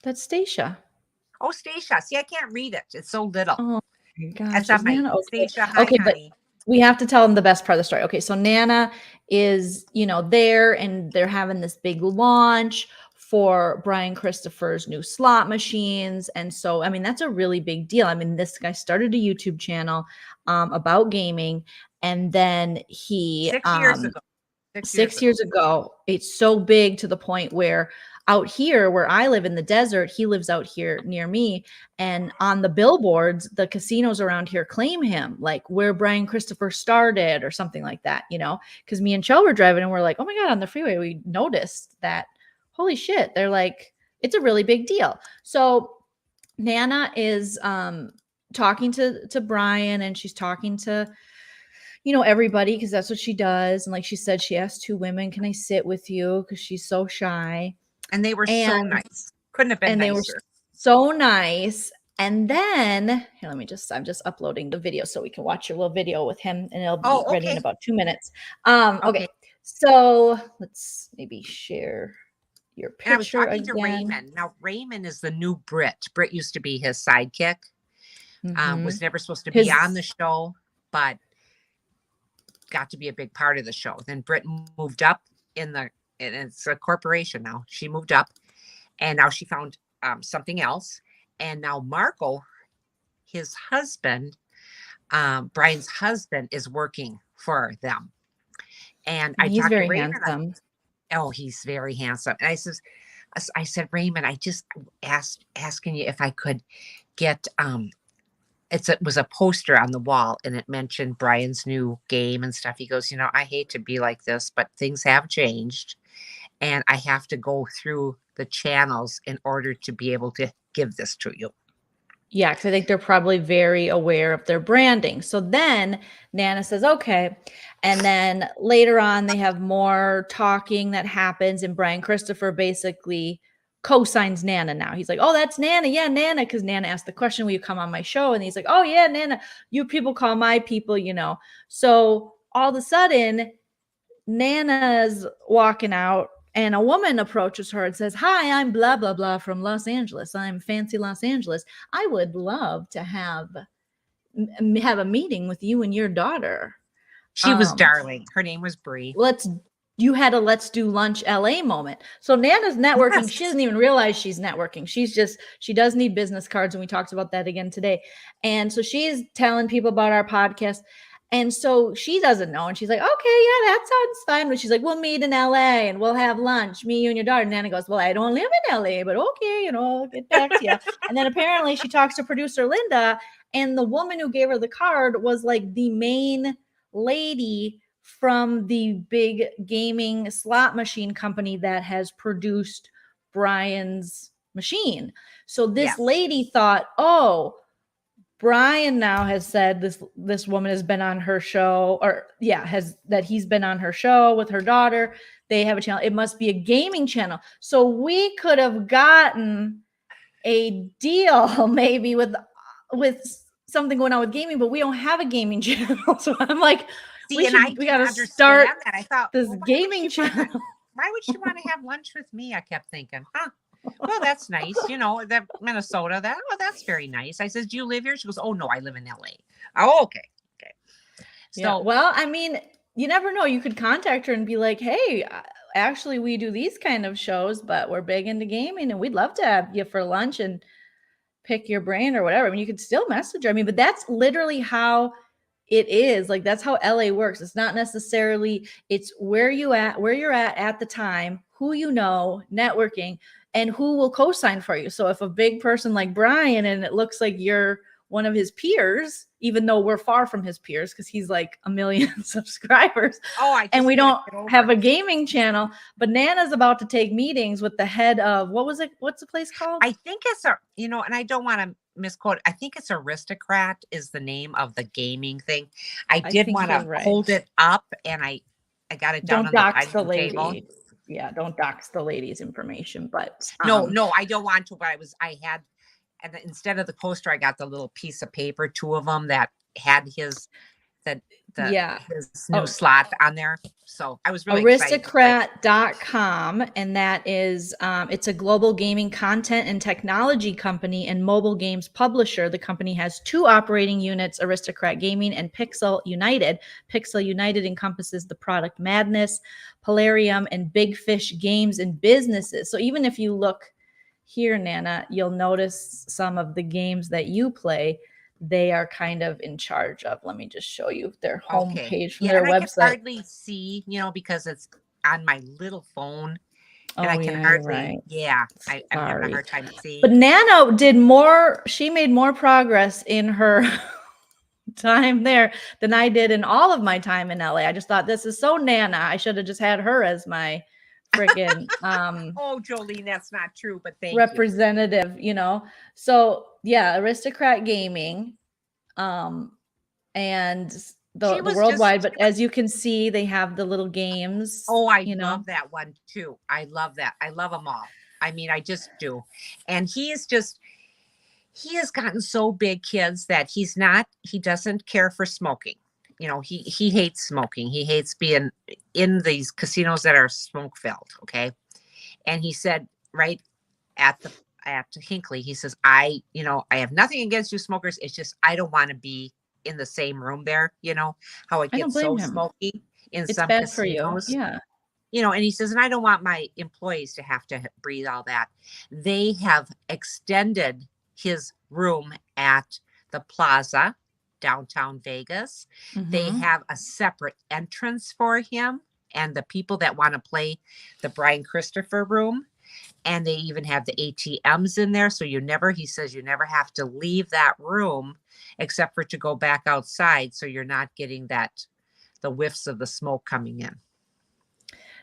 [SPEAKER 1] That's Stacia.
[SPEAKER 2] Oh, Stacia. See, I can't read it. It's so little.
[SPEAKER 1] Oh my gosh.
[SPEAKER 2] That's not my Stacia. Hi,
[SPEAKER 1] okay,
[SPEAKER 2] honey.
[SPEAKER 1] But we have to tell them the best part of the story. Okay, so Nana is, there, and they're having this big launch for Brian Christopher's new slot machines. And so, that's a really big deal. This guy started a YouTube channel about gaming, and then he
[SPEAKER 2] 6 years ago.
[SPEAKER 1] 6 years ago, it's so big to the point where out here where I live in the desert, he lives out here near me, and on the billboards, the casinos around here claim him, like where Brian Christopher started or something like that, because me and Chell were driving and we're like, oh my God, on the freeway, we noticed that, holy shit, they're like, it's a really big deal. So Nana is talking to Brian, and she's talking to everybody, because that's what she does. And like she said, she asked two women, can I sit with you? Because she's so shy.
[SPEAKER 2] And they were so nice. Couldn't have been nicer.
[SPEAKER 1] They were so nice. And then here, I'm just uploading the video so we can watch your little video with him, and it'll be ready in about 2 minutes. Okay. So let's maybe share your picture.
[SPEAKER 2] And I was talking to Raymond. Now, Raymond is the new Britt. Britt used to be his sidekick. Was never supposed to be on the show, but got to be a big part of the show. Then Britt moved up and it's a corporation now. She moved up, and now she found something else. And now Marco, his husband, Brian's husband, is working for them. And he's very handsome. He's very handsome. And I said, Raymond, I just asking you if I could get it was a poster on the wall, and it mentioned Brian's new game and stuff. He goes, I hate to be like this, but things have changed, and I have to go through the channels in order to be able to give this to you.
[SPEAKER 1] Yeah, because I think they're probably very aware of their branding. So then Nana says, okay. And then later on, they have more talking that happens, and Brian Christopher basically co-signs Nana now. He's like, oh, that's Nana. Yeah, Nana. Because Nana asked the question, will you come on my show? And he's like, oh, yeah, Nana. You people call my people, So all of a sudden, Nana's walking out, and a woman approaches her and says, hi, I'm blah, blah, blah from Los Angeles. I'm Fancy Los Angeles. I would love to have a meeting with you and your daughter.
[SPEAKER 2] She was darling. Her name was Bree.
[SPEAKER 1] You had a let's do lunch LA moment. So Nana's networking. Yes. She doesn't even realize she's networking. She does need business cards. And we talked about that again today. And so she's telling people about our podcast. And so she doesn't know. And she's like, okay, yeah, that sounds fine. But she's like, we'll meet in LA and we'll have lunch, me, you, and your daughter. And Nana goes, well, I don't live in LA, but okay, I'll get back to you. And then apparently she talks to producer Linda, and the woman who gave her the card was like the main lady from the big gaming slot machine company that has produced Brian's machine. So this lady thought, oh, Brian now has said this woman has been on her show, or he's been on her show with her daughter. They have a channel. It must be a gaming channel. So we could have gotten a deal maybe with something going on with gaming, but we don't have a gaming channel. So I'm like, we got to start
[SPEAKER 2] that. I thought
[SPEAKER 1] this gaming channel.
[SPEAKER 2] Why would she want to have lunch with me? I kept thinking, well, that's nice. You know, that Minnesota, that's very nice. I says, do you live here? She goes, oh no, I live in LA. Oh, okay. Okay. So,
[SPEAKER 1] yeah. Well, I mean, you never know. You could contact her and be like, hey, actually we do these kind of shows, but we're big into gaming and we'd love to have you for lunch and pick your brain or whatever. I mean, you could still message her. I mean, but that's literally how it is. Like, that's how LA works. It's not necessarily, it's where you're at the time, who you know, networking, and who will co-sign for you. So if a big person like Brian, and it looks like you're one of his peers, even though we're far from his peers because he's like 1 million subscribers. And we don't have a gaming channel. But Nana's about to take meetings with the head of, what's the place called?
[SPEAKER 2] I think it's and I don't want to misquote. I think it's Aristocrat is the name of the gaming thing. I did want to hold it up, and I got it down on the table.
[SPEAKER 1] Yeah, don't dox the lady's information, but
[SPEAKER 2] no, I don't want to. But and instead of the poster, I got the little piece of paper, 2 of them that had his new slot on there. So I was really
[SPEAKER 1] Aristocrat.com, and that is it's a global gaming content and technology company and mobile games publisher. The company has 2 operating units, Aristocrat Gaming and Pixel United. Pixel United encompasses the Product Madness, Polarium, and Big Fish games and businesses. So even if you look here, Nana, you'll notice some of the games that you play, they are kind of in charge of. Let me just show you their homepage from their website.
[SPEAKER 2] I can hardly see, because it's on my little phone. And I can hardly, I'm having a hard time seeing.
[SPEAKER 1] But Nana she made more progress in her time there than I did in all of my time in LA. I just thought, this is so Nana. I should have just had her as my freaking
[SPEAKER 2] oh, Joleen, that's not true, but thank
[SPEAKER 1] representative, So yeah, Aristocrat Gaming, and the worldwide, but as you can see, they have the little games.
[SPEAKER 2] Oh, I love that one too. I love that. I love them all. I mean, I just do. And he has gotten so big, kids, that he doesn't care for smoking. He hates smoking. He hates being in these casinos that are smoke filled. Okay. And he said, right at Hinckley, he says, I have nothing against you smokers. It's just, I don't want to be in the same room there. How it gets so smoky in some casinos.
[SPEAKER 1] For you. Yeah.
[SPEAKER 2] And he says, and I don't want my employees to have to breathe all that. They have extended his room at the Plaza, downtown Vegas.
[SPEAKER 1] Mm-hmm.
[SPEAKER 2] They have a separate entrance for him and the people that want to play the Brian Christopher room. And they even have the ATMs in there. So he says you never have to leave that room except for to go back outside. So you're not getting the whiffs of the smoke coming in.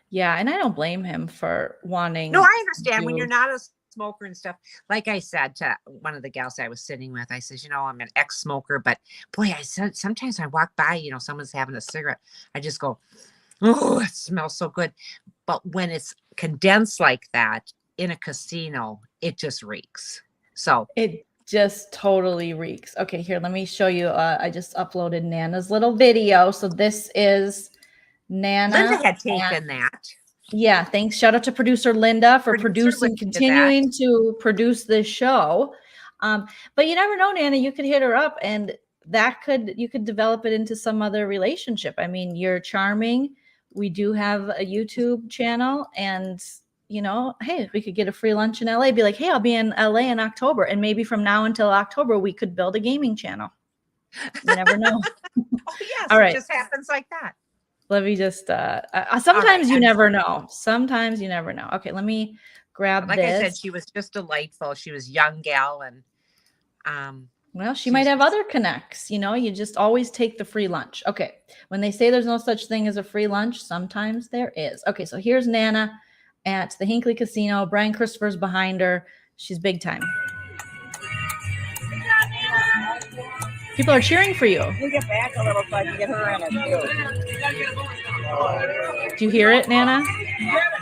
[SPEAKER 2] Yeah.
[SPEAKER 1] And I don't blame him for wanting.
[SPEAKER 2] No, I understand when you're not a smoker and stuff. Like I said to one of the gals I was sitting with, I says, I'm an ex-smoker, but boy, I said, sometimes I walk by, someone's having a cigarette. I just go, oh, it smells so good. But when it's condensed like that in a casino, it just reeks. So
[SPEAKER 1] it just totally reeks. Okay, here, let me show you. I just uploaded Nana's little video. So this is Nana.
[SPEAKER 2] Linda had taken that.
[SPEAKER 1] Yeah, thanks. Shout out to producer Linda for continuing to produce this show. But you never know, Nana, you could hit her up and you could develop it into some other relationship. I mean, you're charming. We do have a YouTube channel, and hey, we could get a free lunch in LA. Be like, hey, I'll be in LA in October. And maybe from now until October, we could build a gaming channel. You never know.
[SPEAKER 2] Oh, yes.
[SPEAKER 1] All right.
[SPEAKER 2] It just happens like that.
[SPEAKER 1] Let me just, sometimes you never know. Sometimes you never know. Okay, let me grab
[SPEAKER 2] this. Like I said, she was just delightful. She was a young gal. And
[SPEAKER 1] well, she might have other connects. You just always take the free lunch. Okay, when they say there's no such thing as a free lunch, sometimes there is. Okay, so here's Nana at the Hinckley Casino. Brian Christopher's behind her. She's big time. People are cheering for you.
[SPEAKER 3] You get back a little so I can get her in it too.
[SPEAKER 1] Do you hear it, Nana?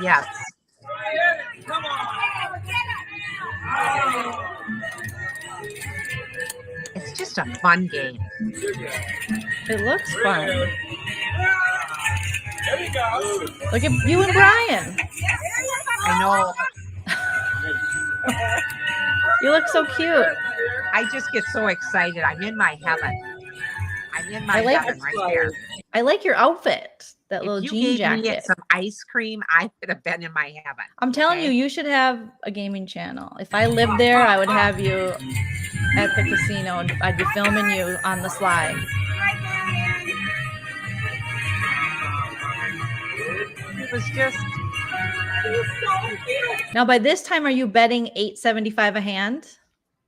[SPEAKER 2] Yes. It's just a fun game.
[SPEAKER 1] It looks fun. Look at you and Brian.
[SPEAKER 2] I know.
[SPEAKER 1] You look so cute.
[SPEAKER 2] I just get so excited. I'm in my heaven. I'm in my heaven right there.
[SPEAKER 1] I like your outfit. That
[SPEAKER 2] If
[SPEAKER 1] little
[SPEAKER 2] you
[SPEAKER 1] jean
[SPEAKER 2] gave
[SPEAKER 1] jacket.
[SPEAKER 2] me some ice cream, I would have been in my heaven.
[SPEAKER 1] I'm telling you, you should have a gaming channel. If I lived there, I would have you at the casino and I'd be filming you on the slide.
[SPEAKER 2] It was just.
[SPEAKER 1] Now, by this time, are you betting $8.75 a hand?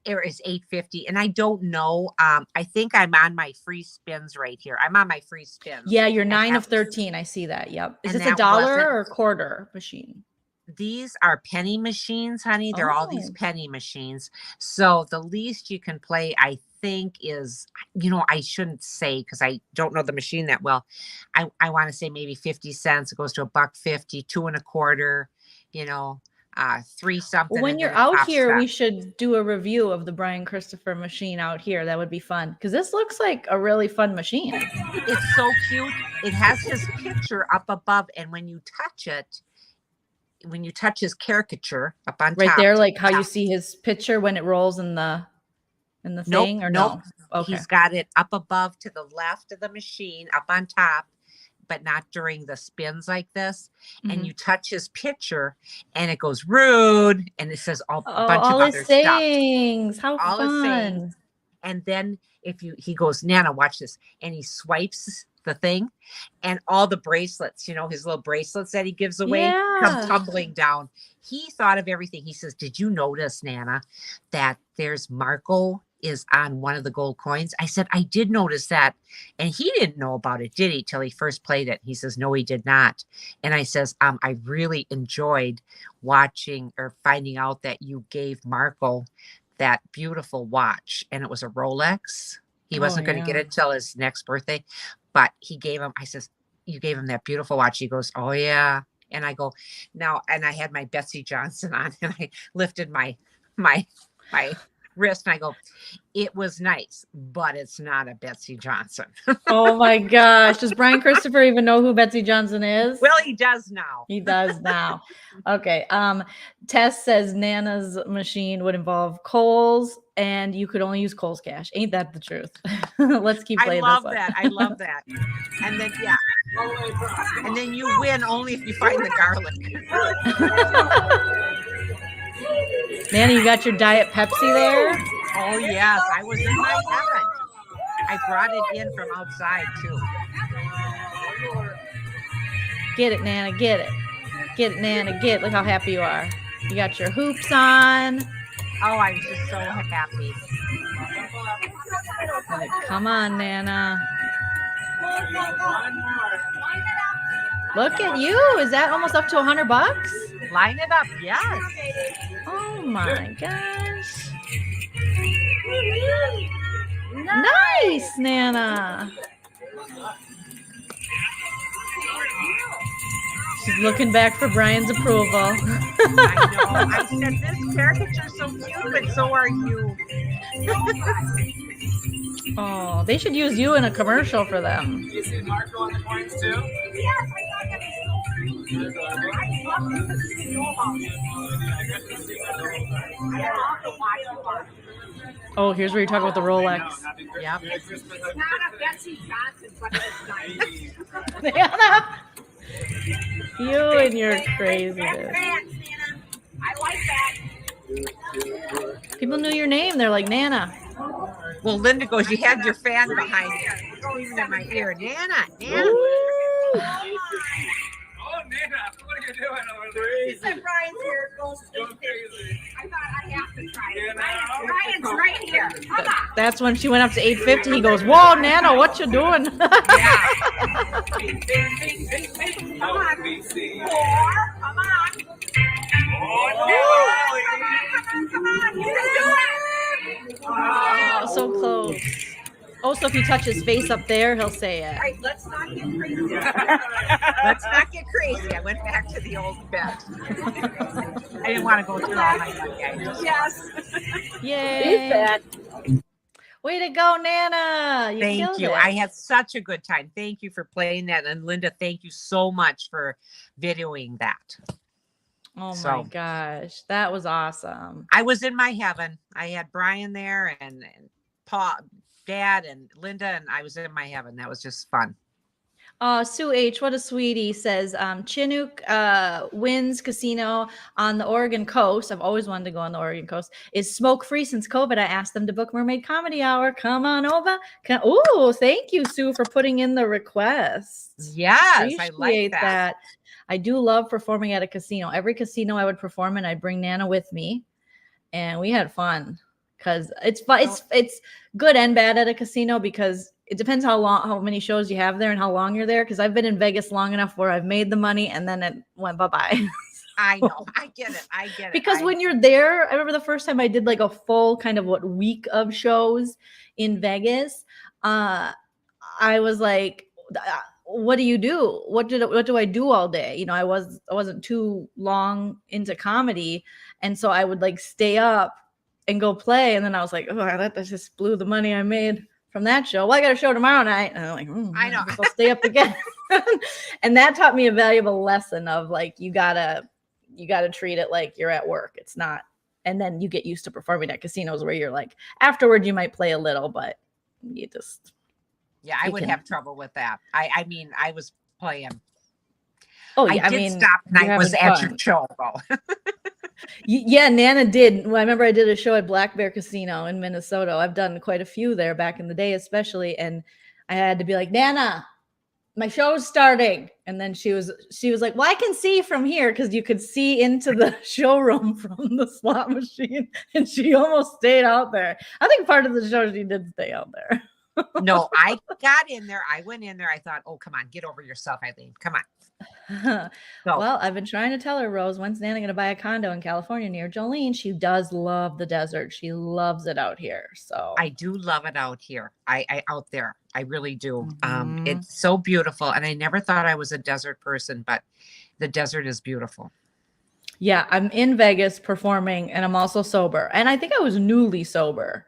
[SPEAKER 2] It is $8.50, and I don't know. I think I'm on my free spins right here. I'm on my free spins.
[SPEAKER 1] Yeah, you're 9 of 13. I see that. Yep. Is
[SPEAKER 2] And
[SPEAKER 1] this a
[SPEAKER 2] that
[SPEAKER 1] dollar
[SPEAKER 2] wasn't-
[SPEAKER 1] or quarter machine?
[SPEAKER 2] These are penny machines, honey. They're all these
[SPEAKER 1] Oh.
[SPEAKER 2] penny machines. So the least you can play, I think, is, I shouldn't say because I don't know the machine that well. I want to say maybe 50 cents. It goes to $1.50, 2 1/4. 3 something.
[SPEAKER 1] Well, when
[SPEAKER 2] and
[SPEAKER 1] you're
[SPEAKER 2] then it
[SPEAKER 1] out
[SPEAKER 2] pops
[SPEAKER 1] here,
[SPEAKER 2] up.
[SPEAKER 1] we should do a review of the Brian Christopher machine out here. That would be fun because this looks like a really fun machine.
[SPEAKER 2] It's so cute. It has his picture up above, and when you touch his caricature up on
[SPEAKER 1] Right
[SPEAKER 2] top,
[SPEAKER 1] there, like how you see his picture when it rolls in the thing, or
[SPEAKER 2] nope.
[SPEAKER 1] no? Okay.
[SPEAKER 2] He's got it up above to the left of the machine, up on top, but not during the spins like this. And you touch his picture, and it goes rude, and it says a bunch of
[SPEAKER 1] all
[SPEAKER 2] other
[SPEAKER 1] his
[SPEAKER 2] stuff.
[SPEAKER 1] sayings. How
[SPEAKER 2] All his
[SPEAKER 1] fun!
[SPEAKER 2] sayings. And then he goes, Nana, watch this, and he swipes the thing, and all the bracelets, his little bracelets that he gives away come tumbling down. He thought of everything. He says, did you notice, Nana, that there's Marco is on one of the gold coins? I said, I did notice that. And he didn't know about it, did he, till he first played it? He says, no, he did not. And I says, I really enjoyed watching or finding out that you gave Marco that beautiful watch, and it was a Rolex. He wasn't going to get it till his next birthday, but he gave him, I says, you gave him that beautiful watch. He goes, oh yeah. And I go, now, and I had my Betsy Johnson on, and I lifted my wrist, and I go, it was nice, but it's not a Betsy Johnson.
[SPEAKER 1] Oh my gosh. Does Brian Christopher even know who Betsy Johnson is?
[SPEAKER 2] Well, he does now.
[SPEAKER 1] He does now. Okay. Tess says Nana's machine would involve Kohl's, and you could only use Kohl's cash. Ain't that the truth? Let's keep playing
[SPEAKER 2] I love
[SPEAKER 1] this one.
[SPEAKER 2] that. I love that. And then, and then you win only if you find the garlic.
[SPEAKER 1] Nana, you got your Diet Pepsi there?
[SPEAKER 2] Oh, yes. I was in my heaven. I brought it in from outside, too.
[SPEAKER 1] Get it, Nana. Get it. Get it, Nana. Get it. Look how happy you are. You got your hoops on.
[SPEAKER 2] Oh, I'm just so happy.
[SPEAKER 1] Like, come on, Nana. Look at you. Is that almost up to $100?
[SPEAKER 2] Line it up. Yes.
[SPEAKER 1] Oh my gosh. Nice, Nana. She's looking back for Brian's approval.
[SPEAKER 2] I know. I said, this caricature's so cute, but so are you.
[SPEAKER 1] Oh, they should use you in a commercial for them.
[SPEAKER 4] You see Marco on the coins too?
[SPEAKER 1] Oh, here's where you talk about the Rolex.
[SPEAKER 2] Yep.
[SPEAKER 1] Nana, you and your craziness.
[SPEAKER 3] I like that.
[SPEAKER 1] People knew your name. They're like, Nana.
[SPEAKER 2] Well, Linda goes, you had your fan behind you. Screaming in my ear. Nana.
[SPEAKER 4] Oh, Nana, what are you doing over there?
[SPEAKER 3] He said Brian's here. It goes
[SPEAKER 4] Go crazy.
[SPEAKER 3] I thought I have to try it.
[SPEAKER 4] Yeah,
[SPEAKER 3] Brian's right here. Come on.
[SPEAKER 1] That's when she went up to 850. He goes, whoa, Nana, what you doing?
[SPEAKER 3] Come on. 4. Come on.
[SPEAKER 4] Oh,
[SPEAKER 3] Come on. You can do it.
[SPEAKER 1] Oh, so close. Also, if you touch his face up there, he'll say it.
[SPEAKER 3] All right, let's not get crazy.
[SPEAKER 2] Let's not get crazy. I went back to the old bed. I didn't want to go through all my guys.
[SPEAKER 3] Yes.
[SPEAKER 1] Yay. Way to go, Nana. You
[SPEAKER 2] Thank
[SPEAKER 1] killed
[SPEAKER 2] you.
[SPEAKER 1] it.
[SPEAKER 2] I had such a good time. Thank you for playing that. And Linda, thank you so much for videoing that.
[SPEAKER 1] Oh my
[SPEAKER 2] So-
[SPEAKER 1] gosh. That was awesome.
[SPEAKER 2] I was in my heaven. I had Brian there and Paul, Dad, and Linda, and I was in my heaven. That was just fun.
[SPEAKER 1] Sue H, what a sweetie, says Chinook Winds Casino on the Oregon coast. I've always wanted to go on the Oregon coast. Is smoke free since COVID. I asked them to book Mermaid Comedy Hour. Come on over. Oh, thank you, Sue, for putting in the request.
[SPEAKER 2] Yes, I
[SPEAKER 1] Appreciate
[SPEAKER 2] like that.
[SPEAKER 1] I do love performing at a casino. Every casino I would perform in, I'd bring Nana with me, and we had fun because it's fun. It's good and bad at a casino because it depends how many shows you have there and how long you're there. Because I've been in Vegas long enough where I've made the money and then it went bye-bye.
[SPEAKER 2] I know. I get it. I get it.
[SPEAKER 1] Because when you're there, I remember the first time I did like a full kind of week of shows in Vegas. I was like, what do you do? What do I do all day? You know, I wasn't too long into comedy. And so I would like stay up and go play. And then I was like, oh, that just blew the money I made from that show. Well, I got a show tomorrow night. And I'm like,
[SPEAKER 2] I know.
[SPEAKER 1] I'll stay up again. And that taught me a valuable lesson of like, you gotta treat it like you're at work. It's not. And then you get used to performing at casinos where you're like, afterward, you might play a little, but you just.
[SPEAKER 2] Yeah, I would have trouble with that. I mean, I was playing.
[SPEAKER 1] Oh, yeah.
[SPEAKER 2] I did stop and I was at your show, though.
[SPEAKER 1] Yeah, Nana did. Well, I remember I did a show at Black Bear Casino in Minnesota. I've done quite a few there back in the day, especially. And I had to be like, Nana, my show's starting. And then she was like, well, I can see from here because you could see into the showroom from the slot machine. And she almost stayed out there. I think part of the show she did stay out there.
[SPEAKER 2] No, I got in there. I went in there. I thought, oh, come on, get over yourself, Eileen. Come on. So,
[SPEAKER 1] well, I've been trying to tell her, Rose, when's Nana going to buy a condo in California near Jolene? She does love the desert. She loves it out here. So
[SPEAKER 2] I do love it out here. I out there. I really do.
[SPEAKER 1] Mhm.
[SPEAKER 2] It's so beautiful. And I never thought I was a desert person, but the desert is beautiful.
[SPEAKER 1] yeah, I'm in Vegas performing and I'm also sober. And I think I was newly sober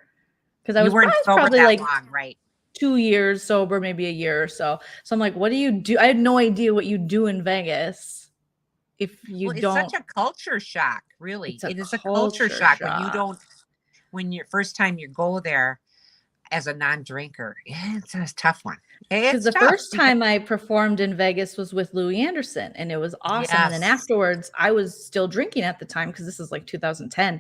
[SPEAKER 1] because I was probably
[SPEAKER 2] that
[SPEAKER 1] like
[SPEAKER 2] long, right?
[SPEAKER 1] 2 years sober, maybe a year or so. So I'm like, what do you do? I had no idea what you do in Vegas if you
[SPEAKER 2] It's
[SPEAKER 1] don't.
[SPEAKER 2] such a culture shock, really.
[SPEAKER 1] It's
[SPEAKER 2] It is a
[SPEAKER 1] culture
[SPEAKER 2] culture shock when you
[SPEAKER 1] shock.
[SPEAKER 2] don't, when you're first time you go there as a non-drinker. It's a tough one.
[SPEAKER 1] Because
[SPEAKER 2] It's
[SPEAKER 1] the
[SPEAKER 2] tough
[SPEAKER 1] first time I performed in Vegas was with Louis Anderson, and it was awesome. And then
[SPEAKER 2] Yes.
[SPEAKER 1] afterwards, I was still drinking at the time because this is like 2010,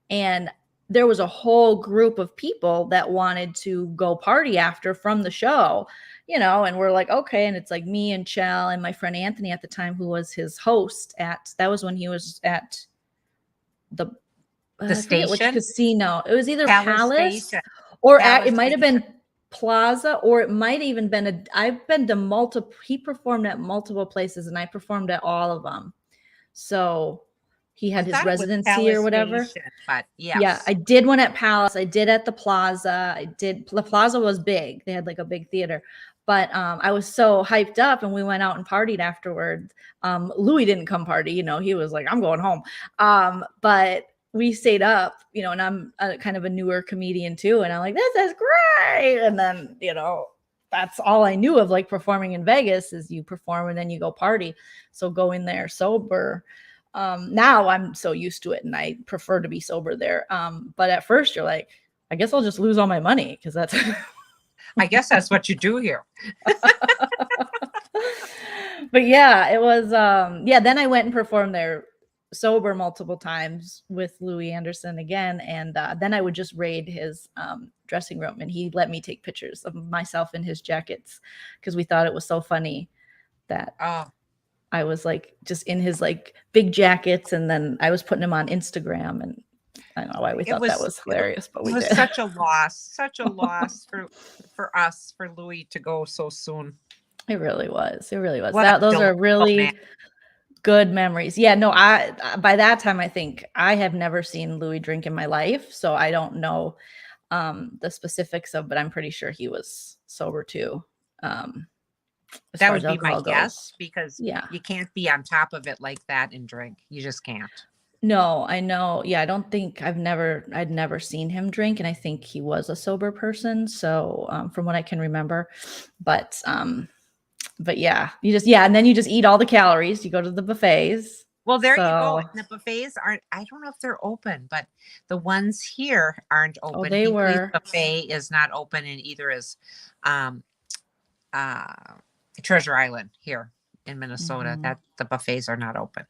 [SPEAKER 1] and there was a whole group of people that wanted to go party after from the show, you know, and we're like, okay. And it's like me and Chell and my friend Anthony at the time, who was his host that was when he was at the I forget which
[SPEAKER 2] station?
[SPEAKER 1] casino. It was either
[SPEAKER 2] Palace
[SPEAKER 1] Palace
[SPEAKER 2] Station.
[SPEAKER 1] or
[SPEAKER 2] Palace
[SPEAKER 1] it might have been
[SPEAKER 2] Station.
[SPEAKER 1] Plaza, or it might even been I've been to multiple. He performed at multiple places, and I performed at all of them. So he had
[SPEAKER 2] I
[SPEAKER 1] his
[SPEAKER 2] thought it was
[SPEAKER 1] residency
[SPEAKER 2] Palace
[SPEAKER 1] or whatever.
[SPEAKER 2] Station, but yes.
[SPEAKER 1] Yeah, I did one at Palace. I did at the Plaza. The Plaza was big. They had like a big theater. But I was so hyped up, and we went out and partied afterwards. Louis didn't come party, you know, he was like, I'm going home. But we stayed up, you know, and I'm kind of a newer comedian too. And I'm like, this is great. And then, you know, that's all I knew of like performing in Vegas is you perform and then you go party. So going there sober. Now I'm so used to it and I prefer to be sober there. But at first you're like, I guess I'll just lose all my money because that's
[SPEAKER 2] I guess that's what you do here.
[SPEAKER 1] But yeah, it was then I went and performed there sober multiple times with Louis Anderson again, and then I would just raid his dressing room, and he let me take pictures of myself in his jackets because we thought it was so funny that I was like just in his like big jackets, and then I was putting him on Instagram, and I don't know why we thought that was hilarious, but we
[SPEAKER 2] It was
[SPEAKER 1] did.
[SPEAKER 2] such a loss for us, for Louis to go so soon.
[SPEAKER 1] It really was. It really was.
[SPEAKER 2] What a
[SPEAKER 1] Those are
[SPEAKER 2] dope
[SPEAKER 1] really
[SPEAKER 2] man.
[SPEAKER 1] good memories. Yeah, no, I by that time I think I have never seen Louis drink in my life, so I don't know the specifics of, but I'm pretty sure he was sober too. As
[SPEAKER 2] That
[SPEAKER 1] far
[SPEAKER 2] would
[SPEAKER 1] as
[SPEAKER 2] be my
[SPEAKER 1] alcohol
[SPEAKER 2] guess,
[SPEAKER 1] goes.
[SPEAKER 2] because
[SPEAKER 1] Yeah.
[SPEAKER 2] you can't be on top of it like that and drink. You just can't.
[SPEAKER 1] No, I know. Yeah, I don't think I'd never seen him drink, and I think he was a sober person. So, from what I can remember, but yeah, and then you just eat all the calories. You go to the buffets.
[SPEAKER 2] Well, there you go.
[SPEAKER 1] So,
[SPEAKER 2] And the buffets aren't, I don't know if they're open, but the ones here aren't open.
[SPEAKER 1] they
[SPEAKER 2] Hinkley's
[SPEAKER 1] were.
[SPEAKER 2] buffet is not open, and either is um Treasure Island here in Minnesota.
[SPEAKER 1] Mhm.
[SPEAKER 2] That the buffets are not open.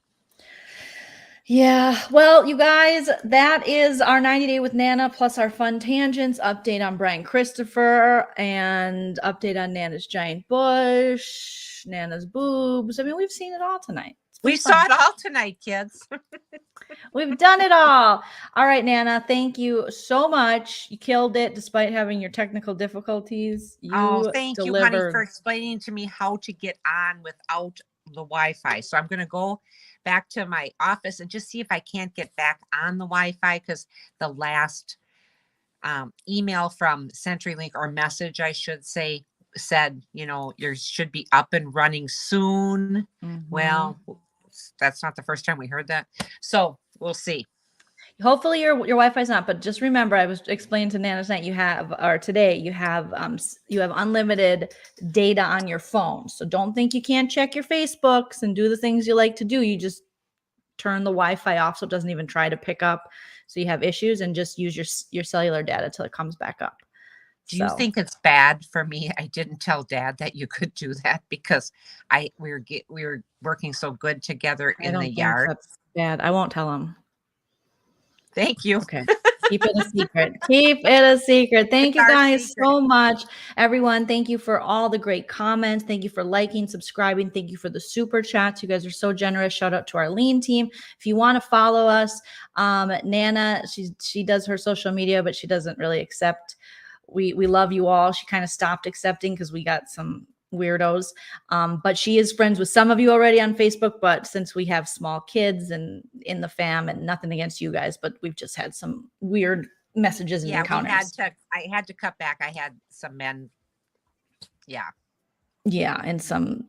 [SPEAKER 1] Yeah. Well, you guys, that is our 90 Day with Nana plus our fun tangents, update on Brian Christopher, and update on Nana's giant bush, Nana's boobs. I mean, we've seen it all tonight. It's been
[SPEAKER 2] We
[SPEAKER 1] fun.
[SPEAKER 2] saw it all tonight, kids.
[SPEAKER 1] We've done it all. All right, Nana, thank you so much. You killed it despite having your technical difficulties. You
[SPEAKER 2] Thank you, honey,
[SPEAKER 1] delivered.
[SPEAKER 2] for explaining to me how to get on without the Wi-Fi. So I'm going to go back to my office and just see if I can't get back on the Wi-Fi, because the last email from CenturyLink, or message, I should say, said, you should be up and running soon.
[SPEAKER 1] Mhm.
[SPEAKER 2] Well, that's not the first time we heard that. So we'll see.
[SPEAKER 1] Hopefully your Wi-Fi's not, but just remember, I was explaining to Nana tonight, today you have unlimited data on your phone. So don't think you can't check your Facebooks and do the things you like to do. You just turn the Wi-Fi off so it doesn't even try to pick up. So you have issues, and just use your cellular data till it comes back up.
[SPEAKER 2] Do you think it's bad for me? I didn't tell Dad that you could do that, because we were working so good together in the yard.
[SPEAKER 1] That's bad. I won't tell him.
[SPEAKER 2] Thank you.
[SPEAKER 1] Okay. Keep it a secret. Keep it a secret. Thank you guys so much. Everyone, thank you for all the great comments. Thank you for liking, subscribing. Thank you for the super chats. You guys are so generous. Shout out to our LEEN team. If you want to follow us, Nana, she does her social media, but she doesn't really accept. We love you all. She kind of stopped accepting because we got some weirdos. But she is friends with some of you already on Facebook. But since we have small kids and in the fam, and nothing against you guys, but we've just had some weird messages and encounters.
[SPEAKER 2] I had to cut back. I had some men. Yeah.
[SPEAKER 1] Yeah, and some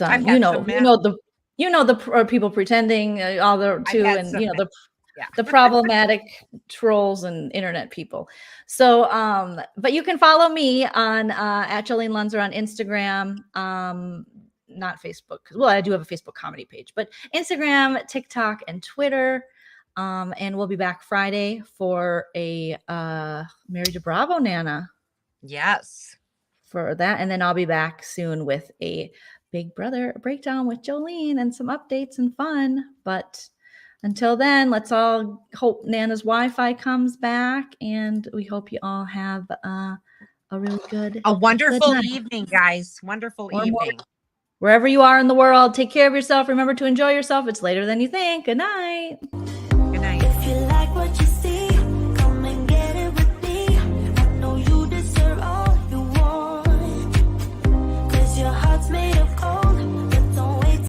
[SPEAKER 2] I've
[SPEAKER 1] you
[SPEAKER 2] had
[SPEAKER 1] know
[SPEAKER 2] some
[SPEAKER 1] you
[SPEAKER 2] men.
[SPEAKER 1] know the people pretending all the
[SPEAKER 2] I've
[SPEAKER 1] too,
[SPEAKER 2] had
[SPEAKER 1] and
[SPEAKER 2] some
[SPEAKER 1] you know
[SPEAKER 2] men.
[SPEAKER 1] the problematic trolls and internet people. So but you can follow me on at Joleen Lunzer on Instagram, not Facebook, well, I do have a Facebook comedy page, but Instagram, TikTok, and Twitter. And we'll be back Friday for a Mary to Bravo, Nana.
[SPEAKER 2] Yes.
[SPEAKER 1] For that, and then I'll be back soon with a Big Brother breakdown with Joleen and some updates and fun. But until then, let's all hope Nana's Wi-Fi comes back, and we hope you all have a really
[SPEAKER 2] A wonderful
[SPEAKER 1] night.
[SPEAKER 2] evening, guys. Wonderful evening.
[SPEAKER 1] Wherever you are in the world, take care of yourself. Remember to enjoy yourself. It's later than you think. Good night.